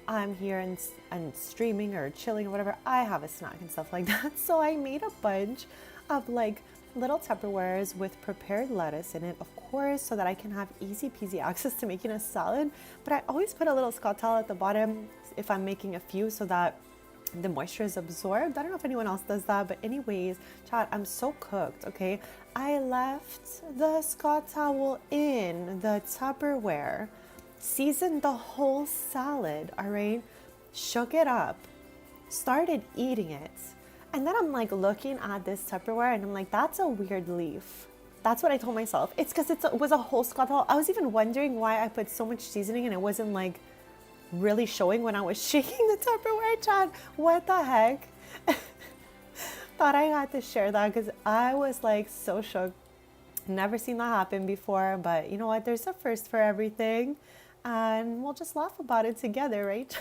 S1: I'm here and streaming or chilling or whatever, I have a snack and stuff like that. So I made a bunch of like little Tupperwares with prepared lettuce in it, of course, so that I can have easy peasy access to making a salad. But I always put a little scottelle at the bottom if I'm making a few so that the moisture is absorbed. I don't know if anyone else does that, but anyways, chat, I'm so cooked, okay? I left the Scott towel in the Tupperware, seasoned the whole salad, all right? Shook it up, started eating it. And then I'm like looking at this Tupperware and I'm like, that's a weird leaf. That's what I told myself. It's because it was a whole Scott towel. I was even wondering why I put so much seasoning and it wasn't like really showing when I was shaking the Tupperware, chat. What the heck? Thought I had to share that because I was like so shook. Never seen that happen before, but you know what? There's a first for everything and we'll just laugh about it together, right?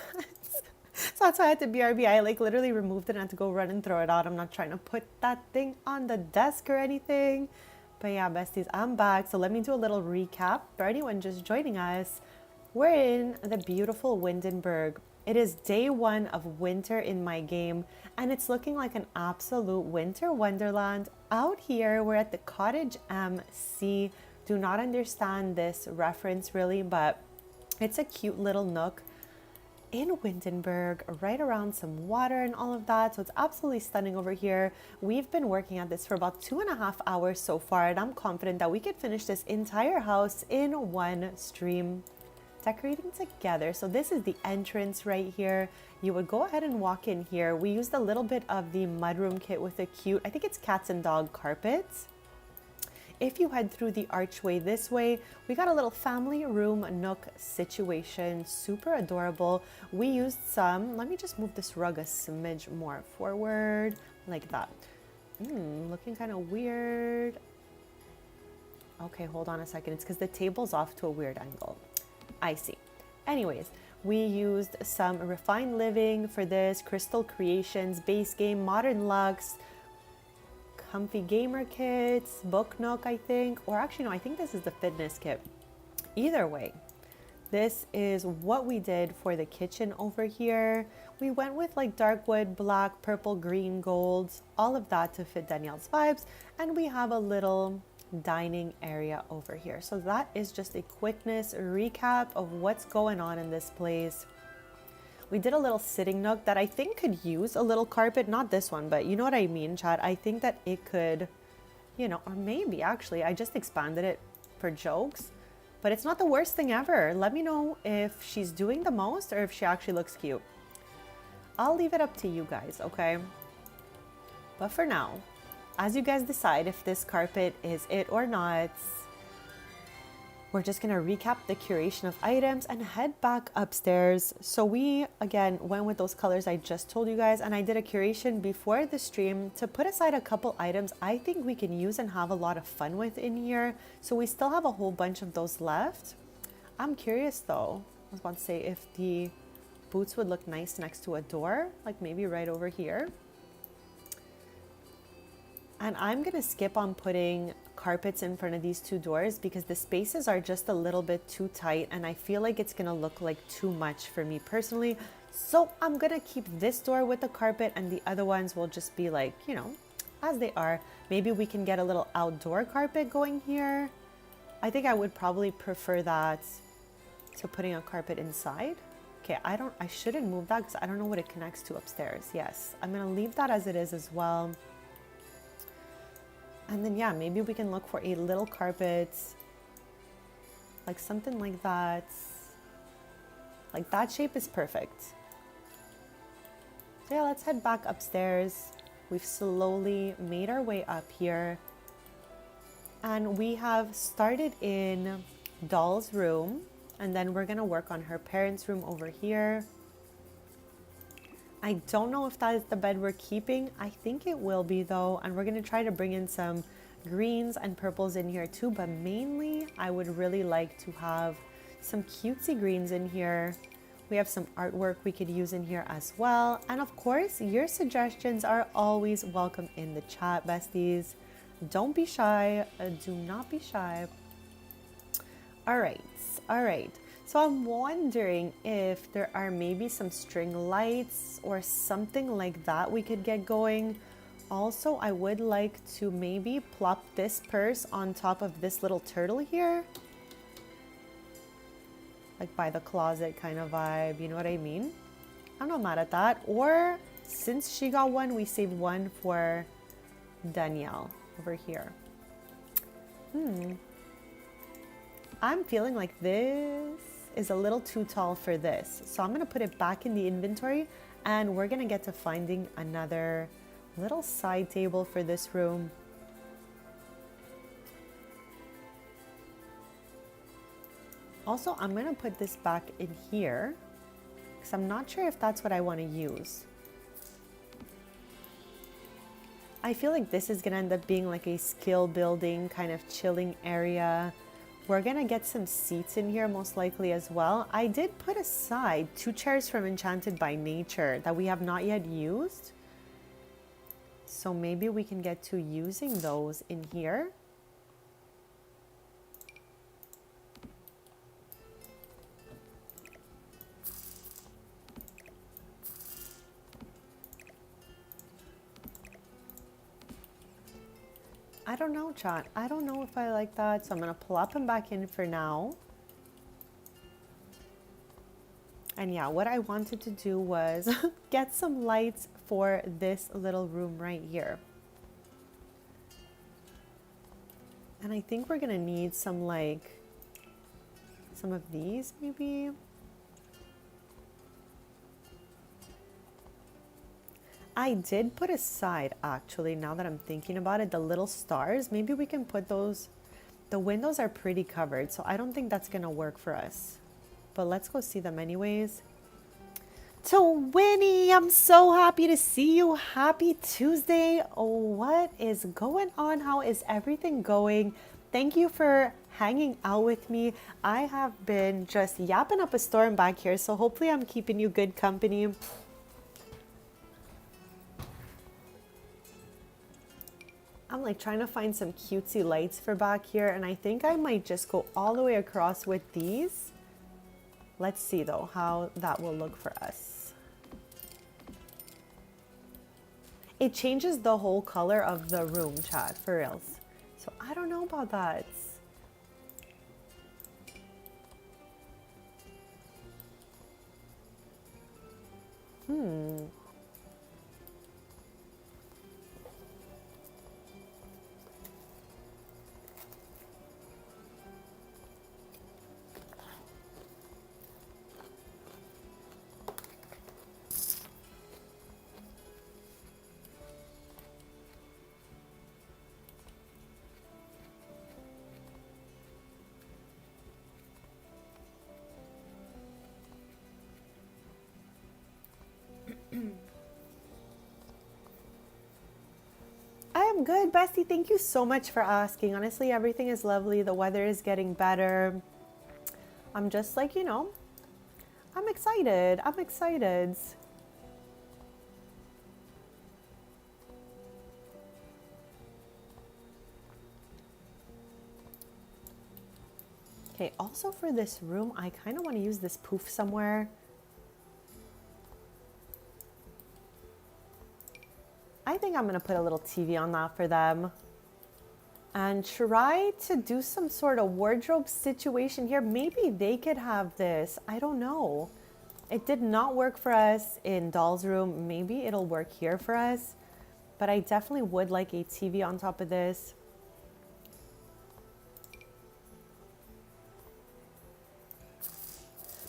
S1: So that's why I had to BRB. I like literally removed it and had to go run and throw it out. I'm not trying to put that thing on the desk or anything. But yeah, besties, I'm back. So let me do a little recap for anyone just joining us. We're in the beautiful Windenburg. It is day 1 of winter in my game, and it's looking like an absolute winter wonderland. Out here, we're at the Cottage MC. Do not understand this reference really, but it's a cute little nook in Windenburg, right around some water and all of that. So it's absolutely stunning over here. We've been working at this for about 2.5 hours so far, and I'm confident that we could finish this entire house in one stream. Decorating together. So this is the entrance right here. You would go ahead and walk in here. We used a little bit of the mudroom kit with a cute, I think it's cats and dog carpets. If you head through the archway this way, we got a little family room nook situation. Super adorable. We used some, let me just move this rug a smidge more forward, like that. Looking kind of weird. Okay, hold on a second. It's because the table's off to a weird angle. I see. Anyways, we used some Refined Living for this, Crystal Creations, Base Game, Modern Luxe, Comfy Gamer Kits, Book Nook, I think. Or actually, no, I think this is the fitness kit. Either way, this is what we did for the kitchen over here. We went with like dark wood, black, purple, green, gold, all of that to fit Danielle's vibes. And we have a little dining area over here. So that is just a quickness recap of what's going on in this place. We did a little sitting nook that I think could use a little carpet, not this one, but you know what I mean, chat. I think that it could, you know, or maybe actually I just expanded it for jokes, but it's not the worst thing ever. Let me know if she's doing the most or if she actually looks cute. I'll leave it up to you guys, okay? But for now, as you guys decide if this carpet is it or not, we're just gonna recap the curation of items and head back upstairs. So we, again, went with those colors I just told you guys, and I did a curation before the stream to put aside a couple items I think we can use and have a lot of fun with in here. So we still have a whole bunch of those left. I'm curious though, I was about to say if the boots would look nice next to a door, like maybe right over here. And I'm gonna skip on putting carpets in front of these two doors because the spaces are just a little bit too tight and I feel like it's gonna look like too much for me personally. So I'm gonna keep this door with the carpet and the other ones will just be like, you know, as they are. Maybe we can get a little outdoor carpet going here. I think I would probably prefer that to putting a carpet inside. Okay, I shouldn't move that because I don't know what it connects to upstairs. Yes, I'm gonna leave that as it is as well. And then, yeah, maybe we can look for a little carpet, like something like that. Like that shape is perfect. So yeah, let's head back upstairs. We've slowly made our way up here. And we have started in Doll's room. And then we're gonna work on her parents' room over here. I don't know if that is the bed we're keeping. I think it will be though. And we're gonna try to bring in some greens and purples in here too. But mainly I would really like to have some cutesy greens in here We have some artwork we could use in here as well. And of course, your suggestions are always welcome in the chat, besties. Don't be shy. Do not be shy. All right. All right. So I'm wondering if there are maybe some string lights or something like that we could get going. Also, I would like to maybe plop this purse on top of this little turtle here. Like by the closet kind of vibe, you know what I mean? I'm not mad at that. Or since she got one, we saved one for Danielle over here. I'm feeling like this is a little too tall for this. So I'm gonna put it back in the inventory and we're gonna get to finding another little side table for this room. Also, I'm gonna put this back in here because I'm not sure if that's what I want to use. I feel like this is gonna end up being like a skill building kind of chilling area. We're gonna get some seats in here most likely as well. I did put aside 2 chairs from Enchanted by Nature that we have not yet used. So maybe we can get to using those in here. I don't know, chat. I don't know if I like that, so I'm gonna plop him back in for now. And yeah, what I wanted to do was get some lights for this little room right here. And I think we're gonna need some some of these maybe. I did put aside, actually, now that I'm thinking about it, the little stars. Maybe we can put those. The windows are pretty covered, so I don't think that's gonna work for us. But let's go see them anyways. To Winnie, I'm so happy to see you. Happy Tuesday. Oh, what is going on? How is everything going? Thank you for hanging out with me. I have been just yapping up a storm back here, so hopefully I'm keeping you good company. I'm like trying to find some cutesy lights for back here, and I think I might just go all the way across with these. Let's see though how that will look for us. It changes the whole color of the room, chat, for reals. So I don't know about that. I am good, Bestie. Thank you so much for asking. Honestly, everything is lovely. The weather is getting better. I'm just like, you know, I'm excited. I'm excited. Okay, also for this room, I kind of want to use this poof somewhere. I think I'm going to put a little TV on that for them. And try to do some sort of wardrobe situation here. Maybe they could have this. I don't know. It did not work for us in Doll's room. Maybe it'll work here for us. But I definitely would like a TV on top of this.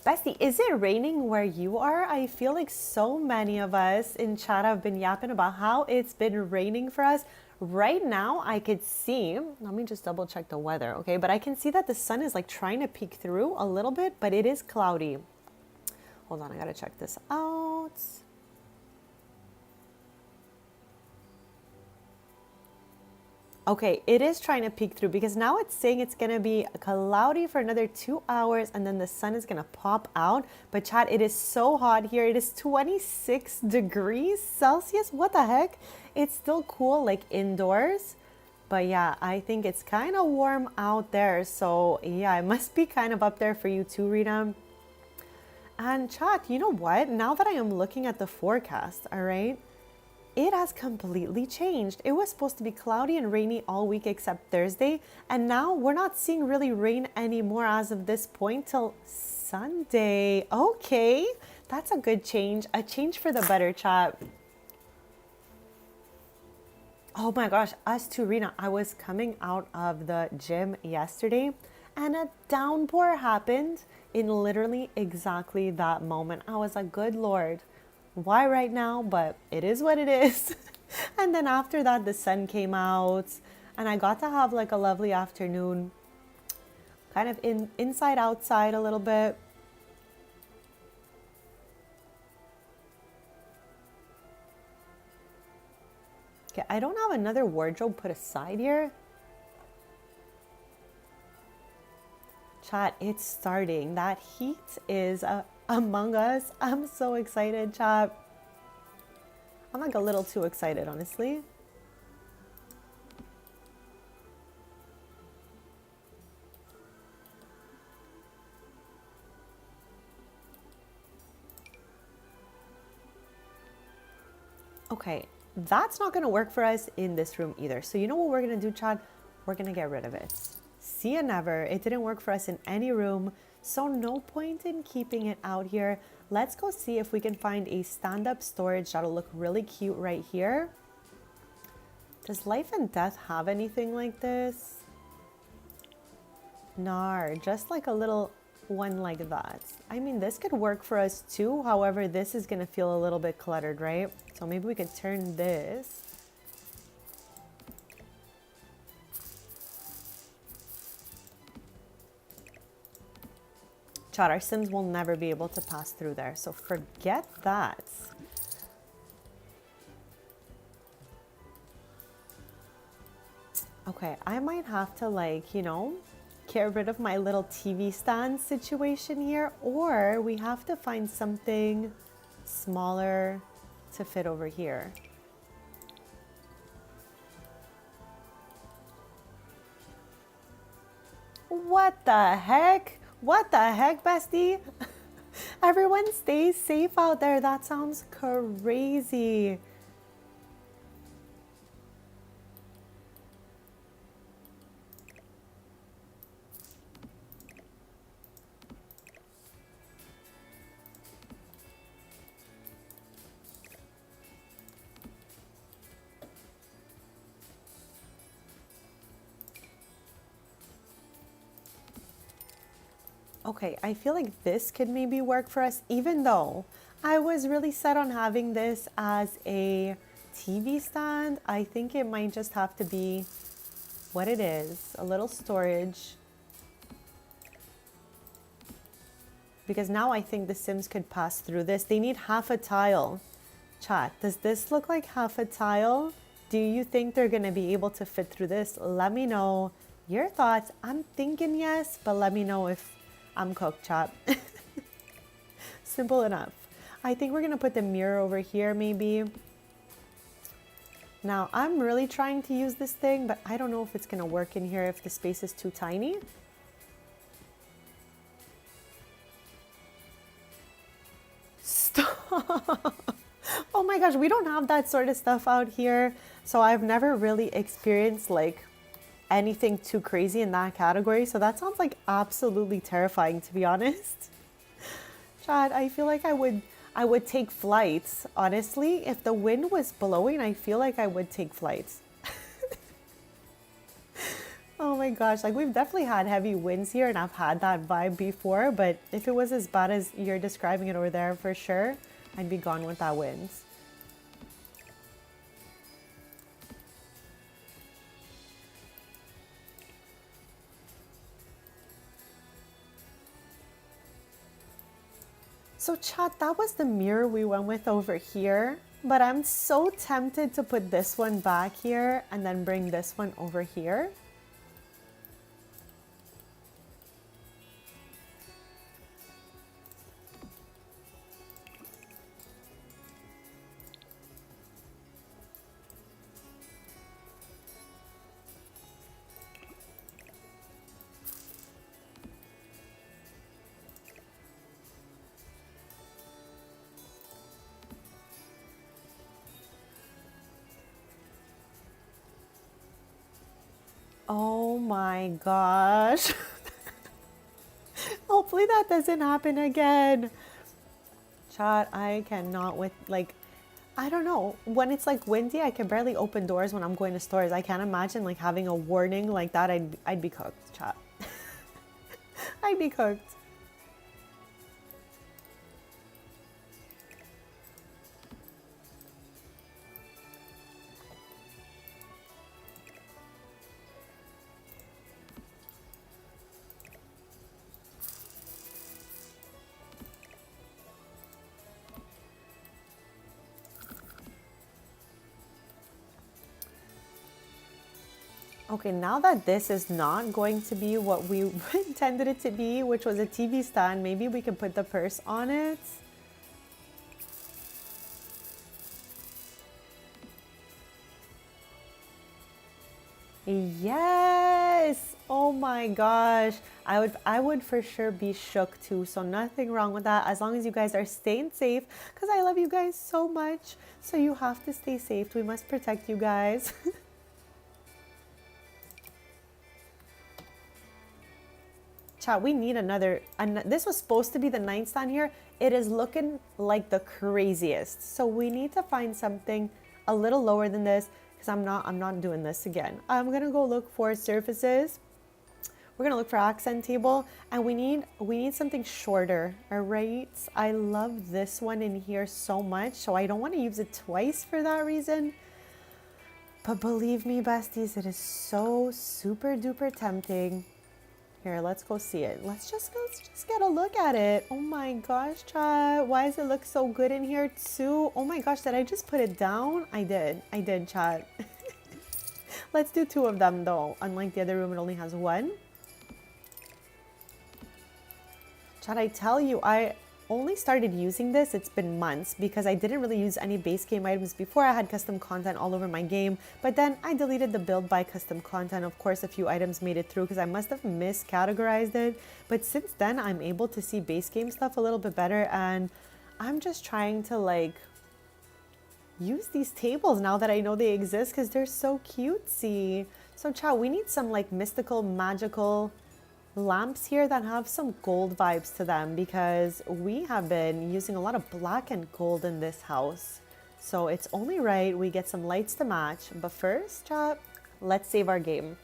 S1: Bestie, is it raining where you are? I feel like so many of us in chat have been yapping about how it's been raining for us. Right now, I could see, let me just double check the weather, okay? But I can see that the sun is like trying to peek through a little bit, but it is cloudy. Hold on, I gotta check this out. Okay, it is trying to peek through because now it's saying it's gonna be cloudy for another 2 hours and then the sun is gonna pop out. But chat, it is so hot here. It is 26 degrees Celsius. What the heck? It's still cool like indoors. But yeah, I think it's kind of warm out there. So yeah, it must be kind of up there for you too, Rita. And chat, you know what? Now that I am looking at the forecast, all right, it has completely changed. It was supposed to be cloudy and rainy all week except Thursday. And now we're not seeing really rain anymore as of this point till Sunday. Okay, that's a good change. A change for the better, chat. Oh my gosh, us too, Rena. I was coming out of the gym yesterday and a downpour happened in literally exactly that moment. I was like, good Lord, why right now? But it is what it is. And then after that, the sun came out and I got to have like a lovely afternoon, kind of inside, outside a little bit. Okay, I don't have another wardrobe put aside here. Chat, it's starting. That heat is among us. I'm so excited, chat. I'm like a little too excited, honestly. Okay, that's not gonna work for us in this room either. So you know what we're gonna do, Chad? We're gonna get rid of it. See ya never. It didn't work for us in any room, so no point in keeping it out here. Let's go see if we can find a stand-up storage that'll look really cute right here. Does Life and Death have anything like this? Nar, just like a little one like that. I mean, this could work for us too. However, this is gonna feel a little bit cluttered, right? So maybe we could turn this. Chat, our Sims will never be able to pass through there, so forget that. Okay, I might have to like, you know, get rid of my little TV stand situation here, or we have to find something smaller to fit over here. What the heck? What the heck, bestie? Everyone stay safe out there. That sounds crazy. Okay, I feel like this could maybe work for us, even though I was really set on having this as a TV stand. I think it might just have to be what it is, a little storage. Because now I think the Sims could pass through this. They need half a tile. Chat, does this look like half a tile? Do you think they're gonna be able to fit through this? Let me know your thoughts. I'm thinking yes, but let me know if I'm cooked, chat. Simple enough. I think we're gonna put the mirror over here maybe. Now I'm really trying to use this thing, but I don't know if it's gonna work in here if the space is too tiny. Stop. Oh my gosh, we don't have that sort of stuff out here. So I've never really experienced like anything too crazy in that category. So that sounds like absolutely terrifying, to be honest. Chad, I feel like I would take flights. Honestly, if the wind was blowing, I feel like I would take flights. Oh my gosh, like we've definitely had heavy winds here and I've had that vibe before, but if it was as bad as you're describing it over there, for sure, I'd be gone with that wind. So chat, that was the mirror we went with over here. But I'm so tempted to put this one back here and then bring this one over here. Oh my gosh. Hopefully that doesn't happen again. Chat, I cannot with like, I don't know. When it's like windy, I can barely open doors when I'm going to stores. I can't imagine like having a warning like that. I'd be cooked, chat. I'd be cooked. Okay, now that this is not going to be what we intended it to be, which was a TV stand, maybe we can put the purse on it. Yes! Oh my gosh. I would for sure be shook too. So nothing wrong with that as long as you guys are staying safe because I love you guys so much. So you have to stay safe. We must protect you guys. Chat, we need another, this was supposed to be the nightstand here. It is looking like the craziest. So we need to find something a little lower than this because I'm not doing this again. I'm gonna go look for surfaces. We're gonna look for accent table and we need something shorter, all right? I love this one in here so much, so I don't wanna use it twice for that reason. But believe me, besties, it is so super duper tempting. Here, let's go see it. Let's just get a look at it. Oh my gosh, chat. Why does it look so good in here too? Oh my gosh, did I just put it down? I did, chat. Let's do 2 of them though. Unlike the other room, it only has 1. Chat, I tell you, I only started using this, it's been months because I didn't really use any base game items before. I had custom content all over my game, but then I deleted the build by custom content. Of course, a few items made it through because I must have miscategorized it. But since then, I'm able to see base game stuff a little bit better and I'm just trying to like use these tables now that I know they exist because they're so cutesy. So chat, we need some like mystical, magical lamps here that have some gold vibes to them because we have been using a lot of black and gold in this house. So it's only right we get some lights to match. But first, chat, let's save our game.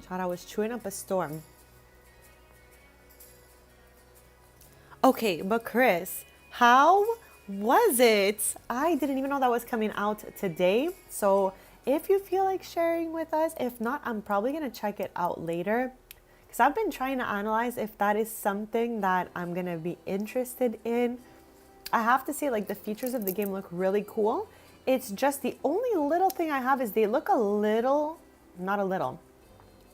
S1: Chat, I was chewing up a storm. Okay, but Chris, how was it? I didn't even know that was coming out today. So if you feel like sharing with us, if not, I'm probably gonna check it out later because I've been trying to analyze if that is something that I'm gonna be interested in. I have to say, like, the features of the game look really cool. It's just the only little thing I have is they look a little, not a little,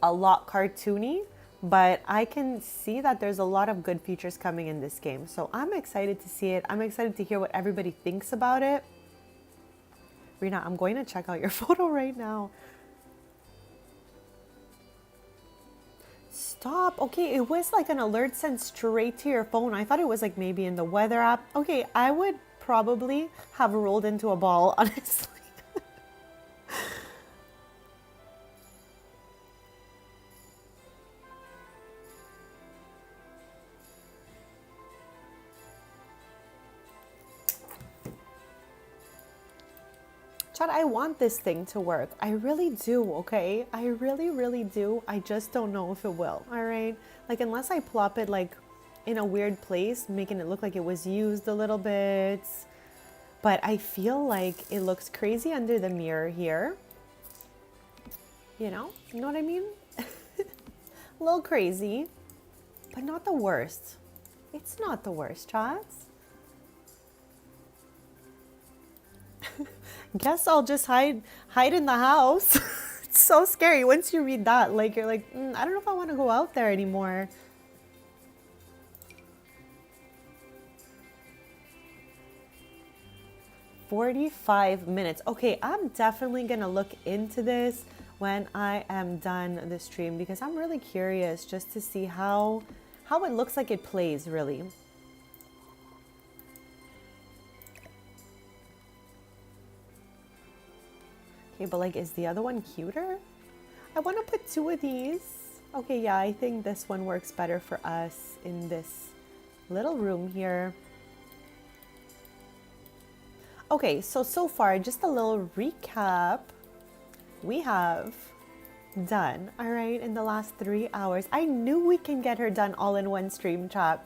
S1: a lot cartoony, but I can see that there's a lot of good features coming in this game. So I'm excited to see it. I'm excited to hear what everybody thinks about it. Rena, I'm going to check out your photo right now. Stop. Okay, it was like an alert sent straight to your phone. I thought it was like maybe in the weather app. Okay, I would probably have rolled into a ball, honestly. Chad, I want this thing to work. I really do, okay? I really, really do. I just don't know if it will, all right? Like, unless I plop it, like, in a weird place, making it look like it was used a little bit. But I feel like it looks crazy under the mirror here. You know what I mean? A little crazy, but not the worst. It's not the worst, Chats. Guess I'll just hide in the house. It's so scary once you read that. Like, you're like, I don't know if I want to go out there anymore. $45 minutes. Okay, I'm definitely gonna look into this when I am done the stream, because I'm really curious just to see how it looks like it plays, really. Okay, but like, is the other one cuter? I want to put 2 of these. Okay, yeah, I think this one works better for us in this little room here. Okay, so far, just a little recap. We have done, all right, in the last 3 hours. I knew we can get her done all in one stream, chat.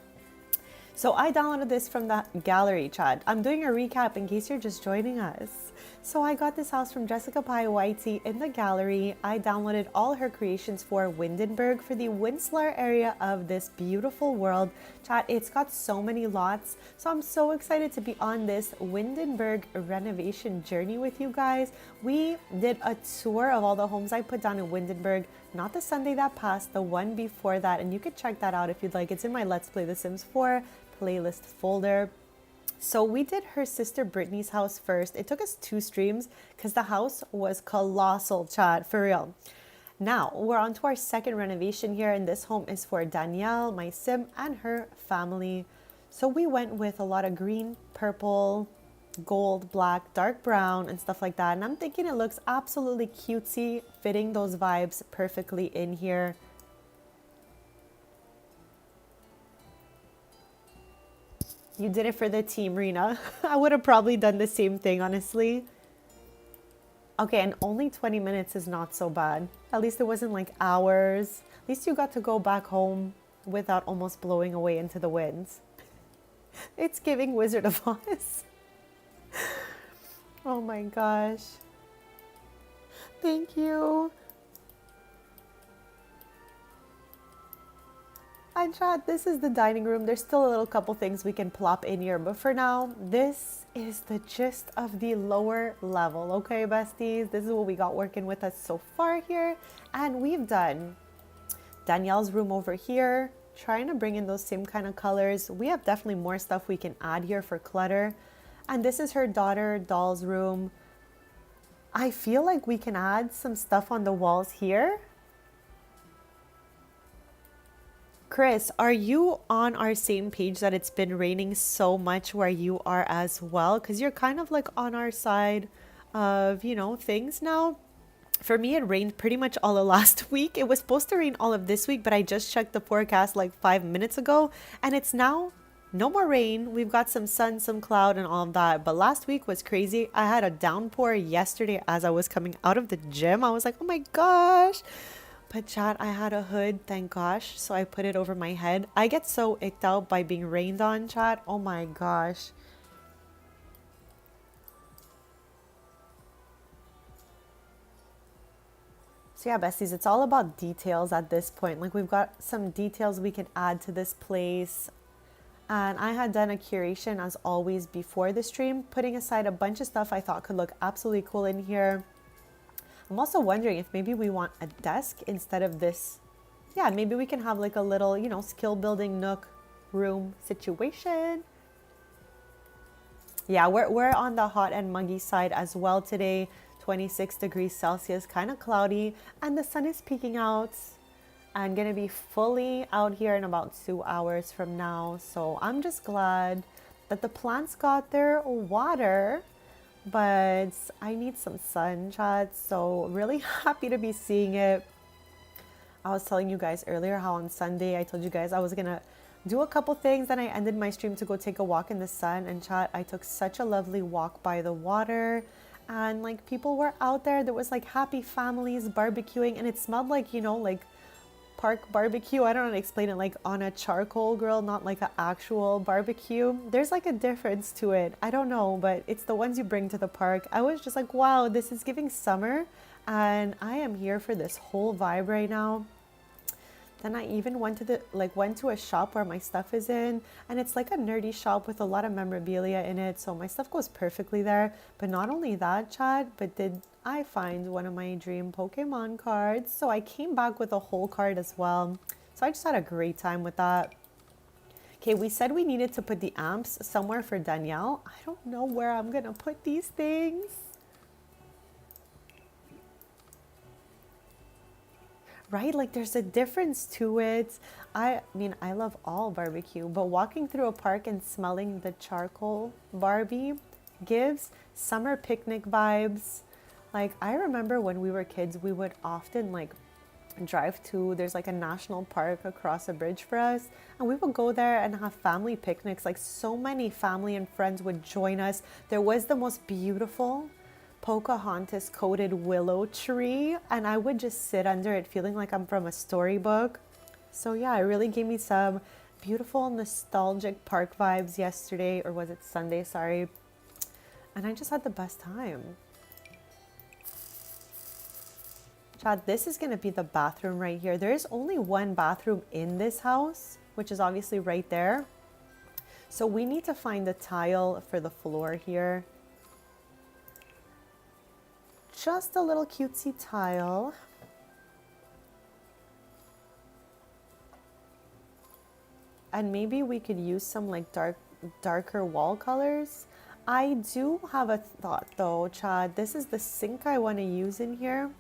S1: So I downloaded this from the gallery, chat. I'm doing a recap in case you're just joining us. So I got this house from Jessica Pai YT in the gallery. I downloaded all her creations for Windenburg, for the Winslar area of this beautiful world. Chat, it's got so many lots. So I'm so excited to be on this Windenburg renovation journey with you guys. We did a tour of all the homes I put down in Windenburg, not the Sunday that passed, the one before that. And you could check that out if you'd like. It's in my Let's Play The Sims 4 playlist folder. So we did her sister Brittany's house first. It took us 2 streams because the house was colossal, chat, for real. Now we're on to our second renovation here, and this home is for Danielle, my sim, and her family. So we went with a lot of green, purple, gold, black, dark brown, and stuff like that. And I'm thinking it looks absolutely cutesy, fitting those vibes perfectly in here. You did it for the team, Rena. I would have probably done the same thing, honestly. Okay, and only 20 minutes is not so bad. At least it wasn't like hours. At least you got to go back home without almost blowing away into the winds. It's giving Wizard of Oz. Oh my gosh. Thank you. And chat, this is the dining room. There's still a little couple things we can plop in here, but for now, this is the gist of the lower level, okay, besties? This is what we got working with us so far here, and we've done Danielle's room over here, trying to bring in those same kind of colors. We have definitely more stuff we can add here for clutter, and this is her daughter doll's room. I feel like we can add some stuff on the walls here. Chris, are you on our same page that it's been raining so much where you are as well? Because you're kind of like on our side of, you know, things now. For me, it rained pretty much all of last week. It was supposed to rain all of this week, but I just checked the forecast like 5 minutes ago, and it's now no more rain. We've got some sun, some cloud, and all of that. But last week was crazy. I had a downpour yesterday as I was coming out of the gym. I was like, oh my gosh. But chat, I had a hood, thank gosh, so I put it over my head. I get so icked out by being rained on, chat. Oh my gosh. So yeah, besties, it's all about details at this point. Like, we've got some details we can add to this place. And I had done a curation as always before the stream, putting aside a bunch of stuff I thought could look absolutely cool in here. I'm also wondering if maybe we want a desk instead of this. Yeah, maybe we can have like a little, you know, skill building nook room situation. Yeah, we're on the hot and muggy side as well today. 26 degrees Celsius, kind of cloudy, and the sun is peeking out. I'm gonna be fully out here in about 2 hours from now. So I'm just glad that the plants got their water, but I need some sun, chat. So really happy to be seeing it. I was telling you guys earlier how on Sunday I told you guys I was gonna do a couple things, then I ended my stream to go take a walk in the sun, and chat, I took such a lovely walk by the water, and like people were out there. There was like happy families barbecuing, and it smelled like, you know, like park barbecue. I don't know how to explain it, like on a charcoal grill, not like an actual barbecue. There's like a difference to it. I don't know, but it's the ones you bring to the park. I was just like, wow, this is giving summer, and I am here for this whole vibe right now. Then I even went to a shop where my stuff is in, and it's like a nerdy shop with a lot of memorabilia in it, so my stuff goes perfectly there. But not only that, Chad, but did I find one of my dream Pokemon cards? So I came back with a whole card as well. So I just had a great time with that. Okay, we said we needed to put the amps somewhere for Danielle. I don't know where I'm gonna put these things. Right? Like there's a difference to it. I mean, I love all barbecue, but walking through a park and smelling the charcoal Barbie gives summer picnic vibes. Like I remember when we were kids, we would often like drive to, there's like a national park across a bridge for us, and we would go there and have family picnics. Like so many family and friends would join us. There was the most beautiful Pocahontas coated willow tree, and I would just sit under it feeling like I'm from a storybook. So yeah, it really gave me some beautiful nostalgic park vibes yesterday, or was it Sunday, sorry, and I just had the best time. Chad, this is gonna be the bathroom right here. There is only one bathroom in this house, which is obviously right there, so we need to find the tile for the floor here. Just a little cutesy tile. And maybe we could use some like darker wall colors. I do have a thought though, Chad. This is the sink I want to use in here.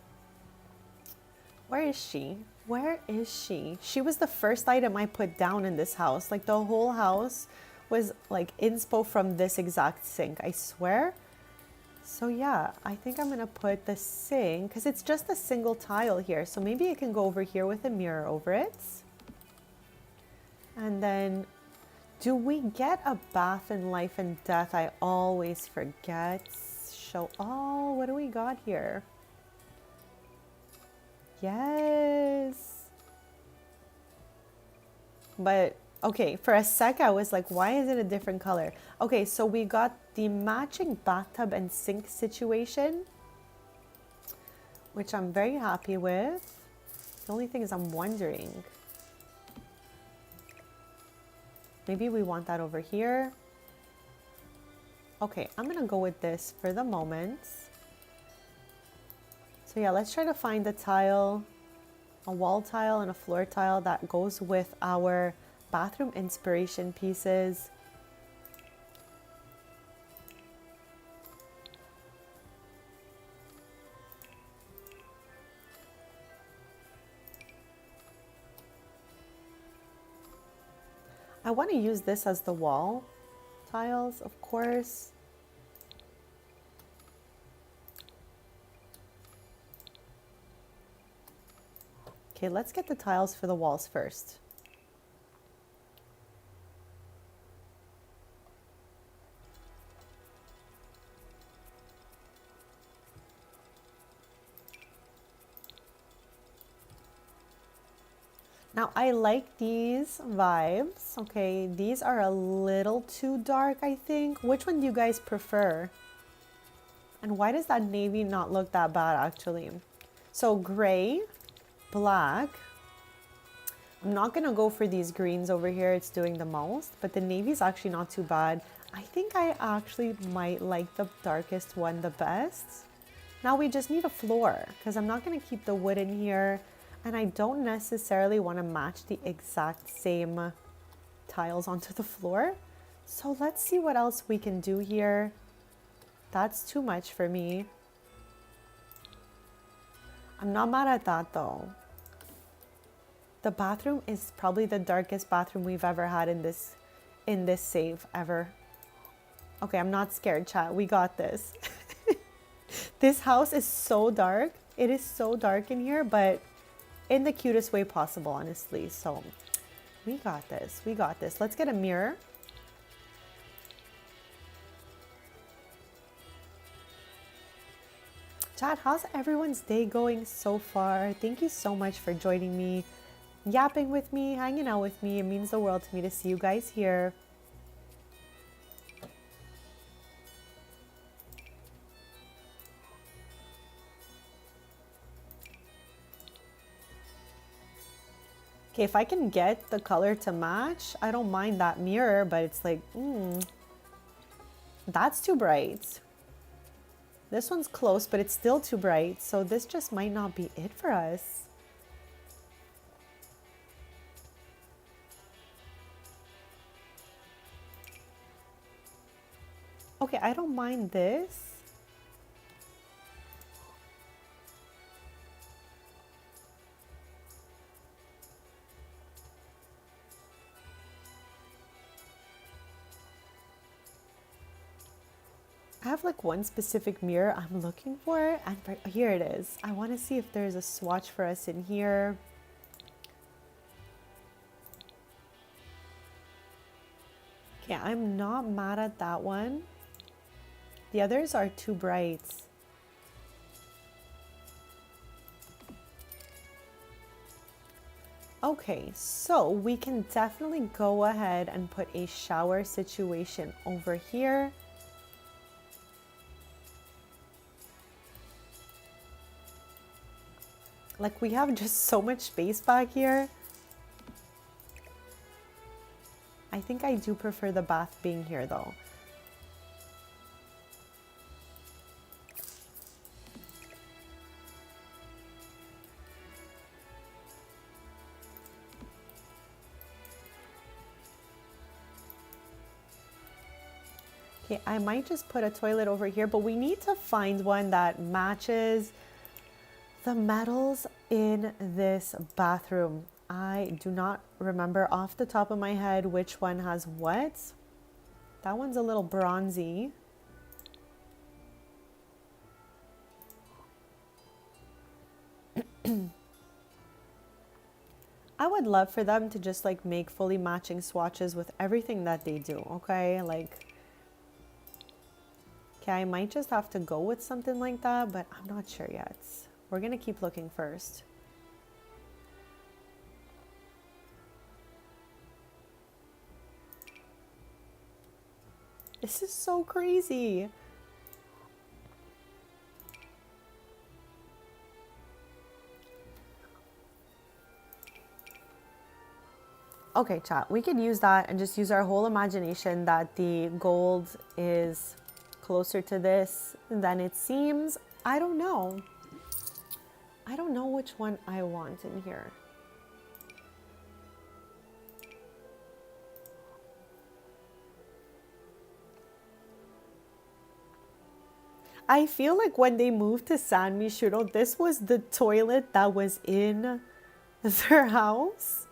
S1: Where is she? Where is she? She was the first item I put down in this house. Like the whole house was like inspo from this exact sink, I swear. So yeah, I think I'm gonna put the sink, because it's just a single tile here. So maybe it can go over here with a mirror over it. And then, do we get a bath in life and death? I always forget. Oh, what do we got here? Yes. But okay, for a sec I was like, why is it a different color? Okay, so we got the matching bathtub and sink situation, which I'm very happy with. The only thing is I'm wondering, maybe we want that over here. Okay, I'm gonna go with this for the moment. So yeah, let's try to find a tile, a wall tile and a floor tile that goes with our bathroom inspiration pieces. I want to use this as the wall tiles, of course. Okay, let's get the tiles for the walls first. Now I like these vibes. Okay, these are a little too dark, I think. Which one do you guys prefer? And why does that navy not look that bad actually? So gray, black. I'm not gonna go for these greens over here, it's doing the most, but the navy is actually not too bad. I think I actually might like the darkest one the best. Now we just need a floor because I'm not going to keep the wood in here. And I don't necessarily want to match the exact same tiles onto the floor. So let's see what else we can do here. That's too much for me. I'm not mad at that though. The bathroom is probably the darkest bathroom we've ever had in this save ever. Okay, I'm not scared, chat. We got this. This house is so dark. It is so dark in here, but in the cutest way possible, honestly. So we got this. We got this. Let's get a mirror. Chat, how's everyone's day going so far? Thank you so much for joining me, yapping with me, hanging out with me. It means the world to me to see you guys here. Okay, if I can get the color to match, I don't mind that mirror, but it's like, that's too bright. This one's close, but it's still too bright. So this just might not be it for us. Okay, I don't mind this. I have like one specific mirror I'm looking for, and here it is. I want to see if there's a swatch for us in here. Okay, I'm not mad at that one. The others are too bright. Okay, so we can definitely go ahead and put a shower situation over here. Like, we have just so much space back here. I think I do prefer the bath being here though. Okay, I might just put a toilet over here, but we need to find one that matches the metals in this bathroom. I do not remember off the top of my head which one has what. That one's a little bronzy. I would love for them to just like make fully matching swatches with everything that they do, okay? Like, okay, I might just have to go with something like that, but I'm not sure yet. We're gonna keep looking first. This is so crazy. Okay, chat, we could use that and just use our whole imagination that the gold is closer to this than it seems. I don't know. I don't know which one I want in here. I feel like when they moved to San Mishuro, this was the toilet that was in their house.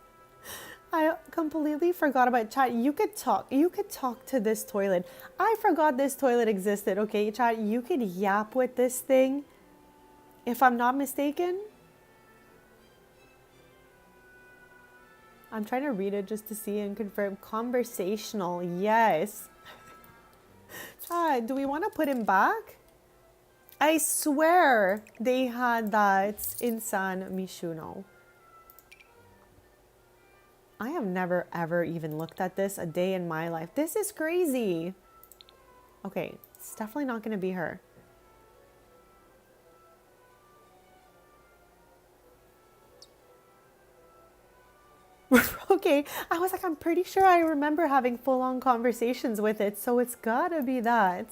S1: I completely forgot about chat. You could talk to this toilet. I forgot this toilet existed. Okay, chat, you could yap with this thing. If I'm not mistaken. I'm trying to read it just to see and confirm. Conversational, yes. Chat, do we want to put him back? I swear they had that in San Mishuno. I have never ever even looked at this a day in my life. This is crazy. Okay, it's definitely not going to be her. Okay, I was like, I'm pretty sure I remember having full-on conversations with it, so it's gotta be that.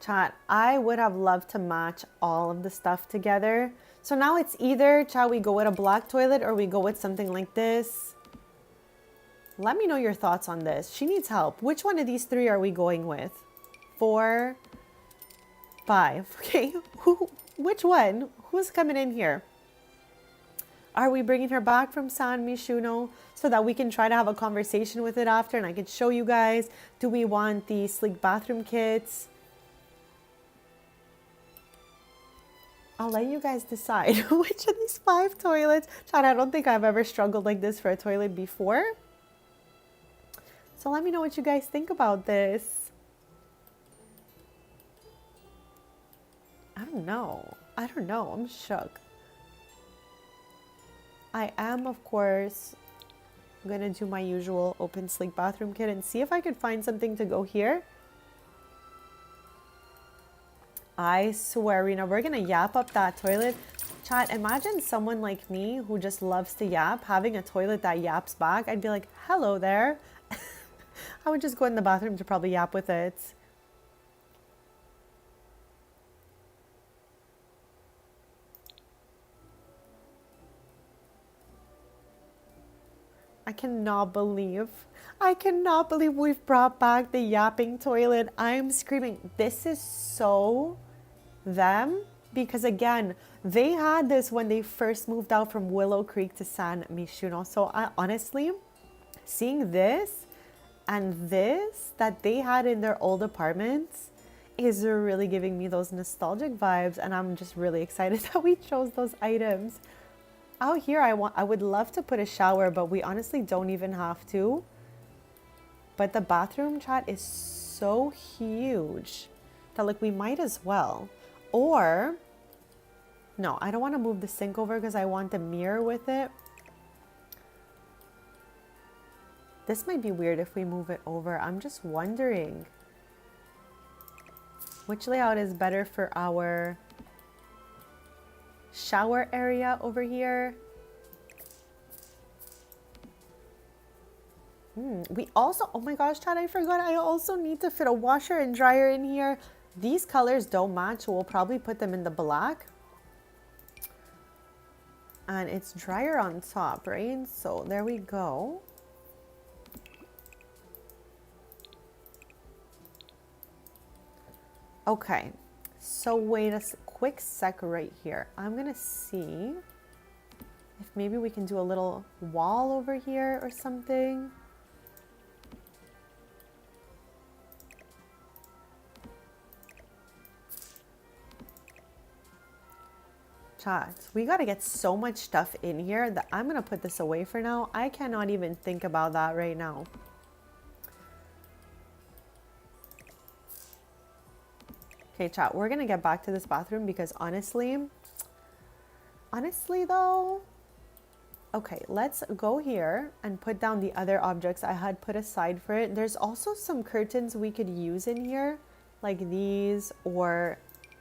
S1: Chat, I would have loved to match all of the stuff together. So now it's either, chat, we go with a black toilet or we go with something like this. Let me know your thoughts on this. She needs help. Which one of these three are we going with? 4, 5. Okay, which one? Who's coming in here? Are we bringing her back from San Mishuno so that we can try to have a conversation with it after and I can show you guys? Do we want the sleek bathroom kits? I'll let you guys decide which of these 5 toilets. Chad, I don't think I've ever struggled like this for a toilet before. So let me know what you guys think about this. I don't know. I'm shook. I am, of course, gonna do my usual open sleek bathroom kit and see if I could find something to go here. I swear, Rena, we're gonna yap up that toilet. Chat, imagine someone like me who just loves to yap, having a toilet that yaps back. I'd be like, hello there. I would just go in the bathroom to probably yap with it. I cannot believe we've brought back the yapping toilet. I'm screaming. This is so them, because again, they had this when they first moved out from Willow Creek to San Mishuno. So I honestly, seeing this and this that they had in their old apartments is really giving me those nostalgic vibes, and I'm just really excited that we chose those items. Out here, I would love to put a shower, but we honestly don't even have to. But the bathroom, chat, is so huge that like we might as well. Or, no, I don't want to move the sink over because I want the mirror with it. This might be weird if we move it over. I'm just wondering which layout is better for our shower area over here. We also, oh my gosh, Chad, I forgot, I also need to fit a washer and dryer in here. These colors don't match, so we'll probably put them in the black. And it's dryer on top, right? So there we go. Okay, so wait a quick sec right here. I'm gonna see if maybe we can do a little wall over here or something. Chat, we gotta get so much stuff in here that I'm gonna put this away for now. I cannot even think about that right now. Okay, chat, we're gonna get back to this bathroom because honestly though, okay, let's go here and put down the other objects I had put aside for it. There's also some curtains we could use in here, like these or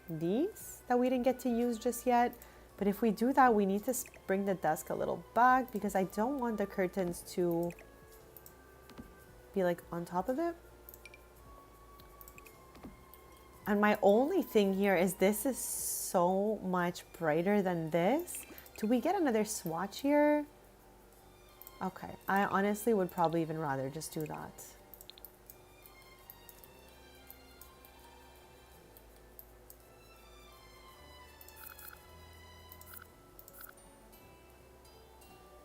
S1: these that we didn't get to use just yet. But if we do that, we need to bring the desk a little back because I don't want the curtains to be like on top of it. And my only thing here is this is so much brighter than this. Do we get another swatch here? Okay, I honestly would probably even rather just do that.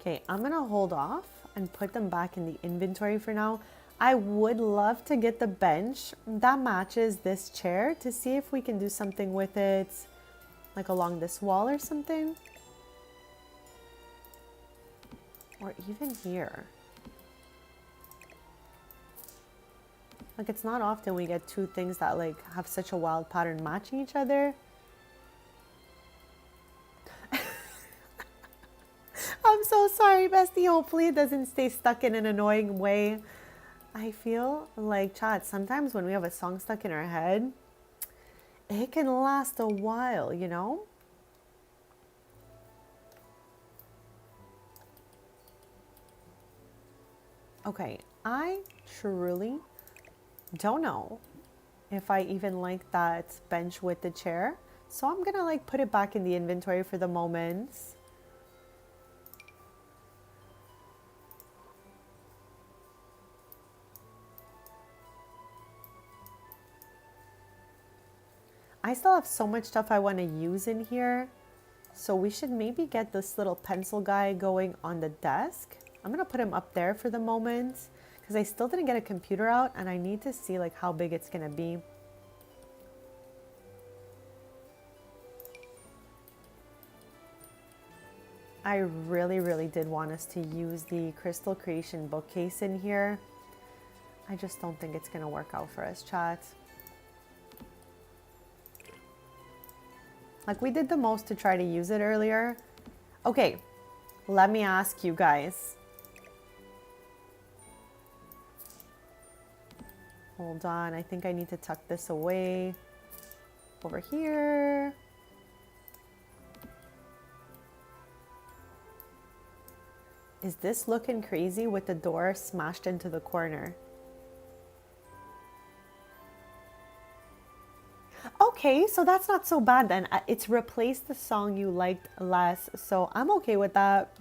S1: Okay, I'm gonna hold off and put them back in the inventory for now. I would love to get the bench that matches this chair to see if we can do something with it, like along this wall or something. Or even here. Like, it's not often we get two things that like have such a wild pattern matching each other. I'm so sorry, bestie. Hopefully it doesn't stay stuck in an annoying way. I feel like, chat, sometimes when we have a song stuck in our head, it can last a while, you know? Okay, I truly don't know if I even like that bench with the chair. So I'm gonna like put it back in the inventory for the moment. I still have so much stuff I want to use in here. So we should maybe get this little pencil guy going on the desk. I'm gonna put him up there for the moment because I still didn't get a computer out and I need to see like how big it's gonna be. I really did want us to use the Crystal Creation bookcase in here. I just don't think it's gonna work out for us, chat. Like we did the most to try to use it earlier. Okay, let me ask you guys. Hold on, I think I need to tuck this away over here. Is this looking crazy with the door smashed into the corner? Okay, so that's not so bad then. It's replaced the song you liked less, so I'm okay with that.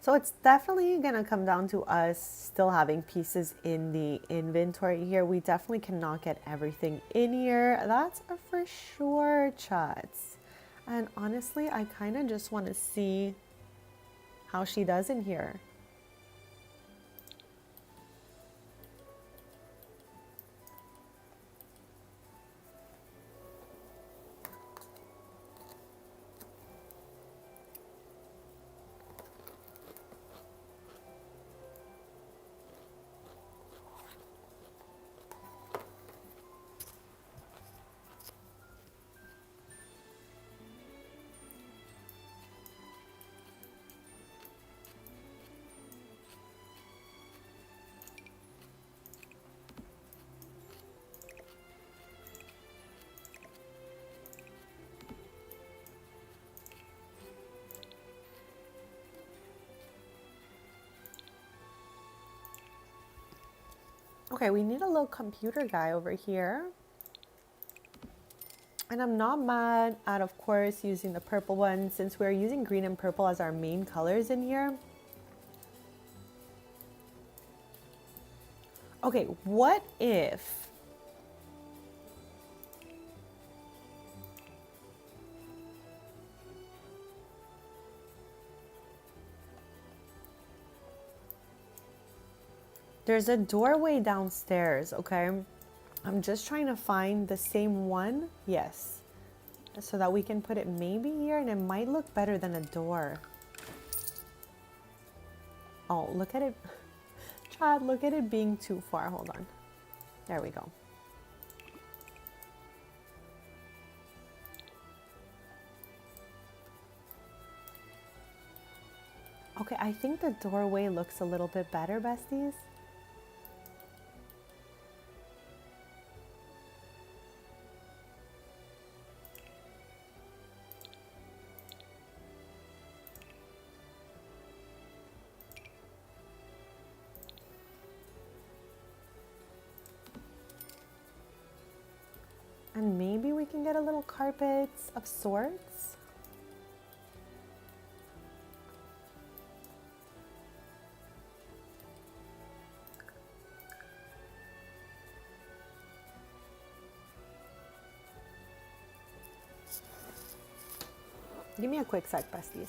S1: So it's definitely gonna come down to us still having pieces in the inventory here. We definitely cannot get everything in here. That's for sure, chats. And honestly, I kind of just want to see how she does in here. Okay, we need a little computer guy over here. And I'm not mad at, of course, using the purple one since we're using green and purple as our main colors in here. Okay, what if there's a doorway downstairs, okay? I'm just trying to find the same one. Yes. So that we can put it maybe here and it might look better than a door. Oh, look at it. Chad, look at it being too far. Hold on. There we go. Okay, I think the doorway looks a little bit better, besties. And maybe we can get a little carpet of sorts. Give me a quick sec, besties.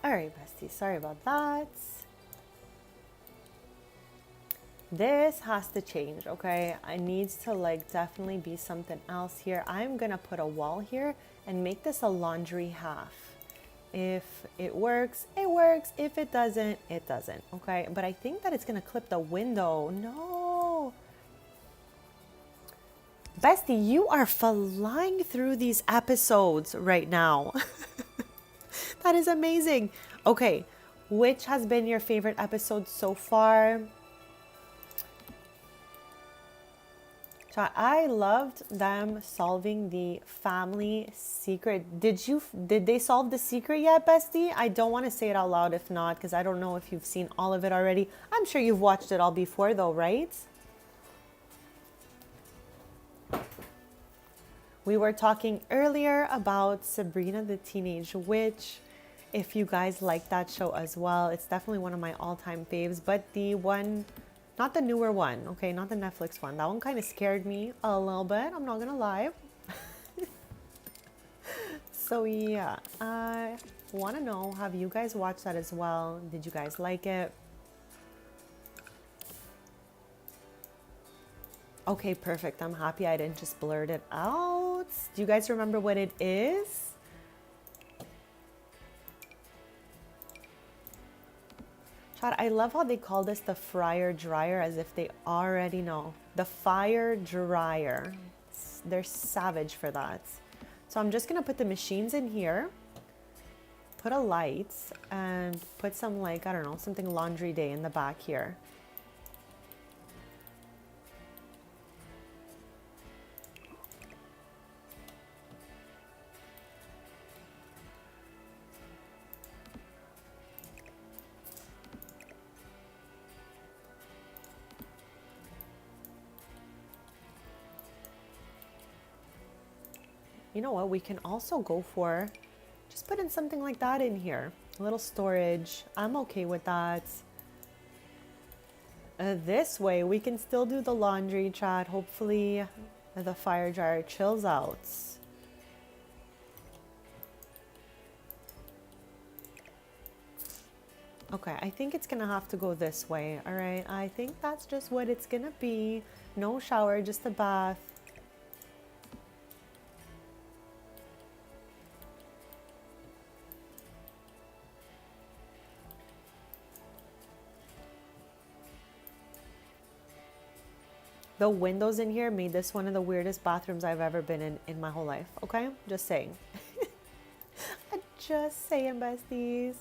S1: All right, besties, sorry about that. This has to change, okay? It needs to like definitely be something else here. I'm gonna put a wall here and make this a laundry half. If it works, it works. If it doesn't, it doesn't, okay? But I think that it's gonna clip the window. No. Bestie, you are flying through these episodes right now. That is amazing. Okay, which has been your favorite episode so far? So I loved them solving the family secret. Did they solve the secret yet, Bestie? I don't want to say it out loud if not, because I don't know if you've seen all of it already. I'm sure you've watched it all before though, right? We were talking earlier about Sabrina the Teenage Witch. If you guys like that show as well, it's definitely one of my all-time faves, but the one, not the newer one, okay, not the Netflix one. That one kind of scared me a little bit, I'm not gonna lie. So yeah, I want to know, have you guys watched that as well? Did you guys like it? Okay, perfect. I'm happy I didn't just blurt it out. Do you guys remember what it is? Chad, I love how they call this the fryer dryer as if they already know. The fire dryer. They're savage for that. So I'm just going to put the machines in here, put a light, and put some like, I don't know, something laundry day in the back here. You know what, we can also go for, just put in something like that in here. A little storage. I'm okay with that. This way we can still do the laundry, chat. Hopefully the fire dryer chills out. Okay, I think it's gonna have to go this way. All right, I think that's just what it's gonna be. No shower, just a bath. The windows in here made this one of the weirdest bathrooms I've ever been in my whole life. Okay, just saying. Just saying, besties.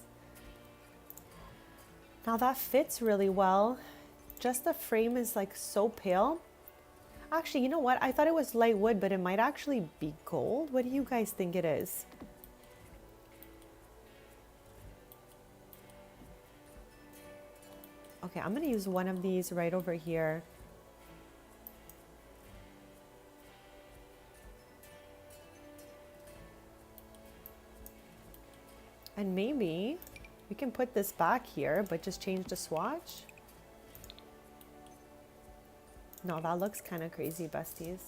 S1: Now that fits really well. Just the frame is like so pale. Actually, you know what? I thought it was light wood, but it might actually be gold. What do you guys think it is? Okay, I'm gonna use one of these right over here. And maybe we can put this back here, but just change the swatch. No, that looks kind of crazy, besties.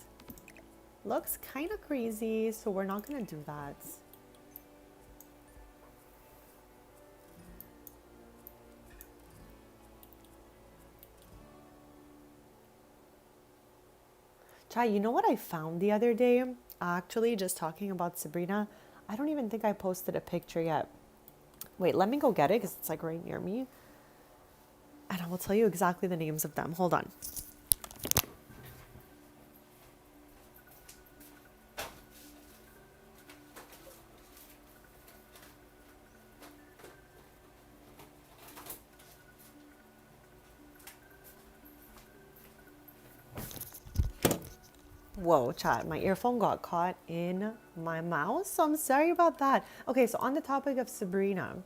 S1: Looks kind of crazy, so we're not gonna do that. Chai, you know what I found the other day? Actually, just talking about Sabrina. I don't even think I posted a picture yet. Wait, let me go get it because it's like right near me. And I will tell you exactly the names of them. Hold on. Whoa, chat, my earphone got caught in my mouth, so I'm sorry about that. Okay, so on the topic of Sabrina,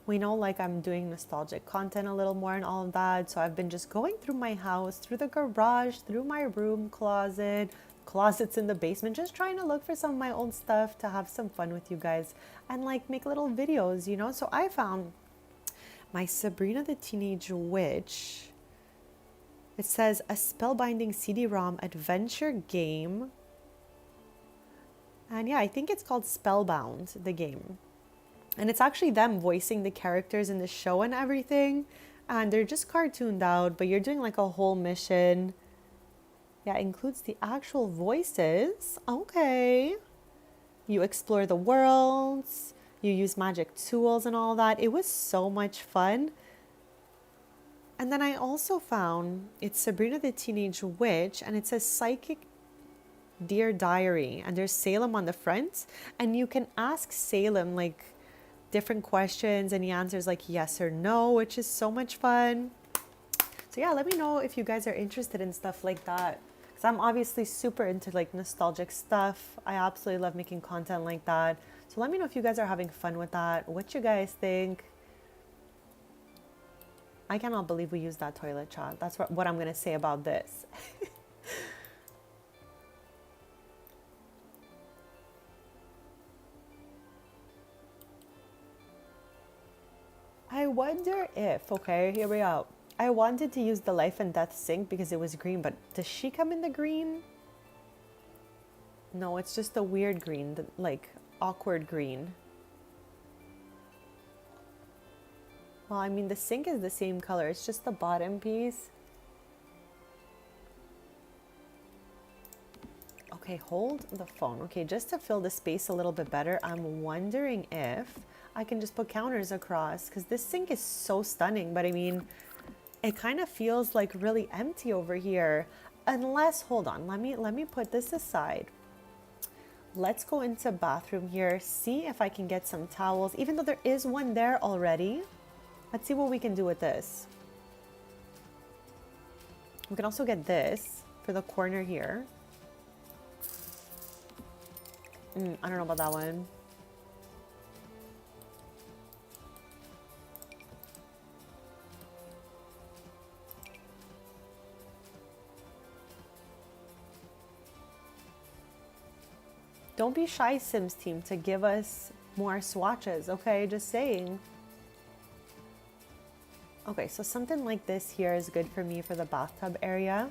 S1: we know like I'm doing nostalgic content a little more and all of that, so I've been just going through my house, through the garage, through my room, closets in the basement, just trying to look for some of my old stuff to have some fun with you guys and like make little videos, you know? So I found my Sabrina the Teenage Witch. It says a spellbinding CD-ROM adventure game. And yeah, I think it's called Spellbound, the game. And it's actually them voicing the characters in the show and everything. And they're just cartooned out, but you're doing like a whole mission. Yeah, it includes the actual voices. Okay. You explore the worlds, you use magic tools and all that. It was so much fun. And then I also found it's Sabrina the Teenage Witch, and it says Psychic Dear Diary, and there's Salem on the front, and you can ask Salem like different questions and he answers like yes or no, which is so much fun. So yeah, let me know if you guys are interested in stuff like that, because I'm obviously super into like nostalgic stuff. I absolutely love making content like that. So let me know if you guys are having fun with that, what you guys think. I cannot believe we used that toilet, chat. That's what I'm gonna say about this. I wonder if, okay, here we go. I wanted to use the life and death sink because it was green, but does she come in the green? No, it's just a weird green, like awkward green. Well, I mean, the sink is the same color. It's just the bottom piece. Okay, hold the phone. Okay, just to fill the space a little bit better, I'm wondering if I can just put counters across, because this sink is so stunning, but I mean, it kind of feels like really empty over here. Unless, hold on, let me put this aside. Let's go into bathroom here, see if I can get some towels, even though there is one there already. Let's see what we can do with this. We can also get this for the corner here. I don't know about that one. Don't be shy, Sims team, to give us more swatches, okay? Just saying. Okay, so something like this here is good for me for the bathtub area.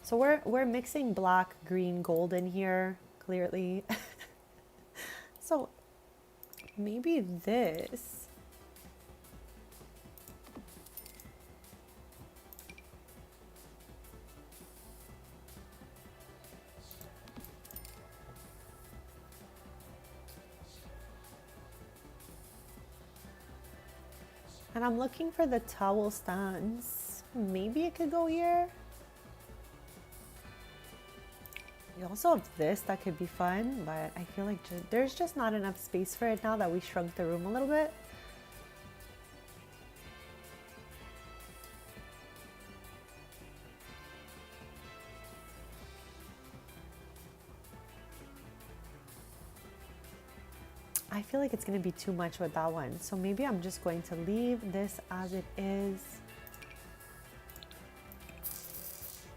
S1: So we're mixing black, green, gold in here, clearly. So maybe this. And I'm looking for the towel stands. Maybe it could go here. You also have this that could be fun, but I feel like there's just not enough space for it now that we shrunk the room a little bit. I feel like it's going to be too much with that one. So maybe I'm just going to leave this as it is.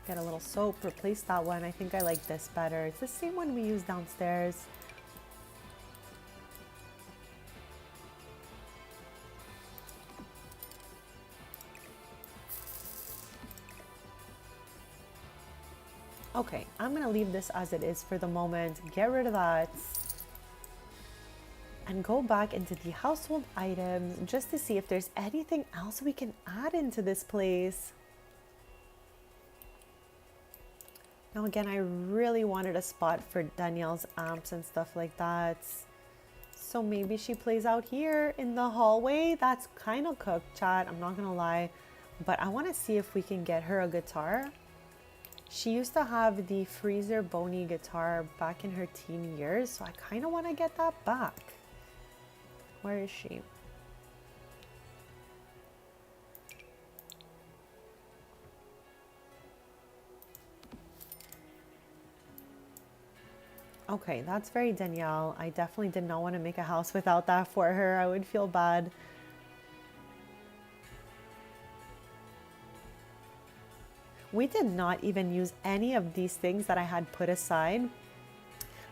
S1: Get a little soap, replace that one. I think I like this better. It's the same one we used downstairs. Okay, I'm going to leave this as it is for the moment. Get rid of that. And go back into the household items just to see if there's anything else we can add into this place. Now again, I really wanted a spot for Danielle's amps and stuff like that. So maybe she plays out here in the hallway. That's kind of cooked, chat, I'm not gonna lie. But I want to see if we can get her a guitar. She used to have the Freezer Boney guitar back in her teen years, so I kind of want to get that back. Where is she? Okay, that's very Danielle. I definitely did not want to make a house without that for her. I would feel bad. We did not even use any of these things that I had put aside.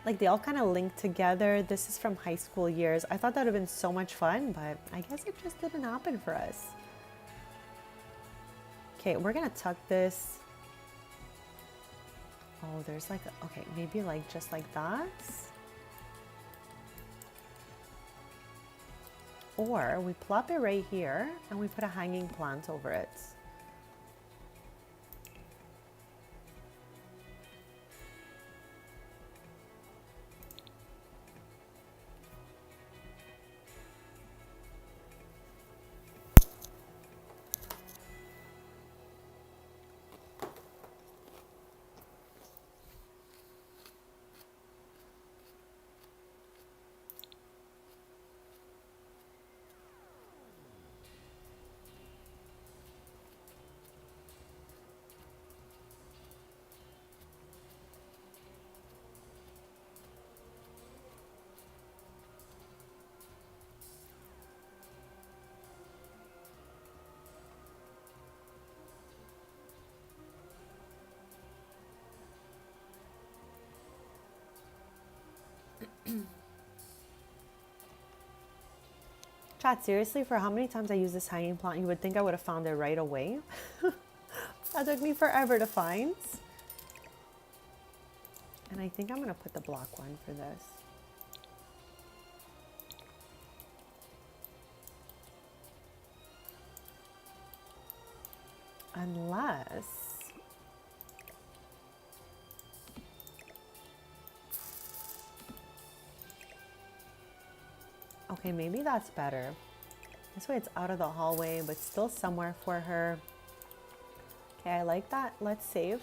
S1: Like, they all kind of link together. This is from high school years. I thought that would have been so much fun, but I guess it just didn't happen for us. Okay, we're gonna tuck this. Oh, there's like, okay, maybe like just like that. Or we plop it right here and we put a hanging plant over it. Chat, seriously, for how many times I use this hanging plant, you would think I would have found it right away. That took me forever to find. And I think I'm going to put the block one for this. Unless... Okay, maybe that's better. This way it's out of the hallway, but still somewhere for her. Okay, I like that. Let's save.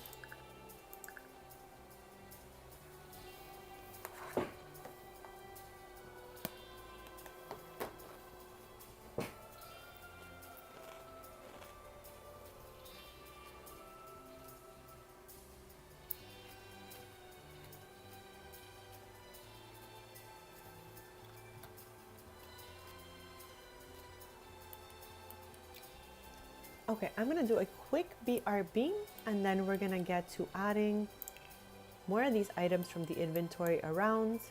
S1: Okay, I'm gonna do a quick BRB and then we're gonna get to adding more of these items from the inventory around.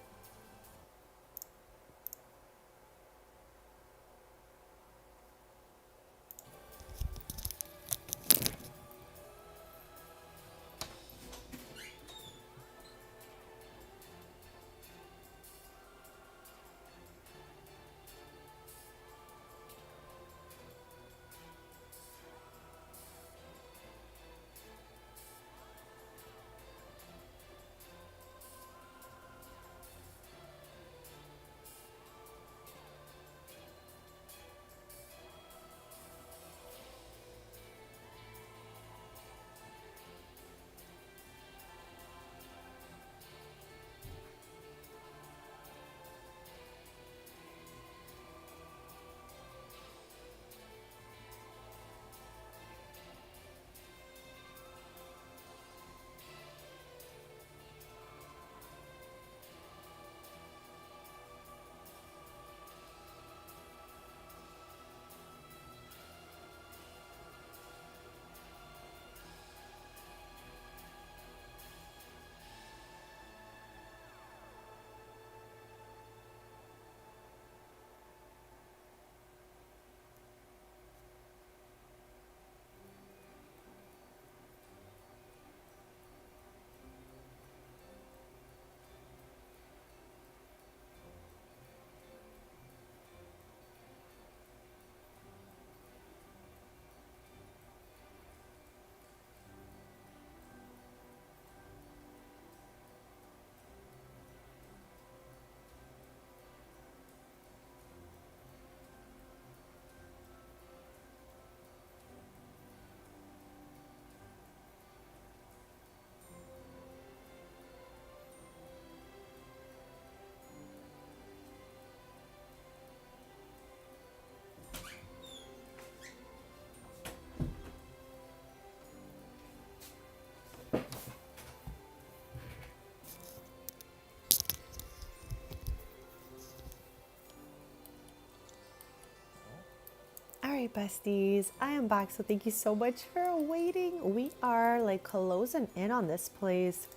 S1: All right, besties, I am back. So thank you so much for waiting. We are like closing in on this place.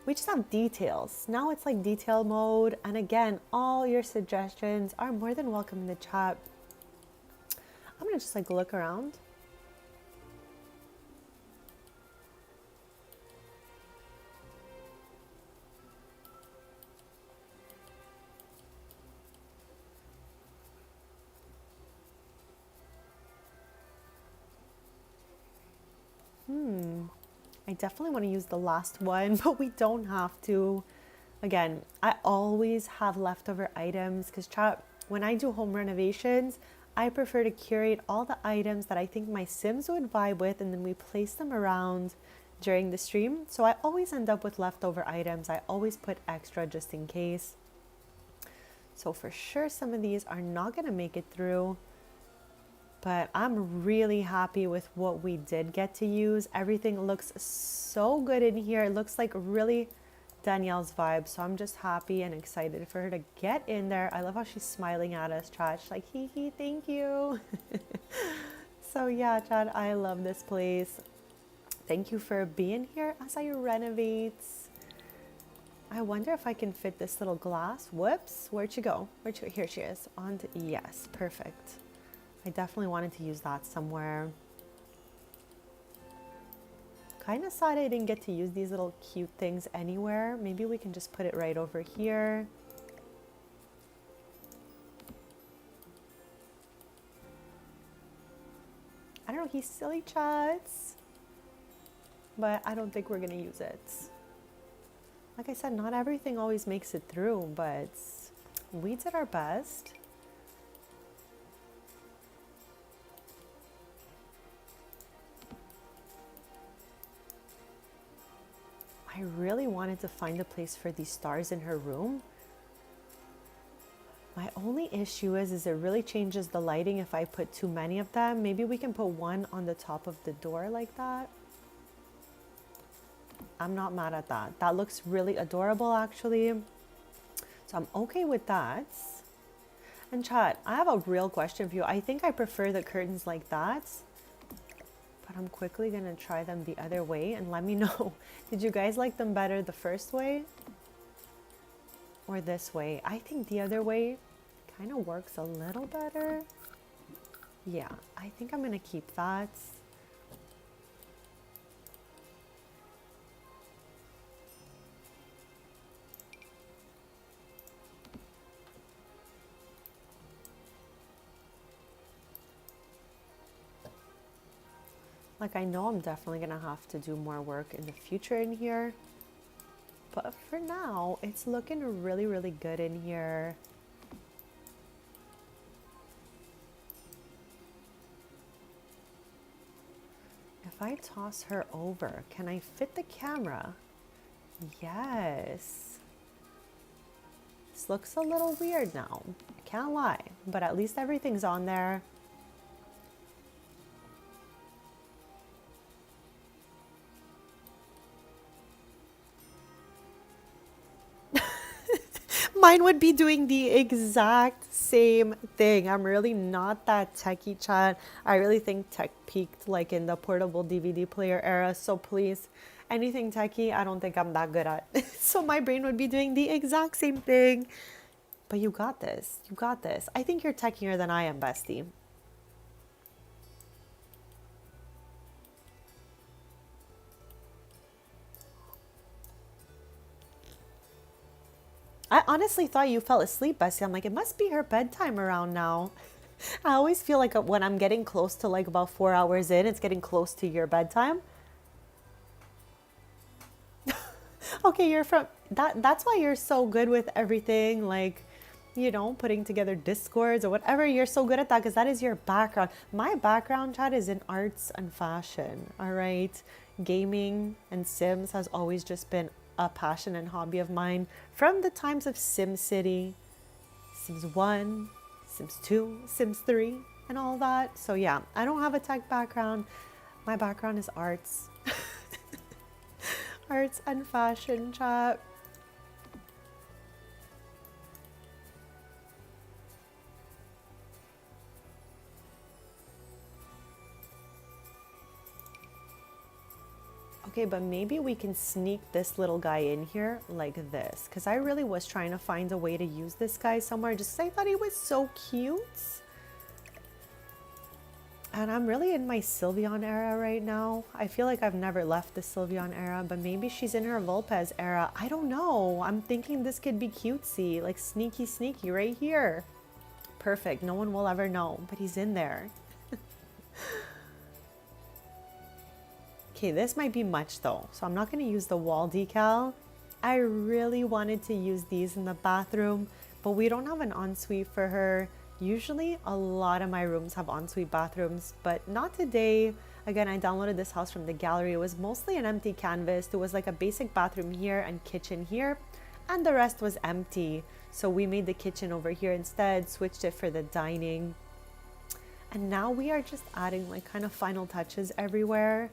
S1: We just have details. Now it's like detail mode. And again, all your suggestions are more than welcome in the chat. I'm gonna just like look around. I definitely want to use the last one, but we don't have to. Again, I always have leftover items because chat, when I do home renovations, I prefer to curate all the items that I think my Sims would vibe with, and then we place them around during the stream. So I always end up with leftover items. I always put extra just in case. So for sure some of these are not going to make it through, but I'm really happy with what we did get to use. Everything looks so good in here. It looks like really Danielle's vibe, so I'm just happy and excited for her to get in there. I love how she's smiling at us, chat. She's like, hee hee, thank you. So yeah, chat, I love this place. Thank you for being here as I renovate. I wonder if I can fit this little glass. Whoops, where'd you go? Here she is. Yes, perfect. I definitely wanted to use that somewhere. Kind of sad I didn't get to use these little cute things anywhere. Maybe we can just put it right over here. I don't know, he's silly, chats, but I don't think we're gonna use it. Like I said, not everything always makes it through, but we did our best. I really wanted to find a place for these stars in her room. My only issue is it really changes the lighting if I put too many of them. Maybe we can put one on the top of the door like that. I'm not mad at that. That looks really adorable actually. So I'm okay with that. And chat, I have a real question for you. I think I prefer the curtains like that, but I'm quickly gonna try them the other way and let me know. Did you guys like them better the first way or this way? I think the other way kind of works a little better. Yeah, I think I'm gonna keep that. Like, I know I'm definitely gonna have to do more work in the future in here, but for now, it's looking really, really good in here. If I toss her over, can I fit the camera? Yes. This looks a little weird now, I can't lie, but at least everything's on there. Mine would be doing the exact same thing. I'm really not that techie, chat. I really think tech peaked like in the portable DVD player era. So please, anything techie, I don't think I'm that good at. So my brain would be doing the exact same thing. But you got this. You got this. I think you're techier than I am, bestie. I honestly thought you fell asleep, Bessie. I'm like, it must be her bedtime around now. I always feel like when I'm getting close to like about 4 hours in, it's getting close to your bedtime. Okay, you're from that's why you're so good with everything, like, you know, putting together discords or whatever. You're so good at that because that is your background. My background, chat, is in arts and fashion. All right, gaming and Sims has always just been a passion and hobby of mine from the times of SimCity, Sims 1, Sims 2, Sims 3, and all that. So yeah, I don't have a tech background. My background is arts. Arts and fashion, chat. Okay, but maybe we can sneak this little guy in here like this, because I really was trying to find a way to use this guy somewhere just because I thought he was so cute. And I'm really in my Sylveon era right now. I feel like I've never left the Sylveon era, but maybe she's in her Volpez era. I don't know. I'm thinking this could be cutesy, like sneaky, sneaky right here. Perfect. No one will ever know, but he's in there. Okay, this might be much though, so I'm not going to use the wall decal. I really wanted to use these in the bathroom, but we don't have an ensuite for her. Usually a lot of my rooms have ensuite bathrooms, but not today. Again, I downloaded this house from the gallery. It was mostly an empty canvas. There was like a basic bathroom here and kitchen here, and the rest was empty. So we made the kitchen over here instead, switched it for the dining. And now we are just adding like kind of final touches everywhere.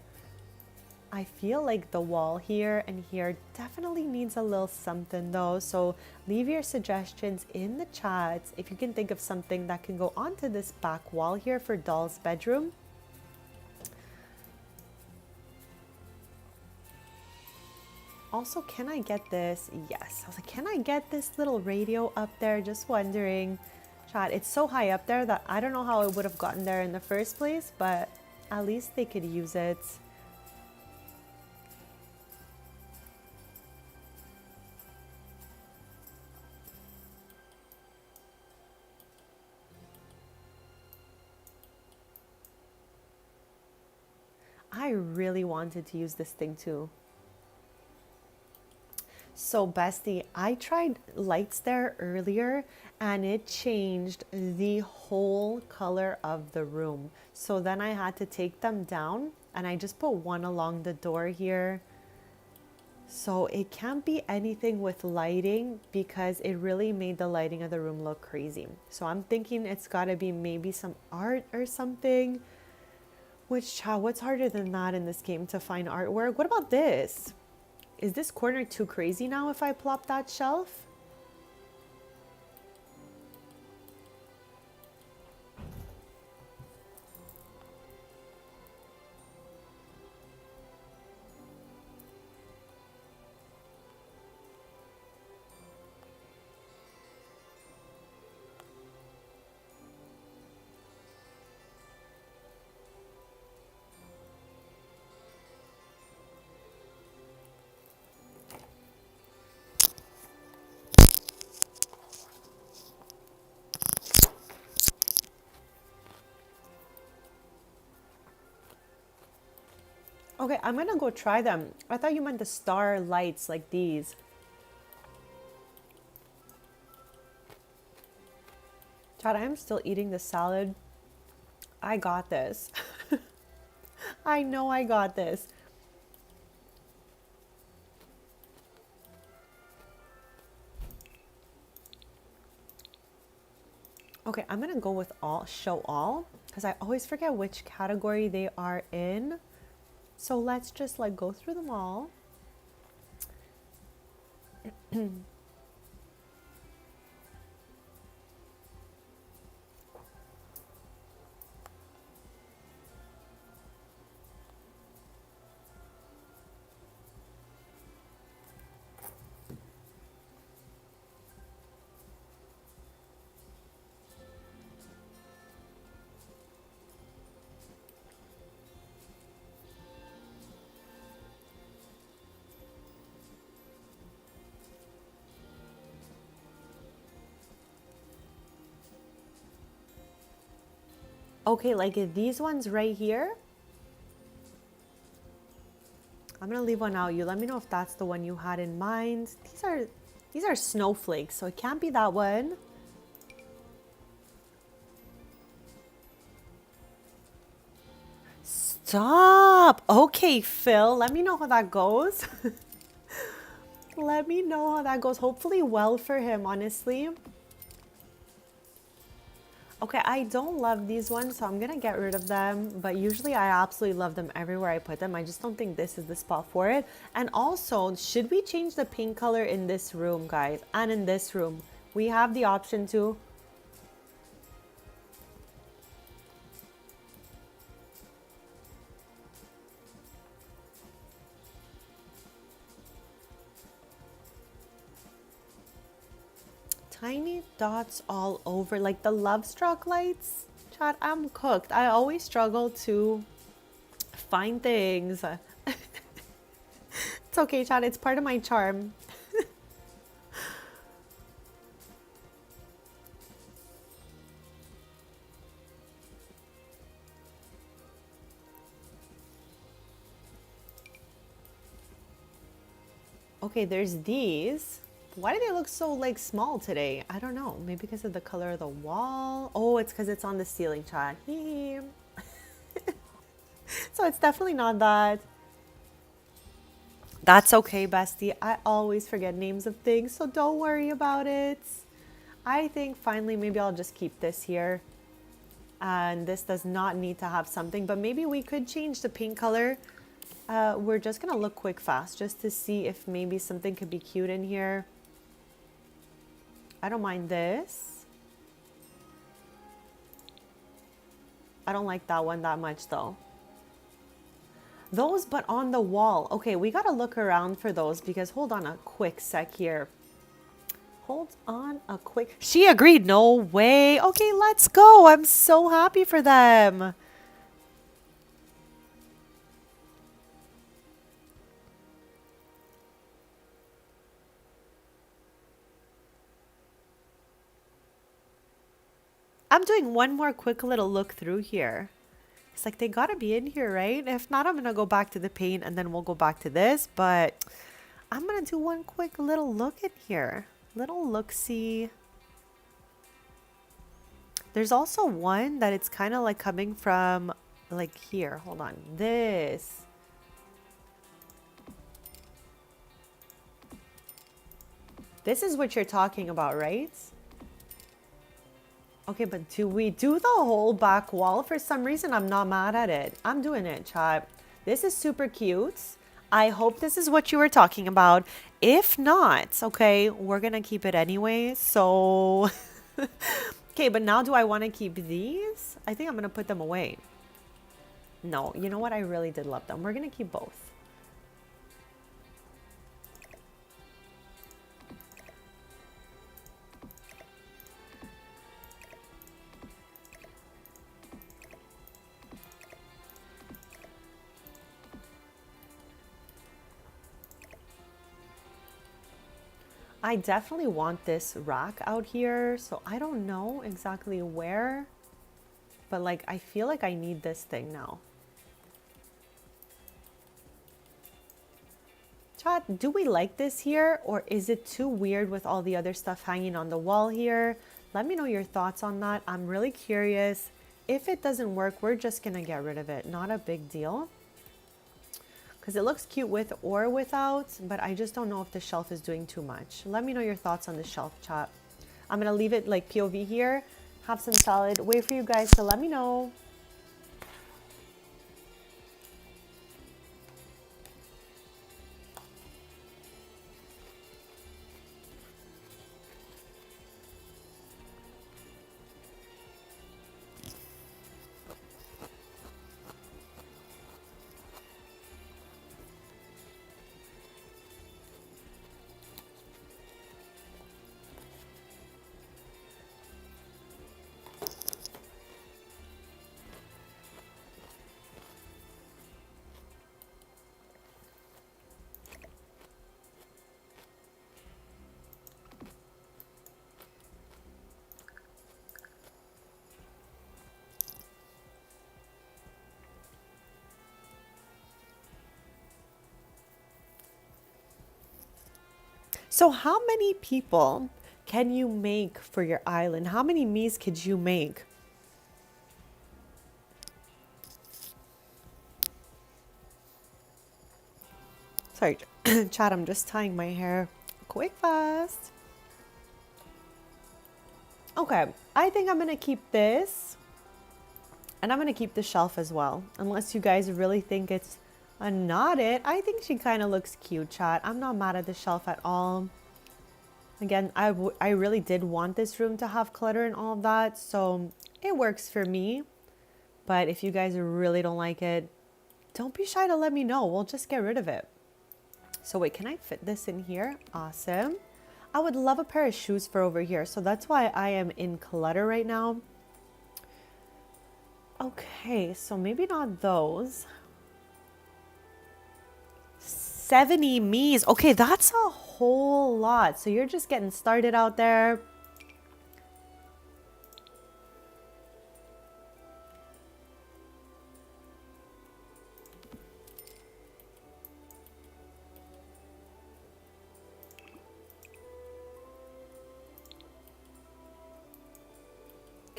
S1: I feel like the wall here and here definitely needs a little something though. So leave your suggestions in the chats if you can think of something that can go onto this back wall here for Doll's bedroom. Also, can I get this? Yes. I was like, can I get this little radio up there? Just wondering. Chat, it's so high up there that I don't know how it would have gotten there in the first place, but at least they could use it. I really wanted to use this thing too. So bestie, I tried lights there earlier and it changed the whole color of the room. So then I had to take them down and I just put one along the door here. So it can't be anything with lighting because it really made the lighting of the room look crazy. So I'm thinking it's gotta be maybe some art or something. Which, child, what's harder than that in this game to find artwork? What about this? Is this corner too crazy now if I plop that shelf? Okay, I'm gonna go try them. I thought you meant the star lights like these. Chad, I'm still eating the salad. I got this. I know I got this. Okay, I'm gonna go with all, show all, because I always forget which category they are in. So let's just like go through them all. Okay, like these ones right here. I'm gonna leave one out. You let me know if that's the one you had in mind. These are snowflakes, so it can't be that one. Stop. Okay, Phil, let me know how that goes. Let me know how that goes. Hopefully well for him, honestly. Okay, I don't love these ones, so I'm gonna get rid of them. But usually I absolutely love them everywhere I put them. I just don't think this is the spot for it. And also, should we change the paint color in this room, guys? And in this room, we have the option to. Tiny dots all over, like the love struck lights. Chat, I'm cooked. I always struggle to find things. It's okay, Chad. It's part of my charm. Okay, there's these. Why do they look so like small today? I don't know. Maybe because of the color of the wall. Oh, it's because it's on the ceiling, chat. So it's definitely not that. That's okay, bestie. I always forget names of things, so don't worry about it. I think finally maybe I'll just keep this here. And this does not need to have something, but maybe we could change the paint color. We're just gonna look quick fast just to see if maybe something could be cute in here. I don't mind this. I don't like that one that much though. Those, but on the wall. Okay, we gotta look around for those because hold on a quick sec here. Hold on a quick. She agreed. No way. Okay, let's go. I'm so happy for them. I'm doing one more quick little look through here. It's like they gotta be in here, right? If not, I'm gonna go back to the paint and then we'll go back to this. But I'm gonna do one quick little look in here. Little look-see. There's also one that it's kind of like coming from like here. Hold on. This. This is what you're talking about, right? Okay, but do we do the whole back wall? For some reason, I'm not mad at it. I'm doing it, chat. This is super cute. I hope this is what you were talking about. If not, okay, we're going to keep it anyway. So, okay, but now do I want to keep these? I think I'm going to put them away. No, you know what? I really did love them. We're going to keep both. I definitely want this rack out here, so I don't know exactly where, but like I feel like I need this thing now. Chat, do we like this here or is it too weird with all the other stuff hanging on the wall here? Let me know your thoughts on that. I'm really curious. If it doesn't work, we're just gonna get rid of it. Not a big deal. Because it looks cute with or without, but I just don't know if the shelf is doing too much. Let me know your thoughts on the shelf, chat. I'm gonna leave it like POV here, have some salad, wait for you guys to let me know. So how many people can you make for your island? How many me's could you make? Sorry, chat, I'm just tying my hair quick fast. Okay, I think I'm gonna keep this and I'm gonna keep the shelf as well. Unless you guys really think it's a knotted. I think she kind of looks cute, chat. I'm not mad at the shelf at all. Again, I really did want this room to have clutter and all of that, so it works for me. But if you guys really don't like it, don't be shy to let me know. We'll just get rid of it. So wait, can I fit this in here? Awesome. I would love a pair of shoes for over here. So that's why I am in clutter right now. Okay, so maybe not those. 70 me's. Okay, that's a whole lot. So you're just getting started out there.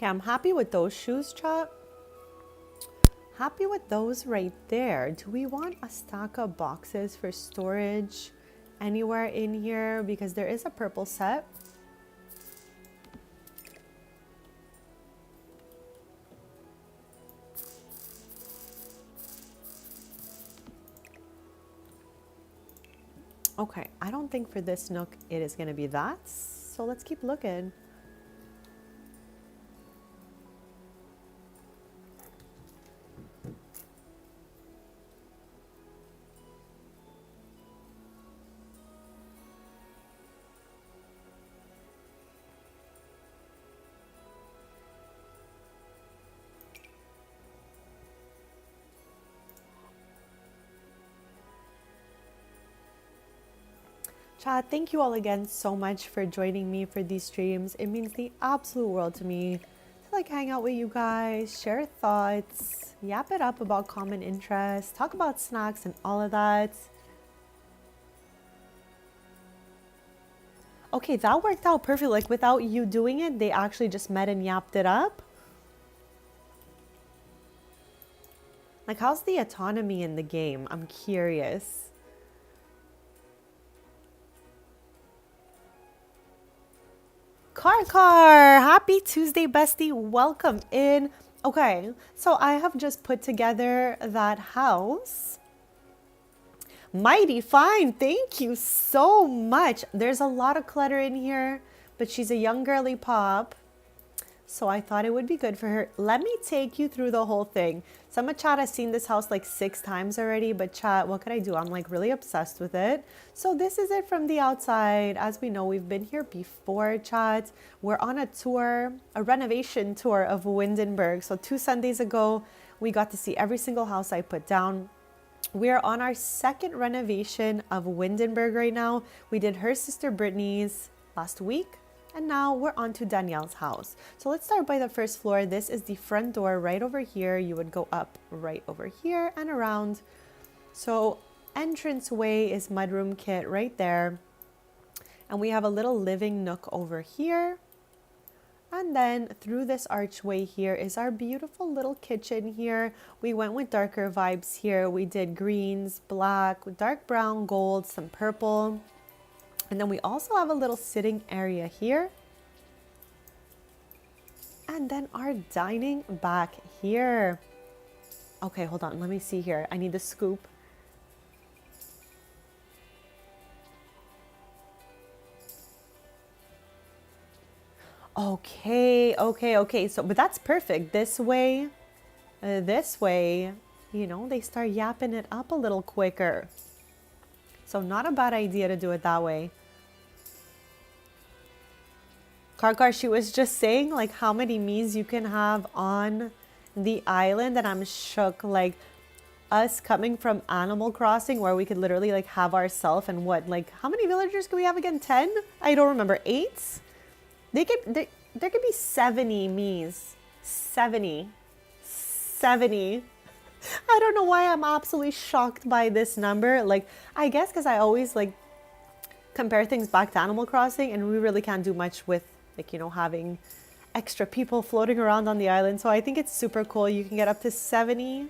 S1: Okay, I'm happy with those shoes, Chop. Happy with those right there. Do we want a stack of boxes for storage anywhere in here? Because there is a purple set. Okay, I don't think for this nook it is going to be that. So let's keep looking. Chat, thank you all again so much for joining me for these streams. It means the absolute world to me to like hang out with you guys, share thoughts, yap it up about common interests, talk about snacks and all of that. Okay, that worked out perfect. Like without you doing it, they actually just met and yapped it up. Like how's the autonomy in the game? I'm curious. Car, happy Tuesday, bestie. Welcome in. Okay, so I have just put together that house. Mighty fine. Thank you so much. There's a lot of clutter in here, but she's a young girly pop. So I thought it would be good for her. Let me take you through the whole thing. Some of chat has seen this house like 6 times already, but chat, what could I do? I'm like really obsessed with it. So this is it from the outside. As we know, we've been here before, chat. We're on a tour, a renovation tour of Windenburg. So 2 Sundays ago, we got to see every single house I put down. We're on our 2nd renovation of Windenburg right now. We did her sister Brittany's last week. And now we're on to Danielle's house. So let's start by the first floor. This is the front door right over here. You would go up right over here and around. So entranceway is mudroom kit right there. And we have a little living nook over here. And then through this archway here is our beautiful little kitchen here. We went with darker vibes here. We did greens, black, dark brown, gold, some purple. And then we also have a little sitting area here. And then our dining back here. Okay, hold on. Let me see here. I need the scoop. Okay. So, but that's perfect. This way, you know, they start yapping it up a little quicker. So not a bad idea to do it that way. Karkar, she was just saying like how many me's you can have on the island, and I'm shook. Like us coming from Animal Crossing where we could literally like have ourselves, and what, like how many villagers could we have again? 10? I don't remember. 8? There could be 70 me's. 70. I don't know why I'm absolutely shocked by this number. Like, I guess because I always like compare things back to Animal Crossing, and we really can't do much with like, you know, having extra people floating around on the island. So I think it's super cool. You can get up to 70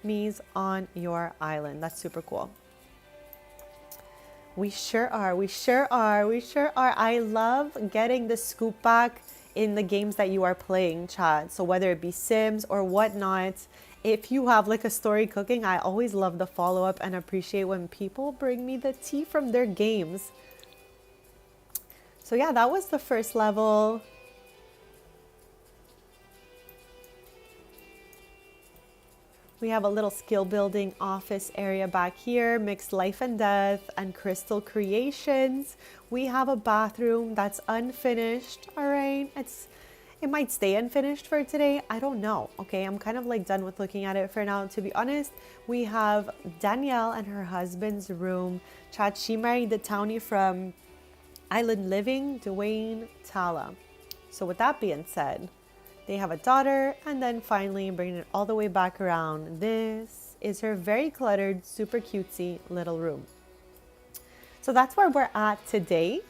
S1: me's on your island. That's super cool. We sure are. I love getting the scoop back in the games that you are playing, chat. So whether it be Sims or whatnot, if you have like a story cooking, I always love the follow-up and appreciate when people bring me the tea from their games. So yeah, that was the first level. We have a little skill building office area back here, mixed life and death and crystal creations. We have a bathroom that's unfinished. All right, it might stay unfinished for today. I don't know. Okay, I'm kind of like done with looking at it for now, to be honest. We have Danielle and her husband's room. Chat, she married the townie from Island Living, Dwayne Tala. So with that being said, they have a daughter, and then finally bringing it all the way back around. This is her very cluttered, super cutesy little room. So that's where we're at today.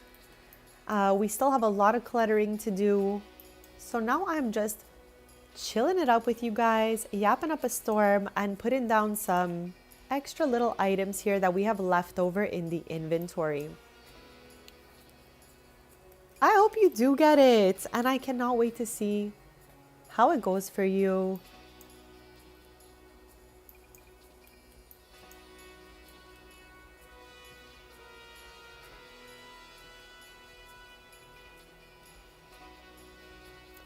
S1: We still have a lot of cluttering to do. So now I'm just chilling it up with you guys, yapping up a storm, and putting down some extra little items here that we have left over in the inventory. I hope you do get it, and I cannot wait to see how it goes for you.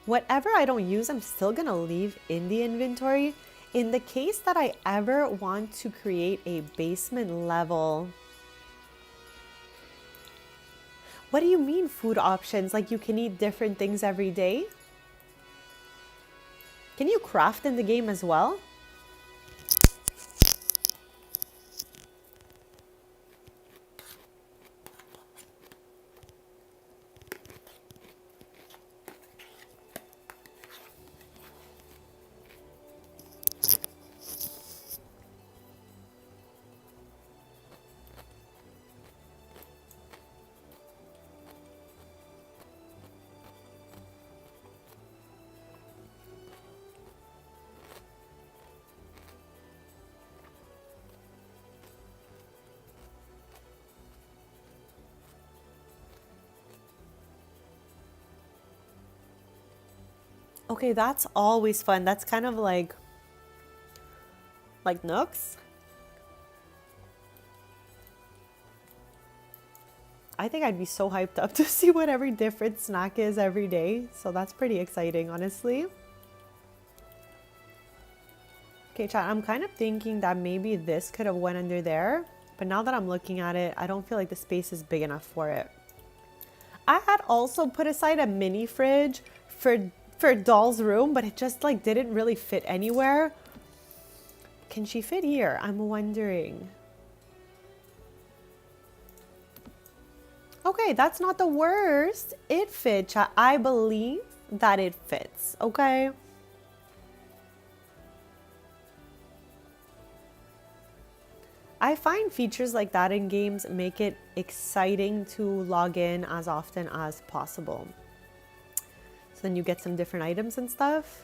S1: Whatever I don't use, I'm still gonna leave in the inventory in the case that I ever want to create a basement level. What do you mean food options? Like you can eat different things every day? Can you craft in the game as well? Okay, that's always fun. That's kind of like Nooks. I think I'd be so hyped up to see what every different snack is every day. So that's pretty exciting, honestly. Okay, chat, I'm kind of thinking that maybe this could have went under there. But now that I'm looking at it, I don't feel like the space is big enough for it. I had also put aside a mini fridge for Doll's room, but it just like didn't really fit anywhere. Can she fit here? I'm wondering. Okay, that's not the worst. It fits. I believe that it fits. Okay. I find features like that in games make it exciting to log in as often as possible. So then you get some different items and stuff.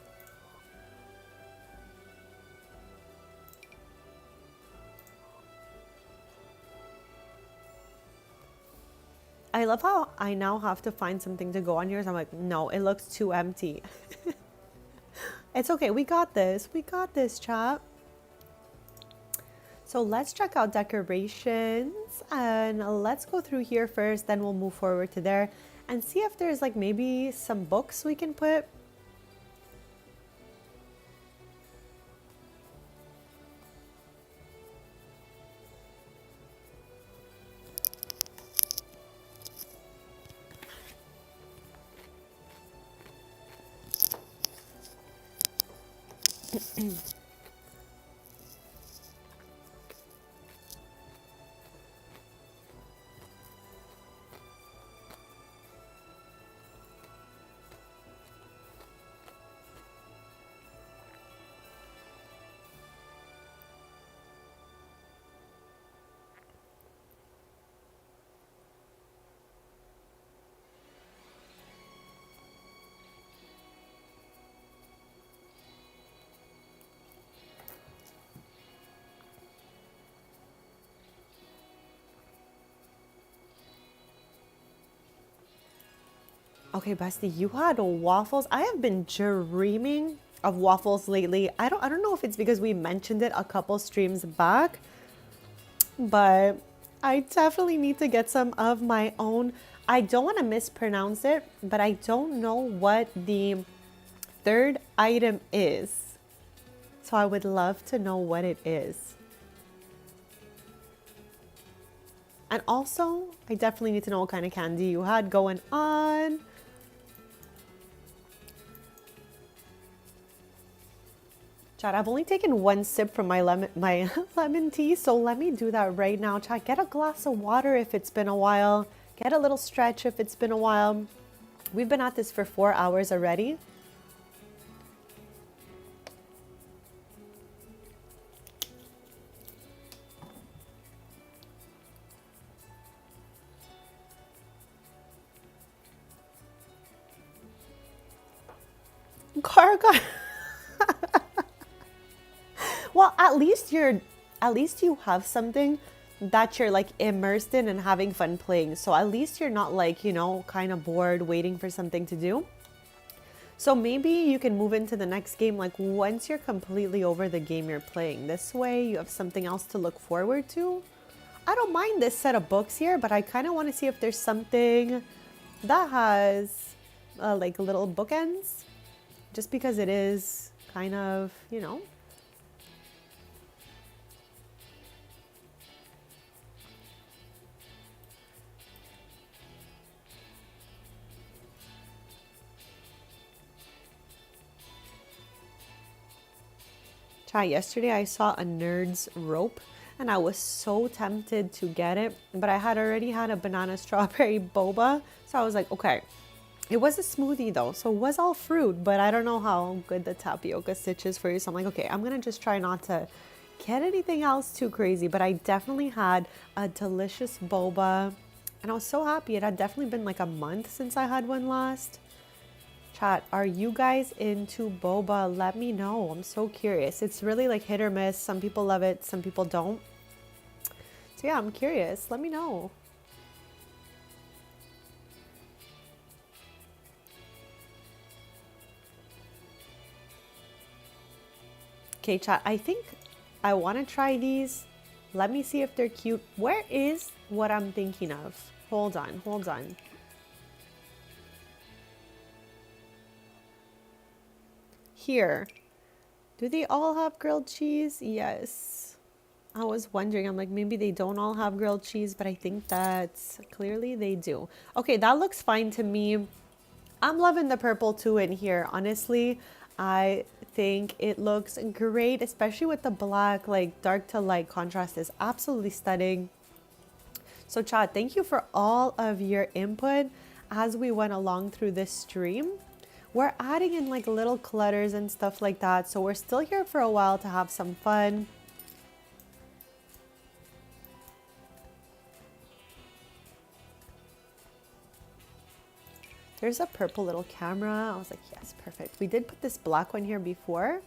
S1: I love how I now have to find something to go on here. So I'm like, no, it looks too empty. It's okay. We got this. We got this, chat. So let's check out decorations and let's go through here first. Then we'll move forward to there and see if there's like maybe some books we can put. Okay, Bestie, you had waffles. I have been dreaming of waffles lately. I don't know if it's because we mentioned it a couple streams back, but I definitely need to get some of my own. I don't want to mispronounce it, but I don't know what the third item is. So I would love to know what it is. And also, I definitely need to know what kind of candy you had going on. Chat, I've only taken one sip from my lemon tea, so let me do that right now. Chat, get a glass of water if it's been a while. Get a little stretch if it's been a while. We've been at this for 4 hours already. Car got well, at least you have something that you're like immersed in and having fun playing. So at least you're not like, you know, kind of bored waiting for something to do. So maybe you can move into the next game like once you're completely over the game you're playing. This way you have something else to look forward to. I don't mind this set of books here, but I kind of want to see if there's something that has like little bookends, just because it is kind of, you know. Chat, yesterday I saw a nerd's rope and I was so tempted to get it, but I had already had a banana strawberry boba. So I was like, okay. It was a smoothie though, so it was all fruit, but I don't know how good the tapioca stitch is for you. So I'm like, okay, I'm gonna just try not to get anything else too crazy, but I definitely had a delicious boba and I was so happy. It had definitely been like a month since I had one last. Chat, are you guys into boba? Let me know. I'm so curious. It's really like hit or miss. Some people love it, some people don't. So yeah, I'm curious. Let me know. Okay, chat, I think I want to try these. Let me see if they're cute. Where is what I'm thinking of? Hold on, hold on. Here. Do they all have grilled cheese? Yes. I was wondering, I'm like, maybe they don't all have grilled cheese, but I think that clearly they do. Okay, that looks fine to me. I'm loving the purple too in here. Honestly, I think it looks great, especially with the black, like dark to light contrast is absolutely stunning. So chat, thank you for all of your input as we went along through this stream. We're adding in like little clutters and stuff like that. So we're still here for a while to have some fun. There's a purple little camera. I was like, yes, perfect. We did put this black one here before,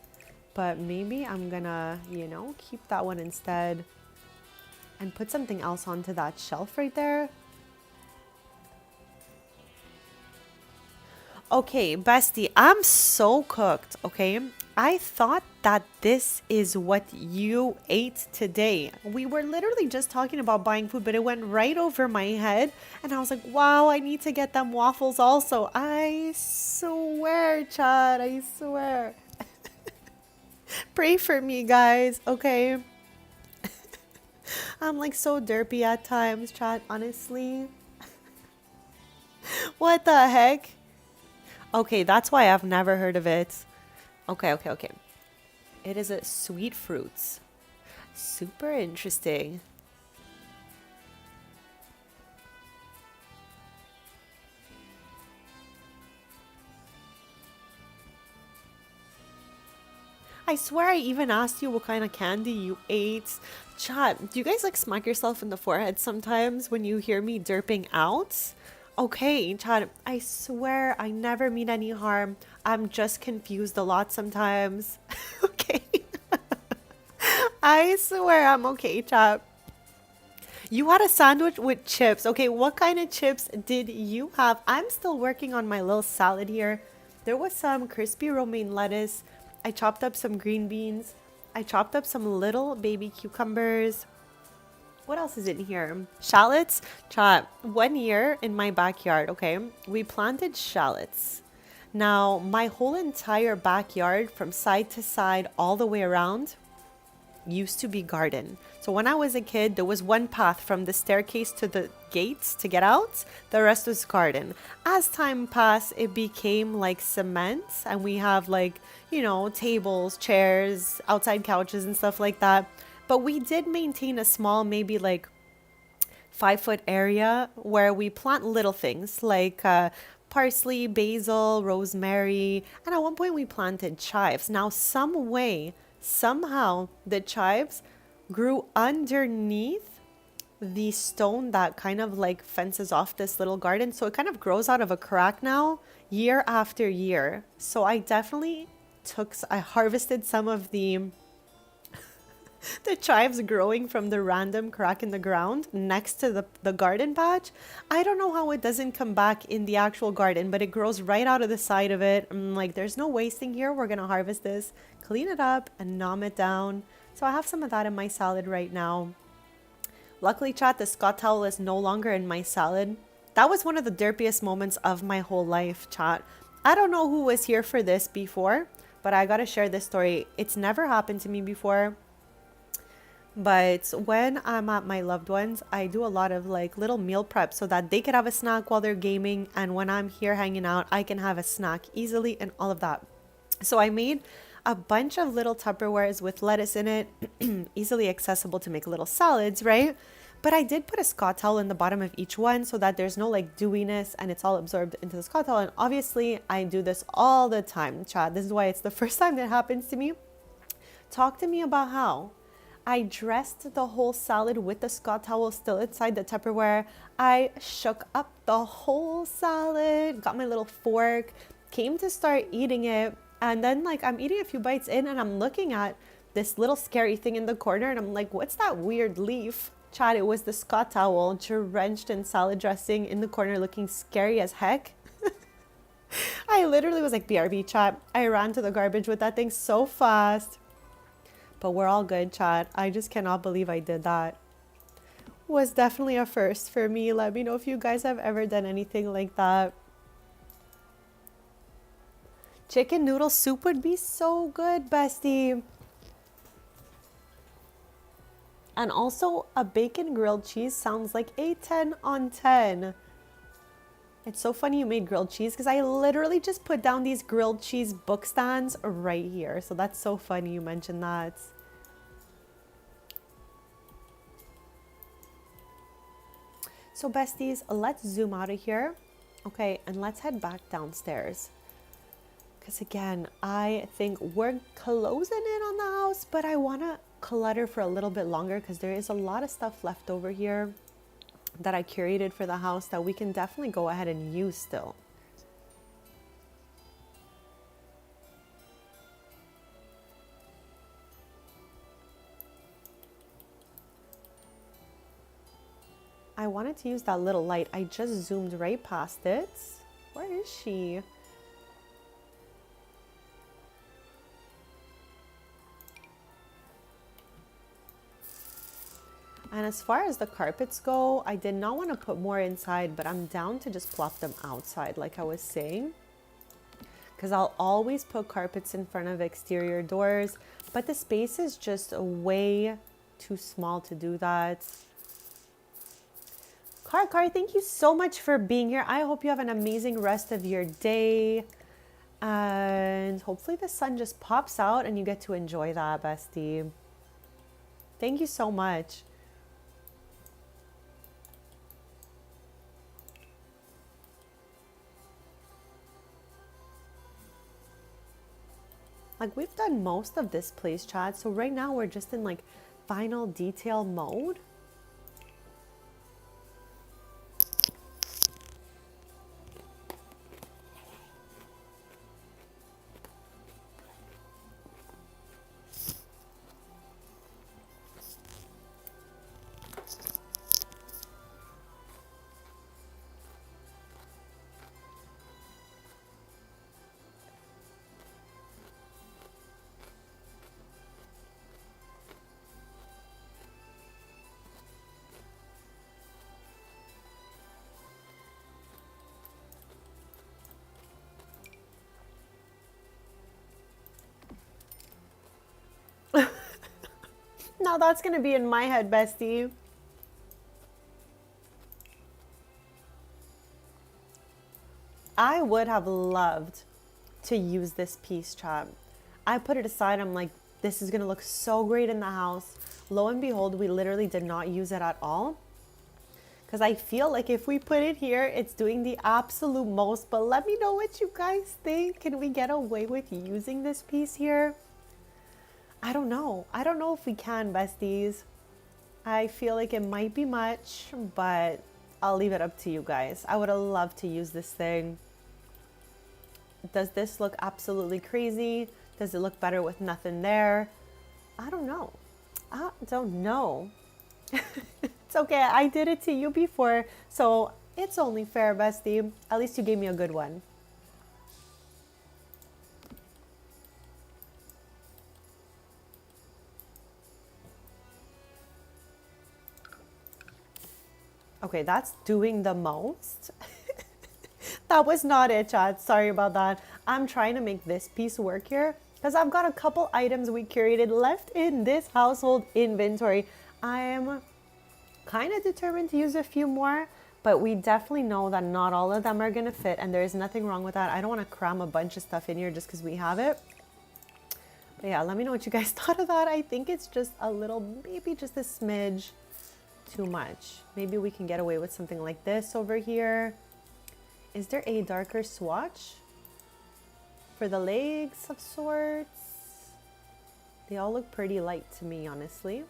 S1: but maybe I'm gonna, you know, keep that one instead and put something else onto that shelf right there. Okay, bestie, I'm so cooked, okay? I thought that this is what you ate today. We were literally just talking about buying food, but it went right over my head. And I was like, wow, I need to get them waffles also. I swear, Chad, I swear. Pray for me, guys, okay? I'm like so derpy at times, Chad, honestly. What the heck? Okay, that's why I've never heard of it. Okay. It is a sweet fruits. Super interesting. I swear I even asked you what kind of candy you ate. Chat, do you guys like smack yourself in the forehead sometimes when you hear me derping out? Okay, Chad, I swear I never mean any harm. I'm just confused a lot sometimes. Okay. I swear I'm okay, Chad. You had a sandwich with chips. Okay, what kind of chips did you have? I'm still working on my little salad here. There was some crispy romaine lettuce. I chopped up some green beans. I chopped up some little baby cucumbers. What else is in here? Shallots. Chat. 1 year in my backyard, okay, we planted shallots. Now, my whole entire backyard from side to side all the way around used to be garden. So when I was a kid, there was one path from the staircase to the gates to get out. The rest was garden. As time passed, it became like cement and we have like, you know, tables, chairs, outside couches and stuff like that. But we did maintain a small, maybe like 5-foot area where we plant little things like parsley, basil, rosemary. And at one point we planted chives. Now some way, somehow the chives grew underneath the stone that kind of like fences off this little garden. So it kind of grows out of a crack now, year after year. So I definitely I harvested some of the chives growing from the random crack in the ground next to the garden patch. I don't know how it doesn't come back in the actual garden, but it grows right out of the side of it. I'm like, there's no wasting here. We're going to harvest this, clean it up, and nom it down. So I have some of that in my salad right now. Luckily, chat, the Scott towel is no longer in my salad. That was one of the derpiest moments of my whole life, chat. I don't know who was here for this before, but I gotta share this story. It's never happened to me before. But when I'm at my loved ones, I do a lot of like little meal prep so that they could have a snack while they're gaming. And when I'm here hanging out, I can have a snack easily and all of that. So I made a bunch of little Tupperwares with lettuce in it, easily accessible to make little salads, right? But I did put a Scott towel in the bottom of each one so that there's no like dewiness and it's all absorbed into the Scott towel. And obviously I do this all the time, chat. This is why it's the first time that happens to me. Talk to me about how I dressed the whole salad with the Scott towel still inside the Tupperware. I shook up the whole salad, got my little fork, came to start eating it. And then like I'm eating a few bites in and I'm looking at this little scary thing in the corner and I'm like, what's that weird leaf? Chat, it was the Scott towel drenched in salad dressing in the corner looking scary as heck. I literally was like, BRB, chat. I ran to the garbage with that thing so fast. But we're all good, chat. I just cannot believe I did that. Was definitely a first for me. Let me know if you guys have ever done anything like that. Chicken noodle soup would be so good, bestie. And also a bacon grilled cheese sounds like a 10 on 10. It's so funny you made grilled cheese because I literally just put down these grilled cheese book stands right here. So that's so funny you mentioned that. So besties, let's zoom out of here. Okay, and let's head back downstairs. Because again, I think we're closing in on the house, but I want to clutter for a little bit longer because there is a lot of stuff left over here that I curated for the house that we can definitely go ahead and use still. I wanted to use that little light. I just zoomed right past it. Where is she? And as far as the carpets go, I did not want to put more inside, but I'm down to just plop them outside like I was saying. Because I'll always put carpets in front of exterior doors, but the space is just way too small to do that. Car, thank you so much for being here. I hope you have an amazing rest of your day. And hopefully the sun just pops out and you get to enjoy that, bestie. Thank you so much. Like we've done most of this place, chat. So right now we're just in like final detail mode. Now that's gonna be in my head, bestie. I would have loved to use this piece, chat. I put it aside. I'm like, this is gonna look so great in the house. Lo and behold, we literally did not use it at all. Because I feel like if we put it here, it's doing the absolute most. But let me know what you guys think. Can we get away with using this piece here? I don't know. I don't know if we can, besties. I feel like it might be much, but I'll leave it up to you guys. I would have loved to use this thing. Does this look absolutely crazy? Does it look better with nothing there? I don't know. I don't know. It's okay. I did it to you before, so it's only fair, bestie. At least you gave me a good one. Okay, that's doing the most. That was not it, chat. Sorry about that. I'm trying to make this piece work here because I've got a couple items we curated left in this household inventory. I am kind of determined to use a few more, but we definitely know that not all of them are going to fit, and there is nothing wrong with that. I don't want to cram a bunch of stuff in here just because we have it. But yeah, let me know what you guys thought of that. I think it's just a little, maybe just a smidge too much. Maybe we can get away with something like this over here. Is there a darker swatch for the legs of sorts? They all look pretty light to me, honestly.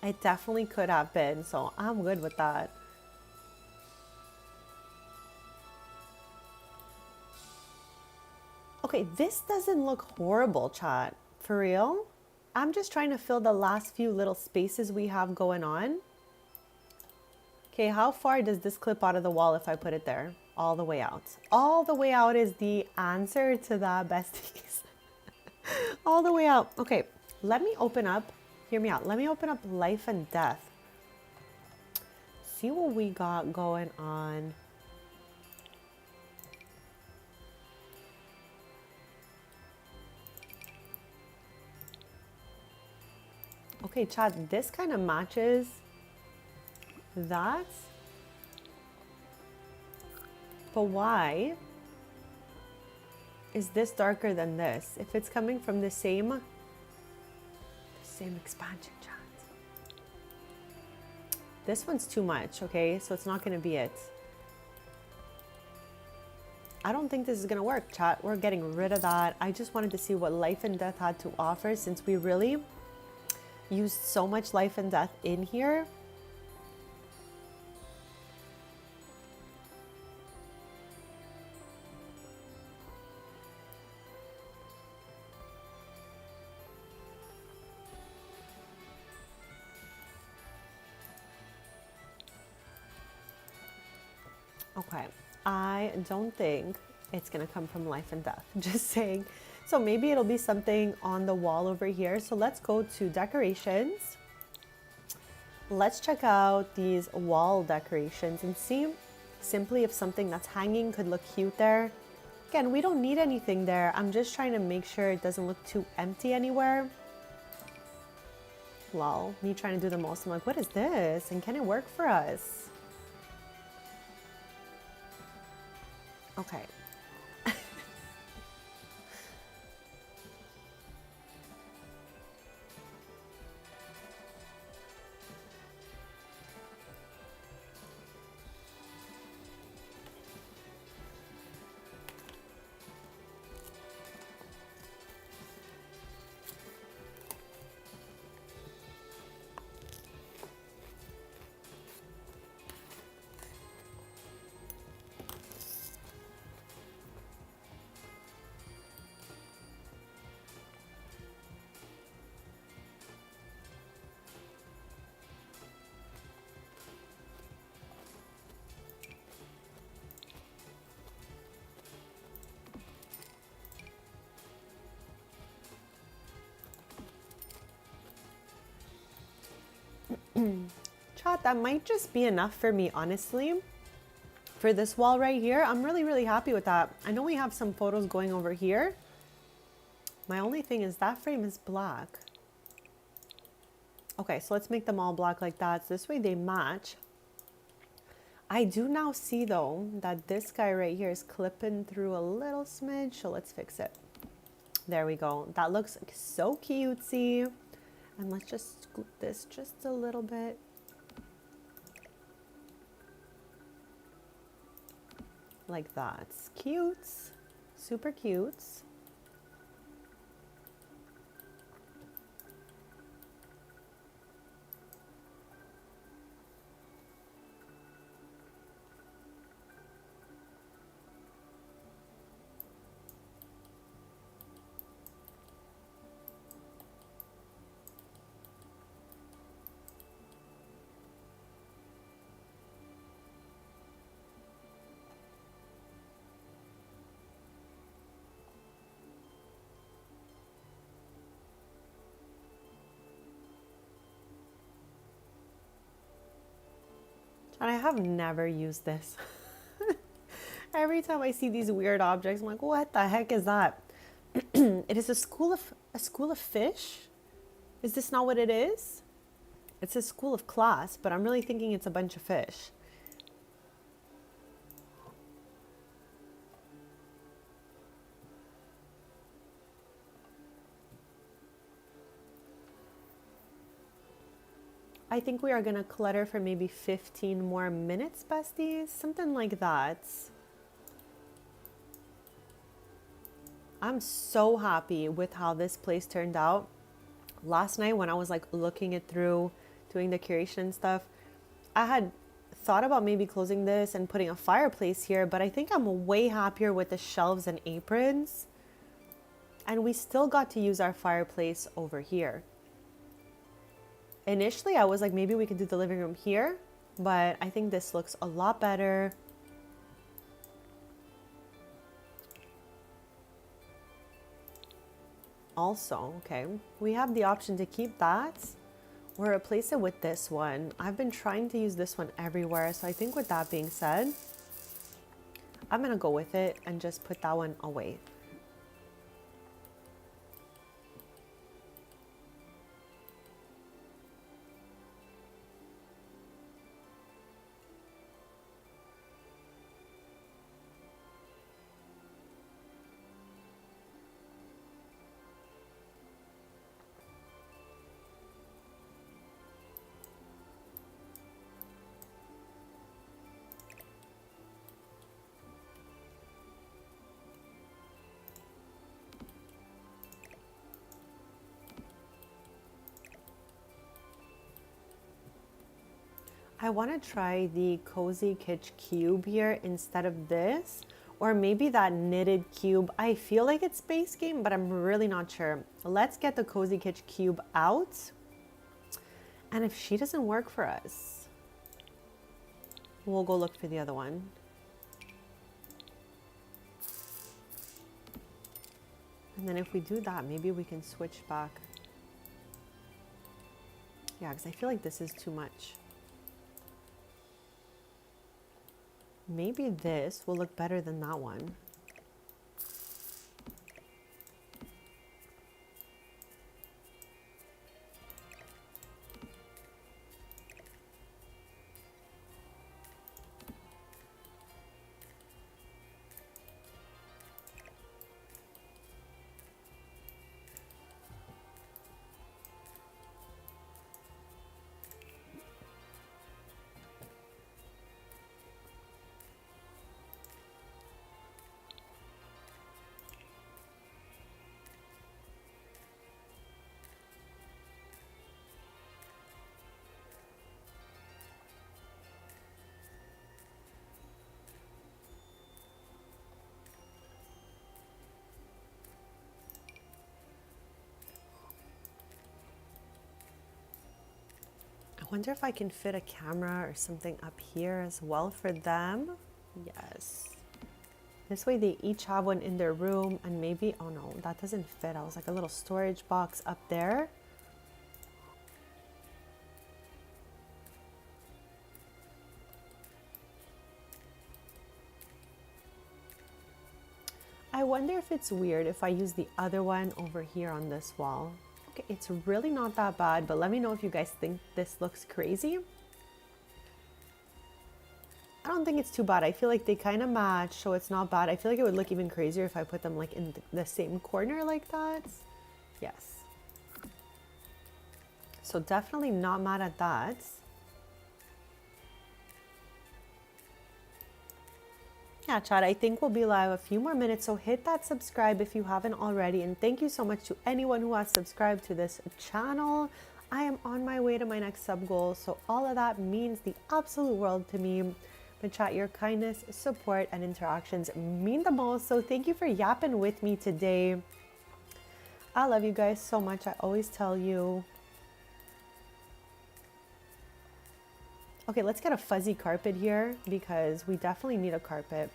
S1: It definitely could have been, so I'm good with that. Okay, this doesn't look horrible, chat. For real? I'm just trying to fill the last few little spaces we have going on. Okay, how far does this clip out of the wall if I put it there? All the way out. All the way out is the answer to that, besties. All the way out. Okay, let me open up, hear me out. Let me open up Life and Death. See what we got going on. Okay, chat, this kind of matches that. But why is this darker than this? If it's coming from the same expansion, chat. This one's too much, okay? So it's not gonna be it. I don't think this is gonna work, chat. We're getting rid of that. I just wanted to see what Life and Death had to offer since we really used so much Life and Death in here. Okay, I don't think it's gonna come from Life and Death, just saying. So maybe it'll be something on the wall over here. So let's go to decorations. Let's check out these wall decorations and see simply if something that's hanging could look cute there. Again, we don't need anything there. I'm just trying to make sure it doesn't look too empty anywhere. Lol, me trying to do the most. I'm like, what is this? And can it work for us? Okay. Chat, that might just be enough for me, honestly. For this wall right here, I'm really happy with that. I know we have some photos going over here. My only thing is that frame is black. Okay, so let's make them all black like that. So this way they match. I do now see though that this guy right here is clipping through a little smidge, so let's fix it. There we go. That looks so cutesy. And let's just scoop this just a little bit. Like that. It's cute. Super cute. And I have never used this. Every time I see these weird objects, I'm like, what the heck is that? It is a school of fish? Is this not what it is? It's a school of class, but I'm really thinking it's a bunch of fish. I think we are gonna clutter for maybe 15 more minutes, besties. Something like that. I'm so happy with how this place turned out. Last night when I was like looking it through, doing the curation and stuff, I had thought about maybe closing this and putting a fireplace here, but I think I'm way happier with the shelves and aprons. And we still got to use our fireplace over here. Initially, I was like, maybe we could do the living room here, but I think this looks a lot better. Also, okay, we have the option to keep that or replace it with this one. I've been trying to use this one everywhere, so I think with that being said, I'm gonna go with it and just put that one away. I want to try the Cozy Kitsch cube here instead of this, or maybe that knitted cube. I feel like it's Space Game, but I'm really not sure. Let's get the Cozy Kitsch cube out. And if she doesn't work for us, we'll go look for the other one. And then if we do that, maybe we can switch back. Yeah, because I feel like this is too much. Maybe this will look better than that one. I wonder if I can fit a camera or something up here as well for them. Yes. This way they each have one in their room, and maybe, oh no, that doesn't fit. I was like a little storage box up there. I wonder if it's weird if I use the other one over here on this wall. Okay, it's really not that bad, but let me know if you guys think this looks crazy. I don't think it's too bad. I feel like they kind of match, so it's not bad. I feel like it would look even crazier if I put them like in the same corner like that. Yes. So definitely not mad at that. yeah, chat, I think we'll be live a few more minutes, so hit that subscribe if you haven't already. And thank you so much to anyone who has subscribed to this channel. I am on my way to my next sub goal, so all of that means the absolute world to me. But chat, your kindness, support, and interactions mean the most, so thank you for yapping with me today. I love you guys so much. I always tell you. Okay, let's get a fuzzy carpet here because we definitely need a carpet.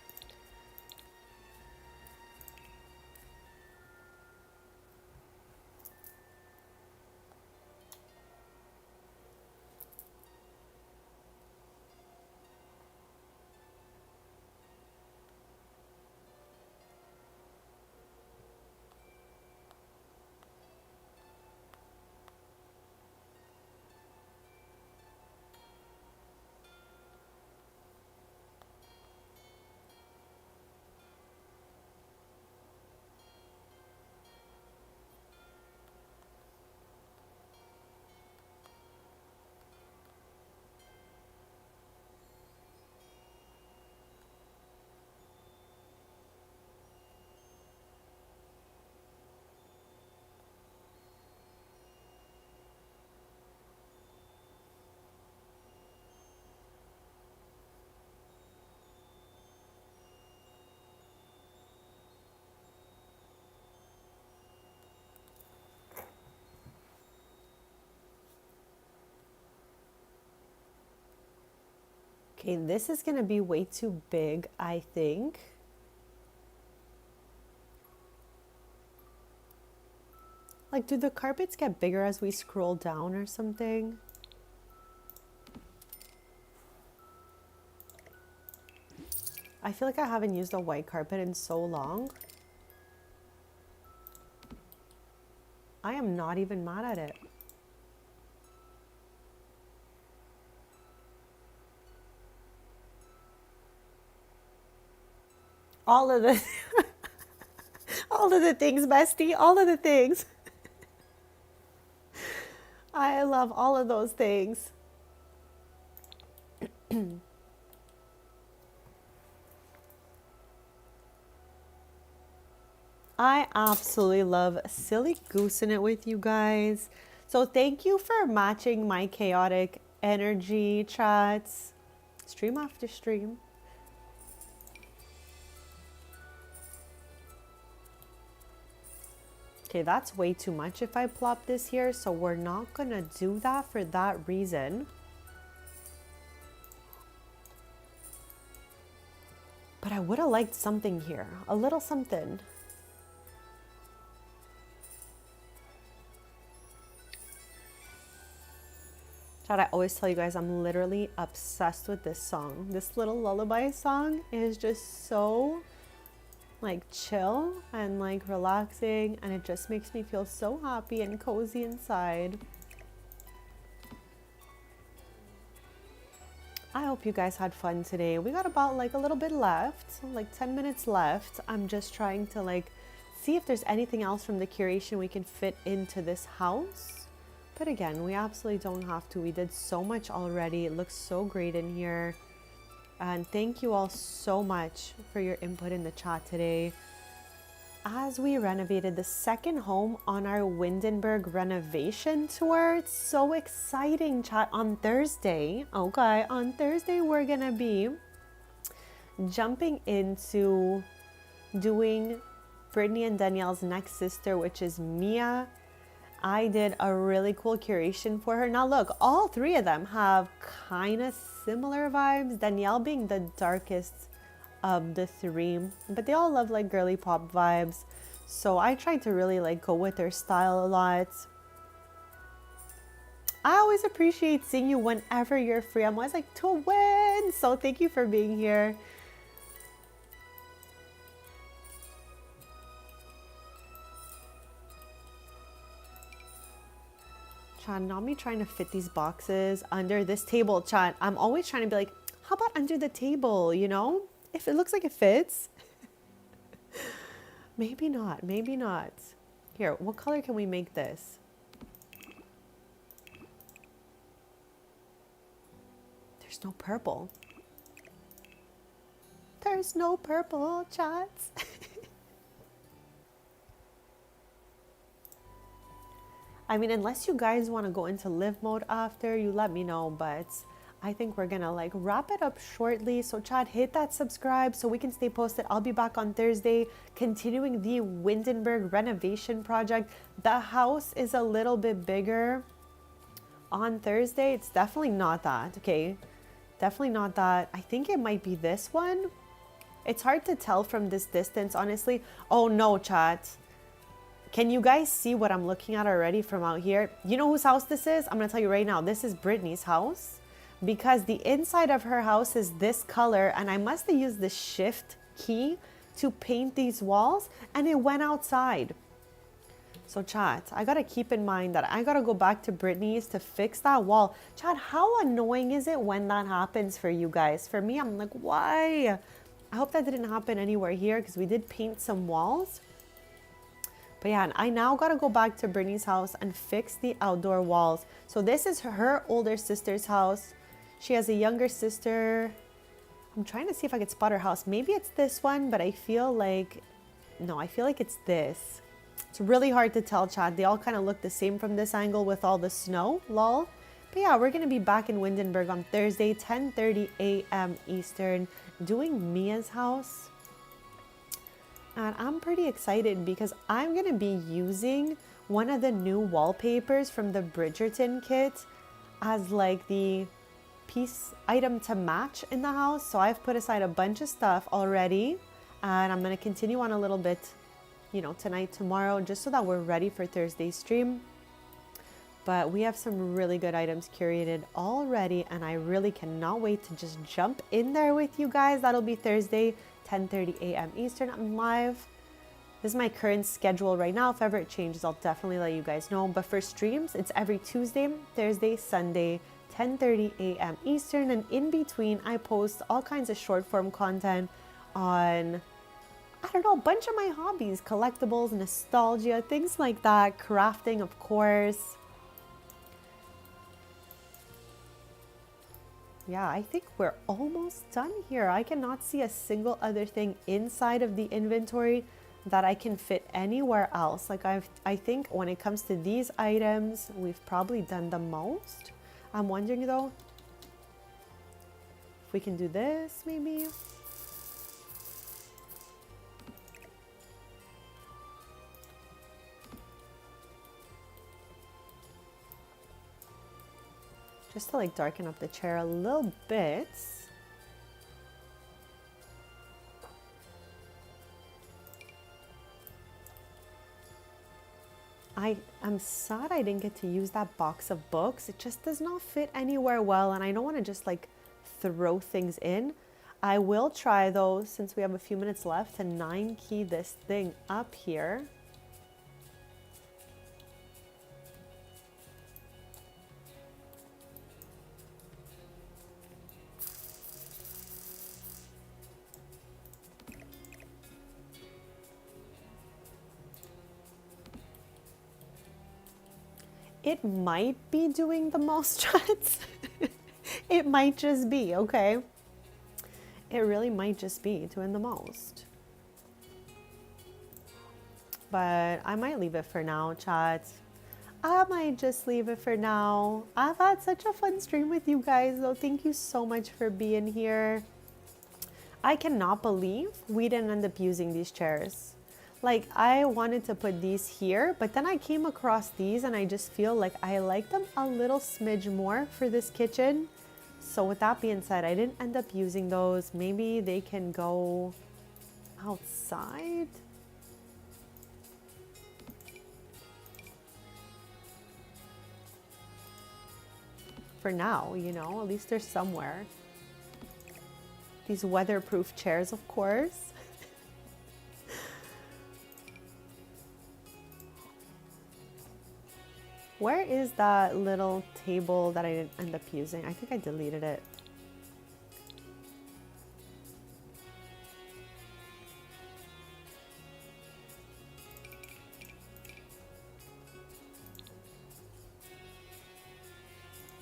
S1: Okay, this is gonna be way too big, I think. Like, do the carpets get bigger as we scroll down or something? I feel like I haven't used a white carpet in so long. I am not even mad at it. All of the all of the things, bestie, all of the things. I love all of those things. I absolutely love silly goosing it with you guys. So thank you for matching my chaotic energy, chats. Stream after stream. Okay, that's way too much if I plop this here, so we're not gonna do that for that reason. But I would have liked something here, a little something. Chad, I always tell you guys I'm literally obsessed with this song. This little lullaby song is just so like chill and like relaxing, and it just makes me feel so happy and cozy inside. I hope you guys had fun today. We got about like a little bit left, like 10 minutes left. I'm just trying to like see if there's anything else from the curation we can fit into this house. But again, we absolutely don't have to. We did so much already. It looks so great in here. And thank you all so much for your input in the chat today. As we renovated the second home on our Windenburg renovation tour, it's so exciting, chat. On Thursday, okay, on Thursday we're gonna be jumping into doing Brittany and Danielle's next sister, which is Mia. I did a really cool curation for her. Now look, all three of them have kind of similar vibes, Danielle being the darkest of the three, but they all love like girly pop vibes. So I tried to really like go with their style a lot. I always appreciate seeing you whenever you're free. I'm always like, to win. So thank you for being here. Chan, not me trying to fit these boxes under this table, Chan. I'm always trying to be like, how about under the table, you know? If it looks like it fits. Maybe not, maybe not. Here, what color can we make this? There's no purple. There's there's no purple, chats. I mean, unless you guys want to go into live mode after, you let me know, but I think we're gonna like wrap it up shortly. So chat, hit that subscribe so we can stay posted. I'll be back on Thursday continuing the Windenburg renovation project. The house is a little bit bigger on Thursday. It's definitely not that, okay? Definitely not that. I think it might be this one. It's hard to tell from this distance, honestly. Oh no, chat. Can you guys see what I'm looking at already from out here? You know whose house this is? I'm gonna tell you right now. This is Brittany's house because the inside of her house is this color and I must have used the shift key to paint these walls and it went outside. So chat, I gotta keep in mind that I gotta go back to Brittany's to fix that wall. Chat, how annoying is it when that happens for you guys? For me, I'm like, why? I hope that didn't happen anywhere here because we did paint some walls. But yeah, I now gotta go back to Brittany's house and fix the outdoor walls. So this is her older sister's house. She has a younger sister. I'm trying to see if I could spot her house. Maybe it's this one, but I feel like, no, I feel like it's this. It's really hard to tell, chat. They all kind of look the same from this angle with all the snow, lol. But yeah, we're gonna be back in Windenburg on Thursday, 10:30 a.m. Eastern, doing Mia's house. And I'm pretty excited because I'm gonna be using one of the new wallpapers from the Bridgerton kit as like the piece item to match in the house. So I've put aside a bunch of stuff already and I'm gonna continue on a little bit, you know, tonight, tomorrow, just so that we're ready for Thursday's stream. But we have some really good items curated already and I really cannot wait to just jump in there with you guys. That'll be Thursday, 10:30 a.m. Eastern. I'm live. This is my current schedule right now. If ever it changes, I'll definitely let you guys know. But for streams, it's every Tuesday, Thursday, Sunday, 10:30 a.m. Eastern. And in between, I post all kinds of short form content on, I don't know, a bunch of my hobbies, collectibles, nostalgia, things like that, crafting, of course. Yeah, I think we're almost done here. I cannot see a single other thing inside of the inventory that I can fit anywhere else. Like I think when it comes to these items, we've probably done the most. I'm wondering though, if we can do this maybe. Just to like darken up the chair a little bit. I'm sad I didn't get to use that box of books. It just does not fit anywhere well and I don't want to just like throw things in. I will try though, since we have a few minutes left, to 9-key this thing up here. It might be doing the most shots. It might just be, okay? It really might just be doing the most. But I might leave it for now, chat. I might just leave it for now. I've had such a fun stream with you guys, though. Thank you so much for being here. I cannot believe we didn't end up using these chairs. Like, I wanted to put these here, but then I came across these and I just feel like I like them a little smidge more for this kitchen. So with that being said, I didn't end up using those. Maybe they can go outside. For now, you know, at least they're somewhere. These weatherproof chairs, of course. Where is that little table that I didn't end up using? I think I deleted it.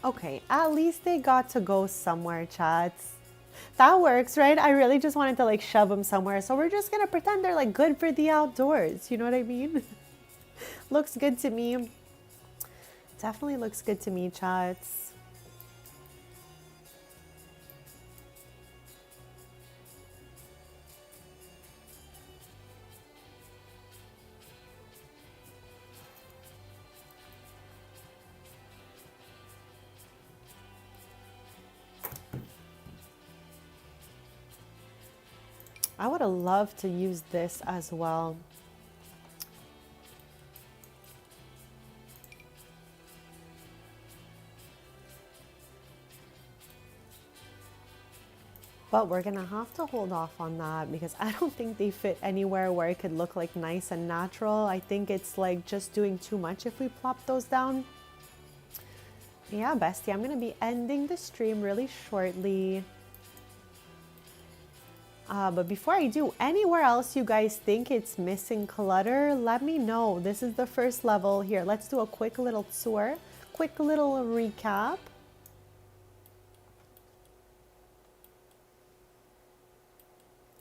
S1: Okay, at least they got to go somewhere, chats. That works, right? I really just wanted to like shove them somewhere. So we're just going to pretend they're like good for the outdoors. You know what I mean? Looks good to me. Definitely looks good to me, chats. I would have loved to use this as well. But we're gonna have to hold off on that because I don't think they fit anywhere where it could look like nice and natural. I think it's like just doing too much if we plop those down. Yeah, bestie, I'm gonna be ending the stream really shortly. But before I do, anywhere else you guys think it's missing clutter, let me know. This is the first level here. Let's do a quick little tour, quick little recap.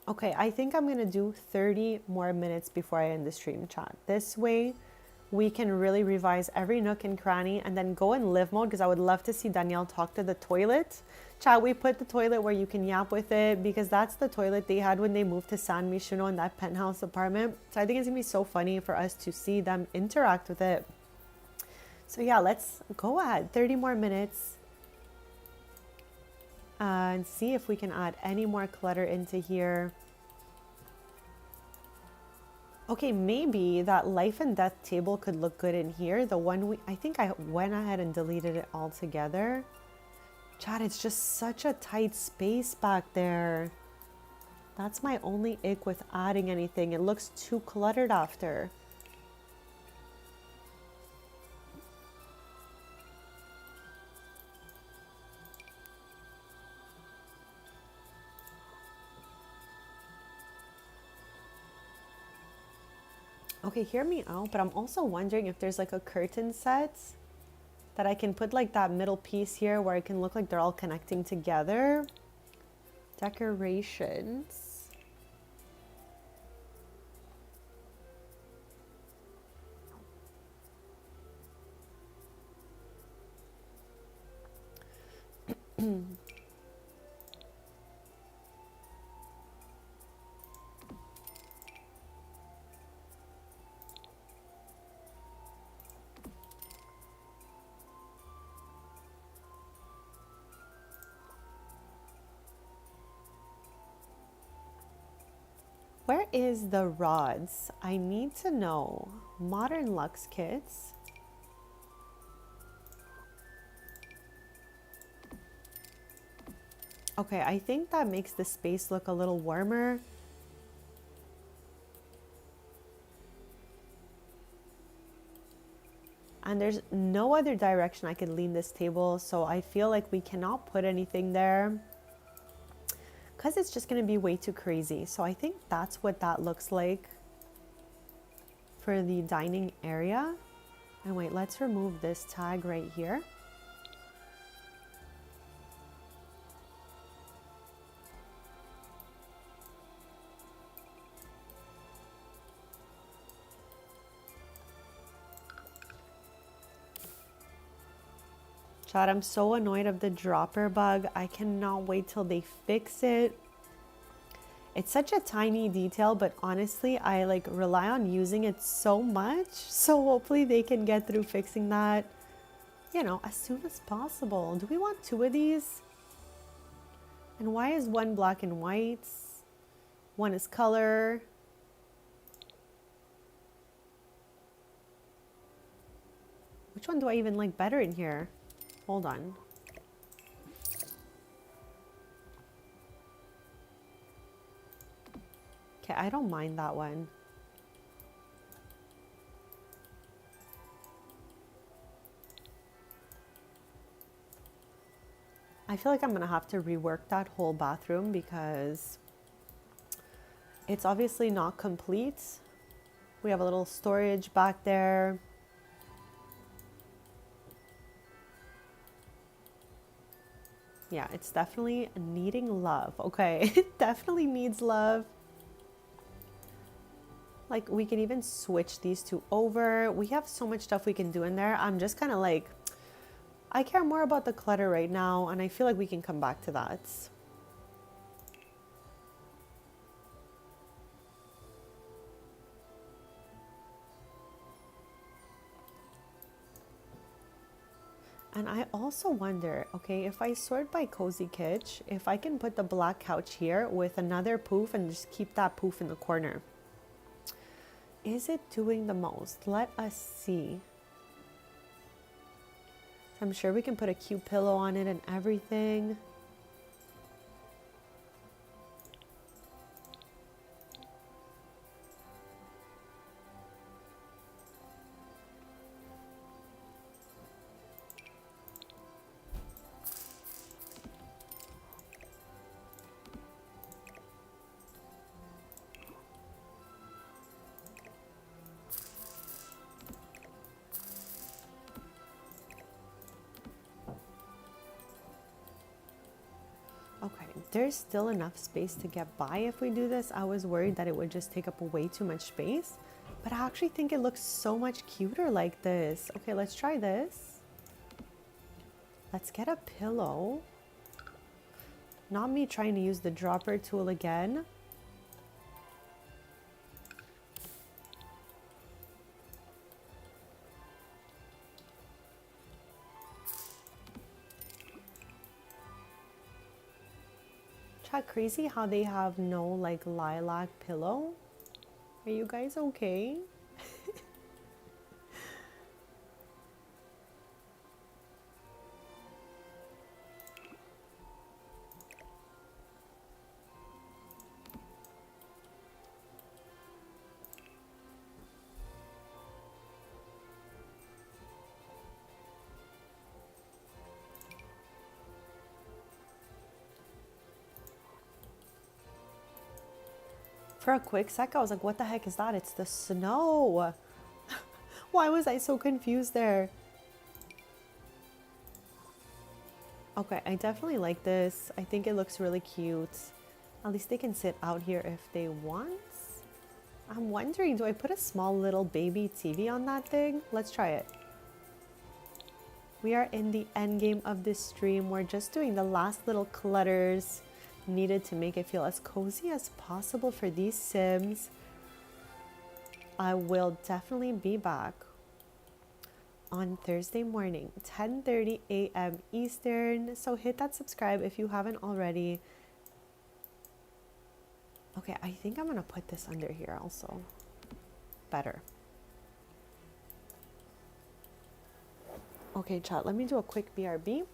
S1: Okay, I think I'm gonna do 30 more minutes before I end the stream, chat. This way we can really revise every nook and cranny and then go in live mode because I would love to see Danielle talk to the toilet. Chat, we put the toilet where you can yap with it because that's the toilet they had when they moved to San Mishuno in that penthouse apartment. So I think it's gonna be so funny for us to see them interact with it. So yeah, let's go ahead, 30 more minutes and see if we can add any more clutter into here. Okay, maybe that life and death table could look good in here. The one I think I went ahead and deleted it altogether. Chat, it's just such a tight space back there. That's my only ick with adding anything. It looks too cluttered after. Okay, hear me out, but I'm also wondering if there's like a curtain set that I can put like that middle piece here where it can look like they're all connecting together. Decorations. Where is the rods? I need to know. Modern Luxe kits. Okay, I think that makes the space look a little warmer. And there's no other direction I can lean this table, so I feel like we cannot put anything there because it's just going to be way too crazy. So I think that's what that looks like for the dining area. And wait, let's remove this tag right here. Chat, I'm so annoyed of the dropper bug. I cannot wait till they fix it. It's such a tiny detail, but honestly, I like rely on using it so much. So hopefully they can get through fixing that, you know, as soon as possible. Do we want 2 of these? And why is one black and white? One is color. Which one do I even like better in here? Hold on. Okay, I don't mind that one. I feel like I'm gonna have to rework that whole bathroom because it's obviously not complete. We have a little storage back there. Yeah, it's definitely needing love. Okay, it definitely needs love. Like, we can even switch these two over. We have so much stuff we can do in there. I'm just kind of like, I care more about the clutter right now, and I feel like we can come back to that. And I also wonder, okay, if I sort by Cozy Kitsch, if I can put the black couch here with another poof and just keep that poof in the corner. Is it doing the most? Let us see. I'm sure we can put a cute pillow on it and everything. Okay, there's still enough space to get by if we do this. I was worried that it would just take up way too much space, but I actually think it looks so much cuter like this. Okay, let's try this. Let's get a pillow. Not me trying to use the dropper tool again. Chat, crazy how they have no like lilac pillow. Are you guys okay? For a quick sec, I was like, what the heck is that? It's the snow. Why was I so confused there? Okay, I definitely like this. I think it looks really cute. At least they can sit out here if they want. I'm wondering, do I put a small little baby TV on that thing? Let's try it. We are in the end game of this stream. We're just doing the last little clutters needed to make it feel as cozy as possible for these Sims. I will definitely be back on Thursday morning, 10:30 a.m. Eastern. So hit that subscribe if you haven't already. Okay, I think I'm gonna put this under here also. Better. Okay, chat, let me do a quick BRB.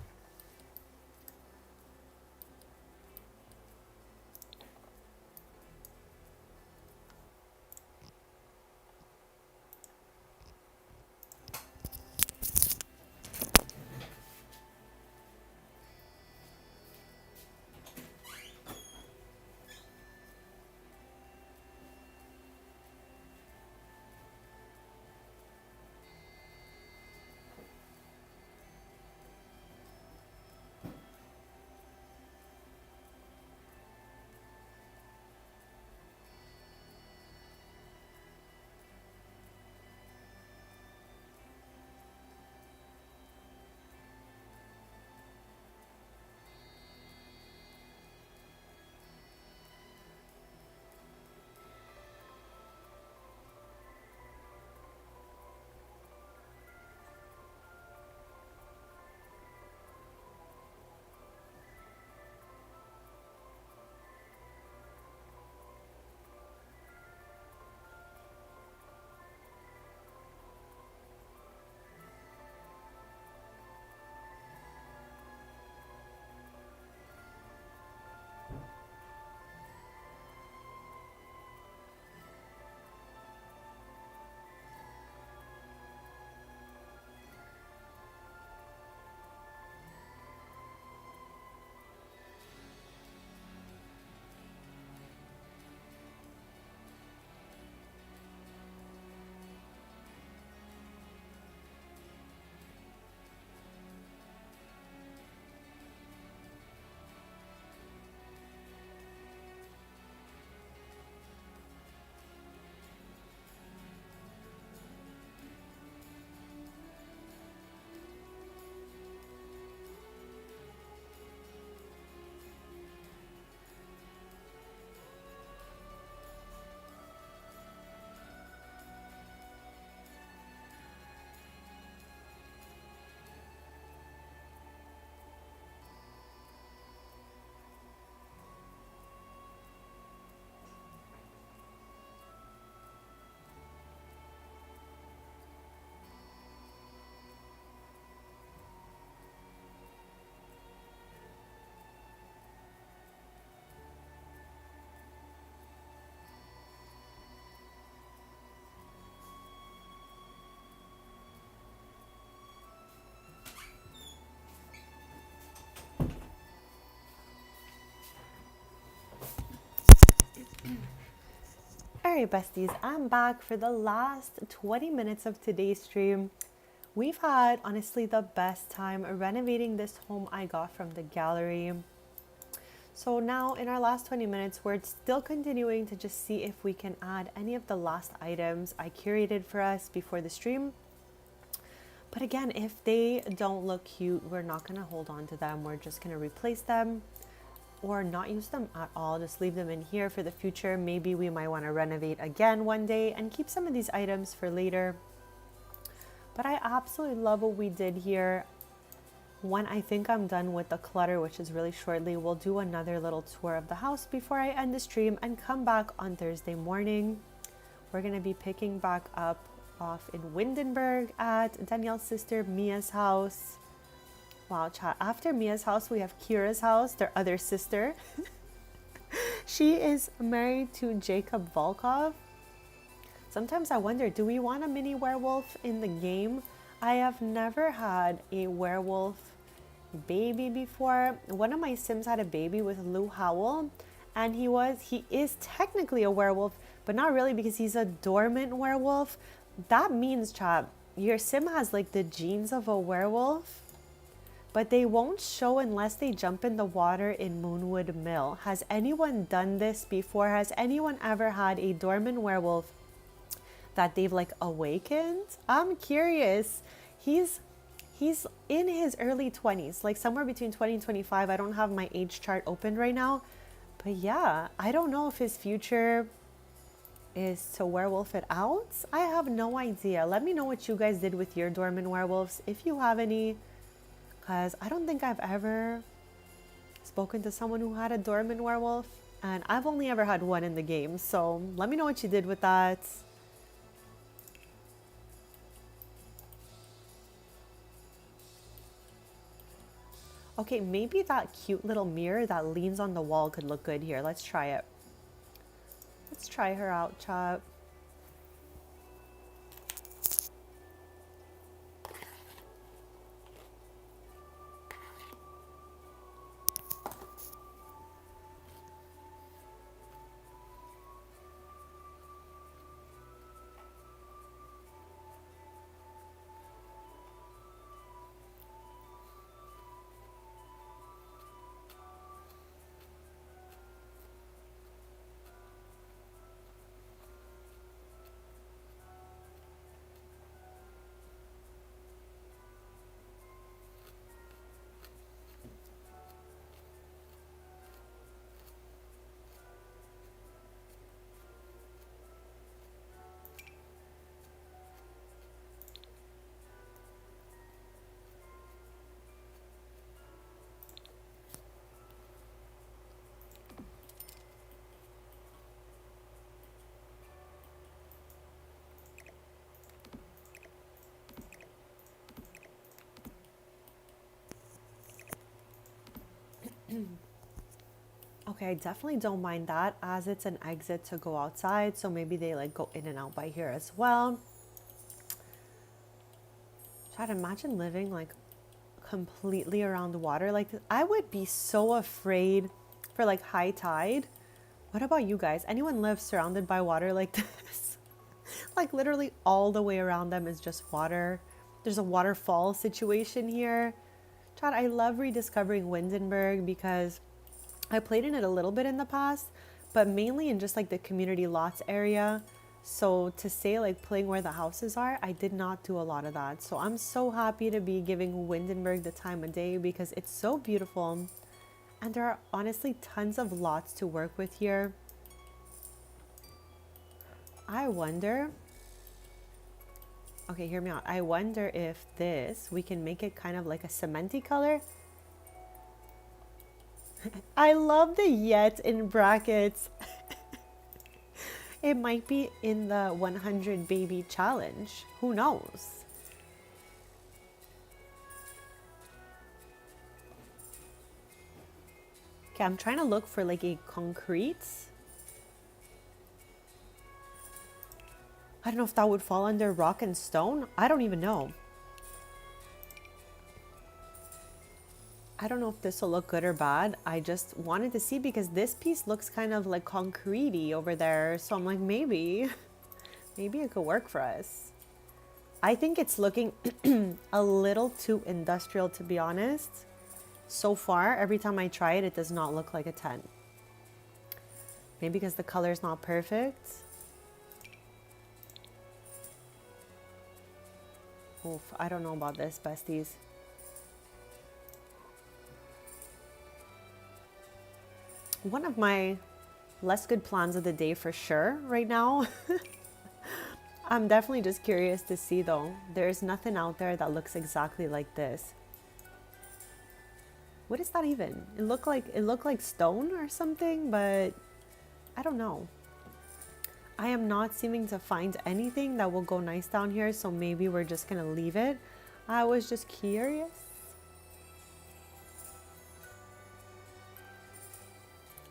S1: Alright, besties, I'm back for the last 20 minutes of today's stream. We've had, honestly, the best time renovating this home I got from the gallery. So now in our last 20 minutes, we're still continuing to just see if we can add any of the last items I curated for us before the stream. But again, if they don't look cute, we're not gonna hold on to them. We're just gonna replace them or not use them at all. Just leave them in here for the future. Maybe we might wanna renovate again one day and keep some of these items for later. But I absolutely love what we did here. When I think I'm done with the clutter, which is really shortly, we'll do another little tour of the house before I end the stream and come back on Thursday morning. We're gonna be picking back up off in Windenburg at Danielle's sister Mia's house. Wow, chat. After Mia's house, we have Kira's house, their other sister. She is married to Jacob Volkov. Sometimes I wonder, do we want a mini werewolf in the game? I have never had a werewolf baby before. One of my Sims had a baby with Lou Howell, and he is technically a werewolf, but not really because he's a dormant werewolf. That means, chat, your Sim has like the genes of a werewolf, but they won't show unless they jump in the water in Moonwood Mill. Has anyone done this before? Has anyone ever had a dormant werewolf that they've like awakened? I'm curious. He's in his early 20s, like somewhere between 20 and 25. I don't have my age chart open right now, but yeah, I don't know if his future is to werewolf it out. I have no idea. Let me know what you guys did with your dormant werewolves, if you have any, because I don't think I've ever spoken to someone who had a dormant werewolf, and I've only ever had one in the game. So let me know what you did with that. Okay, maybe that cute little mirror that leans on the wall could look good here. Let's try it. Let's try her out, chat. Okay, I definitely don't mind that, as it's an exit to go outside, so maybe they like go in and out by here as well. Try to imagine living like completely around the water like this. I would be so afraid for like high tide. What about you guys? Anyone live surrounded by water like this? Like literally all the way around them is just water. There's a waterfall situation here. Chad, I love rediscovering Windenburg because I played in it a little bit in the past, but mainly in just like the community lots area. So to say like playing where the houses are, I did not do a lot of that. So I'm so happy to be giving Windenburg the time of day because it's so beautiful. And there are honestly tons of lots to work with here. I wonder, okay, hear me out. I wonder if we can make it kind of like a cementy color. I love the yet in brackets. It might be in the 100 baby challenge. Who knows? Okay, I'm trying to look for like a concrete. I don't know if that would fall under rock and stone. I don't even know. I don't know if this will look good or bad. I just wanted to see because this piece looks kind of like concrete-y over there. So I'm like, maybe it could work for us. I think it's looking a little too industrial, to be honest. So far, every time I try it, it does not look like a tent. Maybe because the color is not perfect. Oof, I don't know about this, besties. One of my less good plans of the day for sure right now. I'm definitely just curious to see though. There's nothing out there that looks exactly like this. What is that even? It looked like stone or something, but I don't know. I am not seeming to find anything that will go nice down here, so maybe we're just gonna leave it. I was just curious.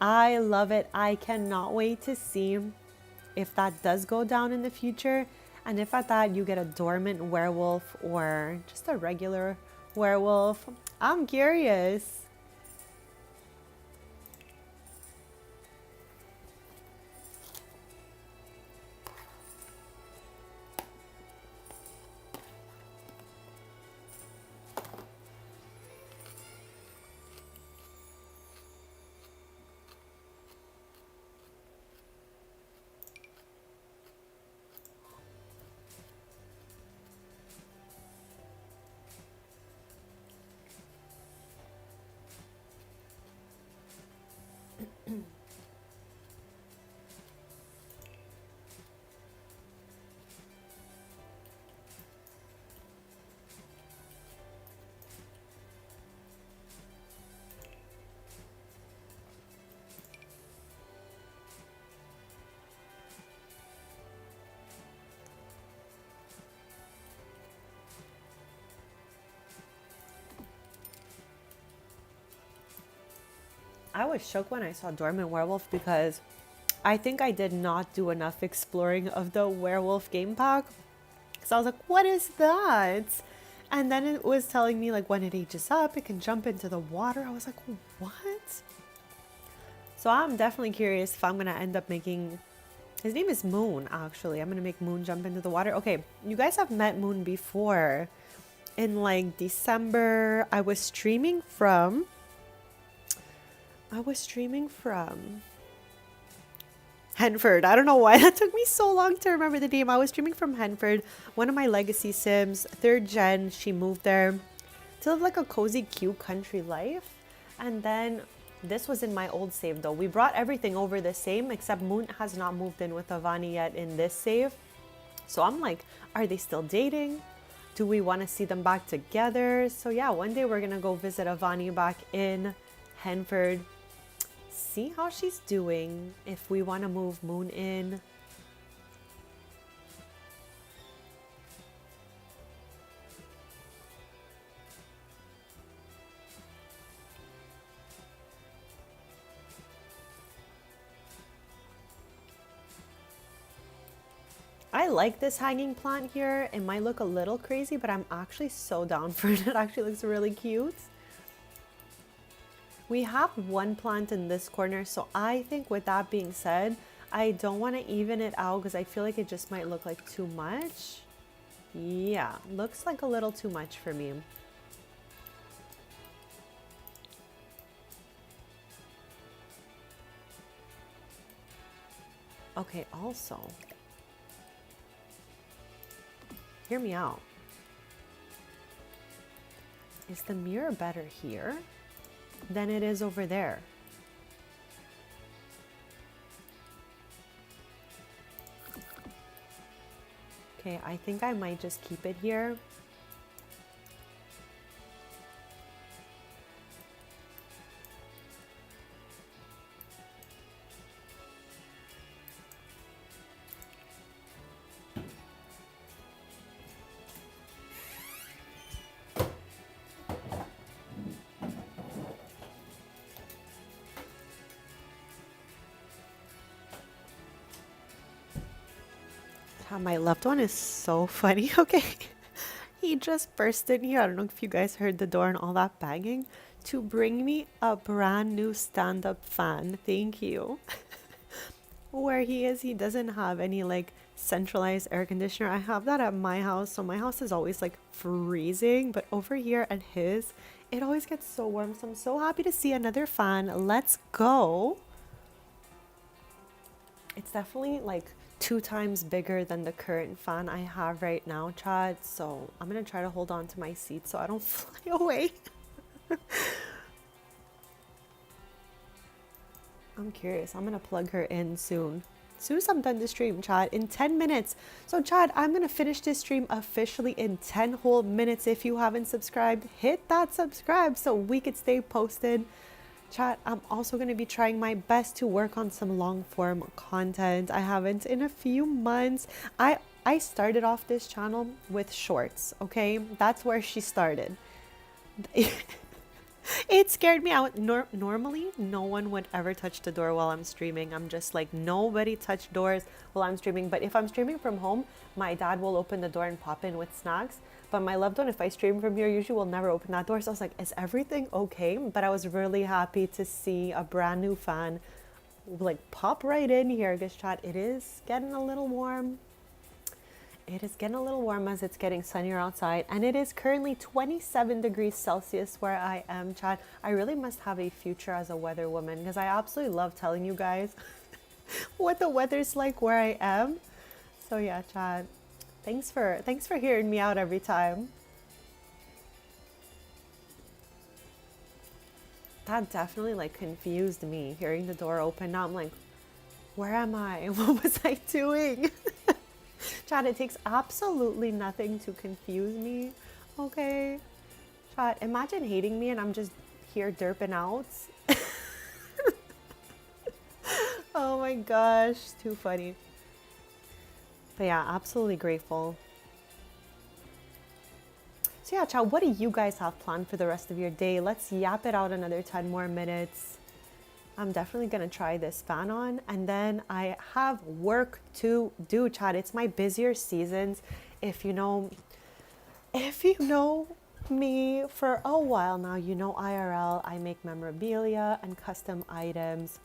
S1: I love it. I cannot wait to see if that does go down in the future, and if at that you get a dormant werewolf or just a regular werewolf. I'm curious. I was shook when I saw Dormant Werewolf because I think I did not do enough exploring of the werewolf game pack. So I was like, what is that? And then it was telling me like when it ages up, it can jump into the water. I was like, what? So I'm definitely curious if I'm going to end up making... His name is Moon, actually. I'm going to make Moon jump into the water. Okay, you guys have met Moon before. In like December, I was streaming from Henford. I don't know why that took me so long to remember the name. I was streaming from Henford, one of my legacy sims, 3rd gen. She moved there to live like a cozy, cute country life. And then this was in my old save though. We brought everything over the same, except Moon has not moved in with Avani yet in this save. So I'm like, are they still dating? Do we want to see them back together? So yeah, one day we're going to go visit Avani back in Henford. See how she's doing, if we want to move Moon in. I like this hanging plant here. It might look a little crazy, but I'm actually so down for it. It actually looks really cute. We have one plant in this corner, so I think with that being said, I don't want to even it out because I feel like it just might look like too much. Yeah, looks like a little too much for me. Okay, also, hear me out. Is the mirror better here than it is over there? Okay, I think I might just keep it here. My loved one is so funny. Okay, he just burst in here. I don't know if you guys heard the door and all that banging. to bring me a brand new stand-up fan. Thank you. Where he is, he doesn't have any like centralized air conditioner. I have that at my house, so my house is always like freezing, but over here at his, it always gets so warm. So I'm so happy to see another fan. Let's go. It's definitely like 2 times bigger than the current fan I have right now, Chad. So I'm gonna try to hold on to my seat so I don't fly away. I'm curious. I'm gonna plug her in soon. As soon as I'm done the stream, Chad, in 10 minutes. So, Chad, I'm gonna finish this stream officially in 10 whole minutes. If you haven't subscribed, hit that subscribe so we could stay posted. Chat, I'm also going to be trying my best to work on some long form content. I haven't in a few months. I started off this channel with shorts, okay? That's where she started. It scared me out. Normally, no one would ever touch the door while I'm streaming. I'm just like, nobody touch doors while I'm streaming. But if I'm streaming from home, my dad will open the door and pop in with snacks. But my loved one, if I stream from here, usually will never open that door. So I was like, is everything okay? But I was really happy to see a brand new fan like pop right in here. Because chat, it is getting a little warm. It is getting a little warm as it's getting sunnier outside, and it is currently 27 degrees Celsius where I am, Chad. I really must have a future as a weather woman because I absolutely love telling you guys what the weather's like where I am. So yeah, Chad, thanks for hearing me out every time. That definitely like confused me, hearing the door open. Now I'm like, where am I? What was I doing? Chad, it takes absolutely nothing to confuse me, okay? Chad, imagine hating me and I'm just here derping out. Oh my gosh, too funny. But yeah, absolutely grateful. So yeah, Chad, what do you guys have planned for the rest of your day? Let's yap it out another 10 more minutes. I'm definitely gonna try this fan on, and then I have work to do, Chad. It's my busier seasons. If you know me for a while now, you know IRL, I make memorabilia and custom items,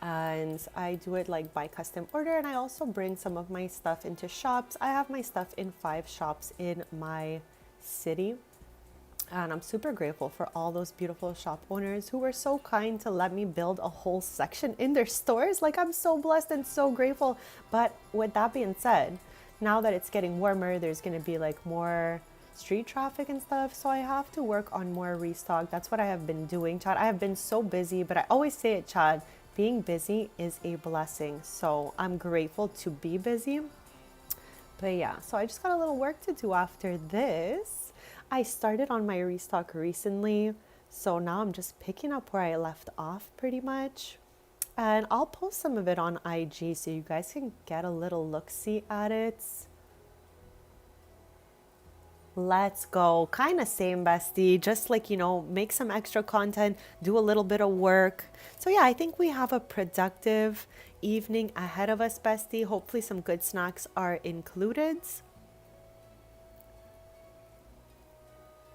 S1: and I do it like by custom order, and I also bring some of my stuff into shops. I have my stuff in 5 shops in my city. And I'm super grateful for all those beautiful shop owners who were so kind to let me build a whole section in their stores. Like, I'm so blessed and so grateful. But with that being said, now that it's getting warmer, there's going to be like more street traffic and stuff. So I have to work on more restock. That's what I have been doing, Chad. I have been so busy, but I always say it, Chad, being busy is a blessing. So I'm grateful to be busy. But yeah, so I just got a little work to do after this. I started on my restock recently, so now I'm just picking up where I left off pretty much. And I'll post some of it on IG so you guys can get a little look-see at it. Let's go. Kind of same, bestie. Just like, make some extra content, do a little bit of work. So yeah, I think we have a productive evening ahead of us, bestie. Hopefully some good snacks are included.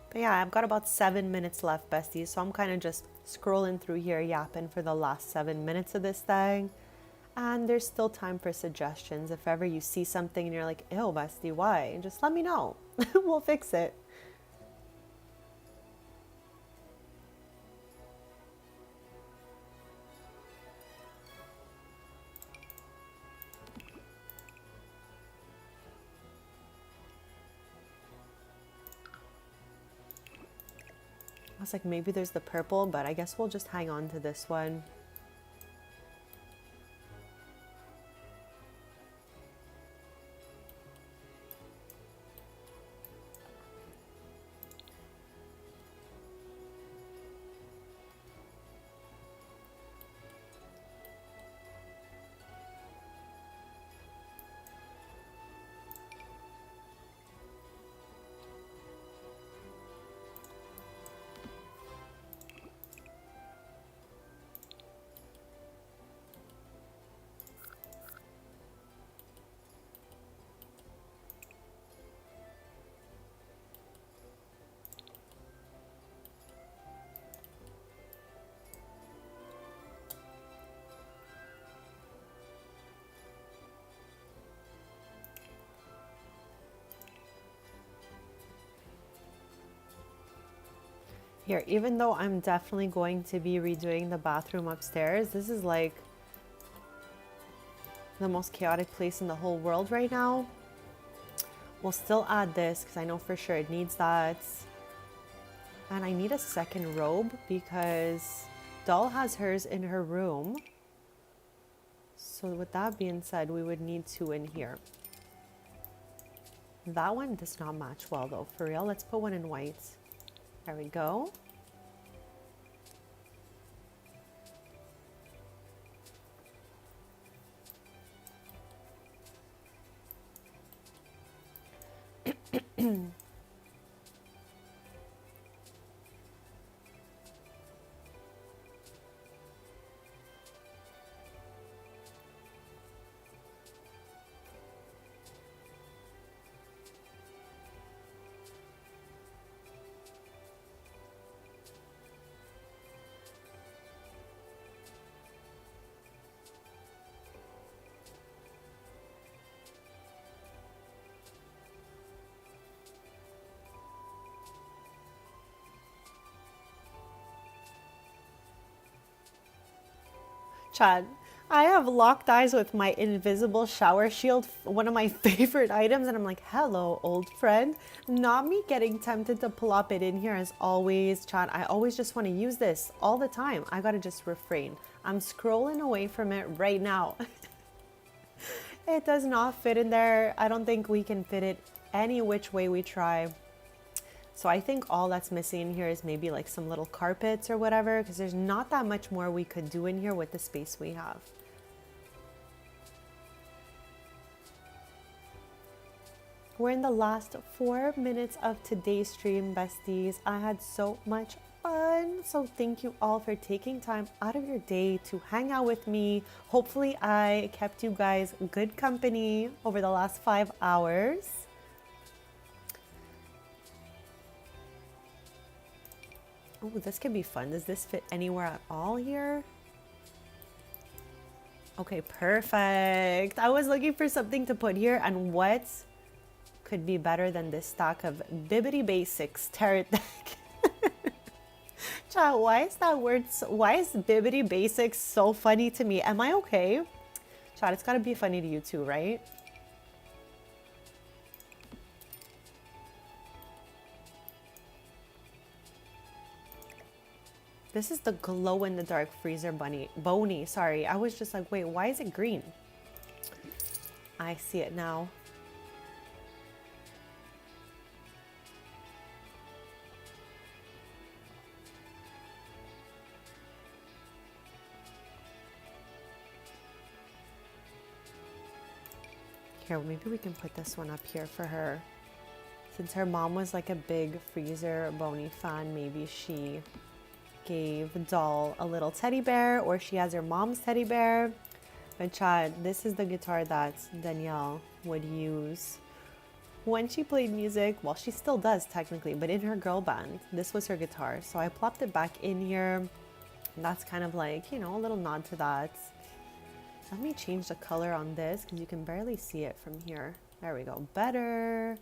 S1: But yeah, I've got about 7 minutes left, besties. So I'm kind of just scrolling through here, yapping for the last 7 minutes of this thing. And there's still time for suggestions. If ever you see something and you're like, ew, bestie, why? Just let me know. We'll fix it. I was like, maybe there's the purple, but I guess we'll just hang on to this one. Here, even though I'm definitely going to be redoing the bathroom upstairs, this is like the most chaotic place in the whole world right now. We'll still add this because I know for sure it needs that. And I need a second robe because Doll has hers in her room. So with that being said, we would need two in here. That one does not match well though, for real. Let's put one in white. There we go. Chad, I have locked eyes with my invisible shower shield, one of my favorite items, and I'm like, hello, old friend. Not me getting tempted to plop it in here as always, Chad. I always just want to use this all the time. I gotta just refrain. I'm scrolling away from it right now. It does not fit in there. I don't think we can fit it any which way we try. So I think all that's missing here is maybe like some little carpets or whatever, because there's not that much more we could do in here with the space we have. We're in the last 4 minutes of today's stream, besties. I had so much fun. So thank you all for taking time out of your day to hang out with me. Hopefully I kept you guys good company over the last 5 hours. Oh, this could be fun. Does this fit anywhere at all here? Okay, perfect. I was looking for something to put here, and what could be better than this stack of Bibbidi Basics tarot deck? Chat, why is that word, why is Bibbidi Basics so funny to me? Am I okay? Chat, it's gotta be funny to you too, right? This is the glow-in-the-dark freezer bony. Sorry, I was just like, wait, why is it green? I see it now. Here, maybe we can put this one up here for her. Since her mom was like a big freezer bony fan, maybe she gave Doll a little teddy bear, or she has her mom's teddy bear. But Chad, this is the guitar that Danielle would use when she played music. Well, she still does technically, but in her girl band, this was her guitar. So I plopped it back in here. And that's kind of like, you know, a little nod to that. Let me change the color on this because you can barely see it from here. There we go. Better.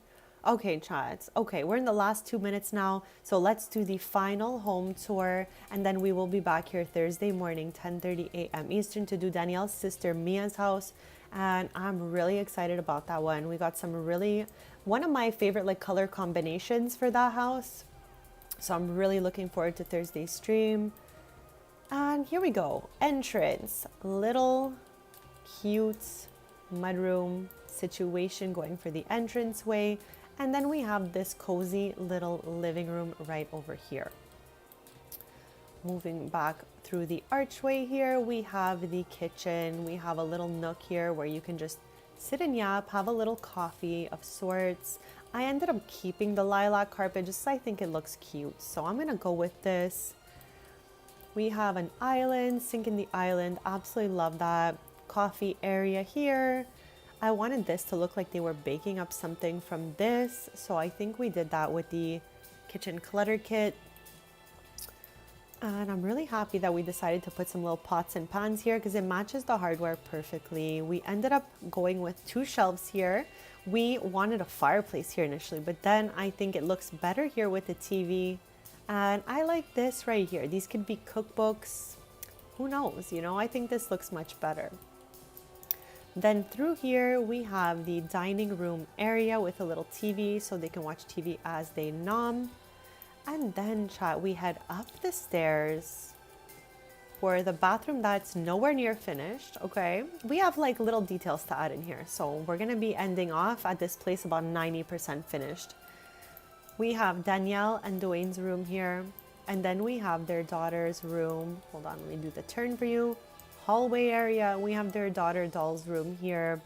S1: Okay, chat. Okay, we're in the last 2 minutes now. So let's do the final home tour. And then we will be back here Thursday morning, 10:30 a.m. Eastern, to do Danielle's sister Mia's house. And I'm really excited about that one. We got some really, one of my favorite like color combinations for that house. So I'm really looking forward to Thursday's stream. And here we go. Entrance. Little cute mudroom situation going for the entranceway. And then we have this cozy little living room right over here. Moving back through the archway here, we have the kitchen. We have a little nook here where you can just sit and yap, have a little coffee of sorts. I ended up keeping the lilac carpet just so I think it looks cute. So I'm gonna go with this. We have an island, sink in the island. Absolutely love that. Coffee area here. I wanted this to look like they were baking up something from this. So I think we did that with the kitchen clutter kit. And I'm really happy that we decided to put some little pots and pans here because it matches the hardware perfectly. We ended up going with 2 shelves here. We wanted a fireplace here initially, but then I think it looks better here with the TV And I like this right here. These could be cookbooks. Who knows? You know, I think this looks much better. Then through here, we have the dining room area with a little TV so they can watch TV as they nom. And then, chat, we head up the stairs for the bathroom that's nowhere near finished, okay? We have like little details to add in here. So we're gonna be ending off at this place about 90% finished. We have Danielle and Dwayne's room here. And then we have their daughter's room. Hold on, let me do the turn for you. Hallway area, we have their daughter doll's room here.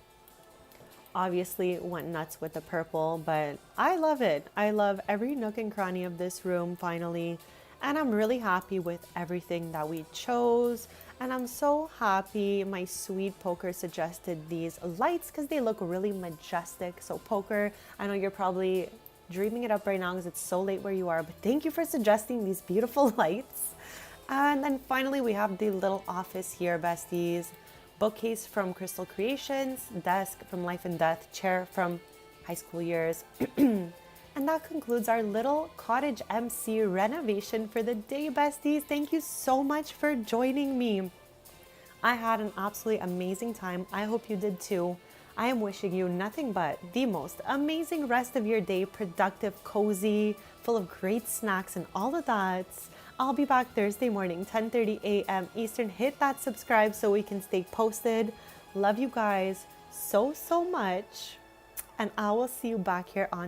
S1: Obviously went nuts with the purple, but I love it. I love every nook and cranny of this room finally. And I'm really happy with everything that we chose. And I'm so happy my sweet Poker suggested these lights because they look really majestic. So Poker, I know you're probably dreaming it up right now because it's so late where you are, but thank you for suggesting these beautiful lights. And then finally we have the little office here, besties. Bookcase from Crystal Creations, desk from Life and Death, chair from High School Years. And that concludes our little cottage MC renovation for the day, besties. Thank you so much for joining me. I had an absolutely amazing time. I hope you did too. I am wishing you nothing but the most amazing rest of your day, productive, cozy, full of great snacks and all of that. I'll be back Thursday morning, 10:30 a.m. Eastern. Hit that subscribe so we can stay posted. Love you guys so much. And I will see you back here on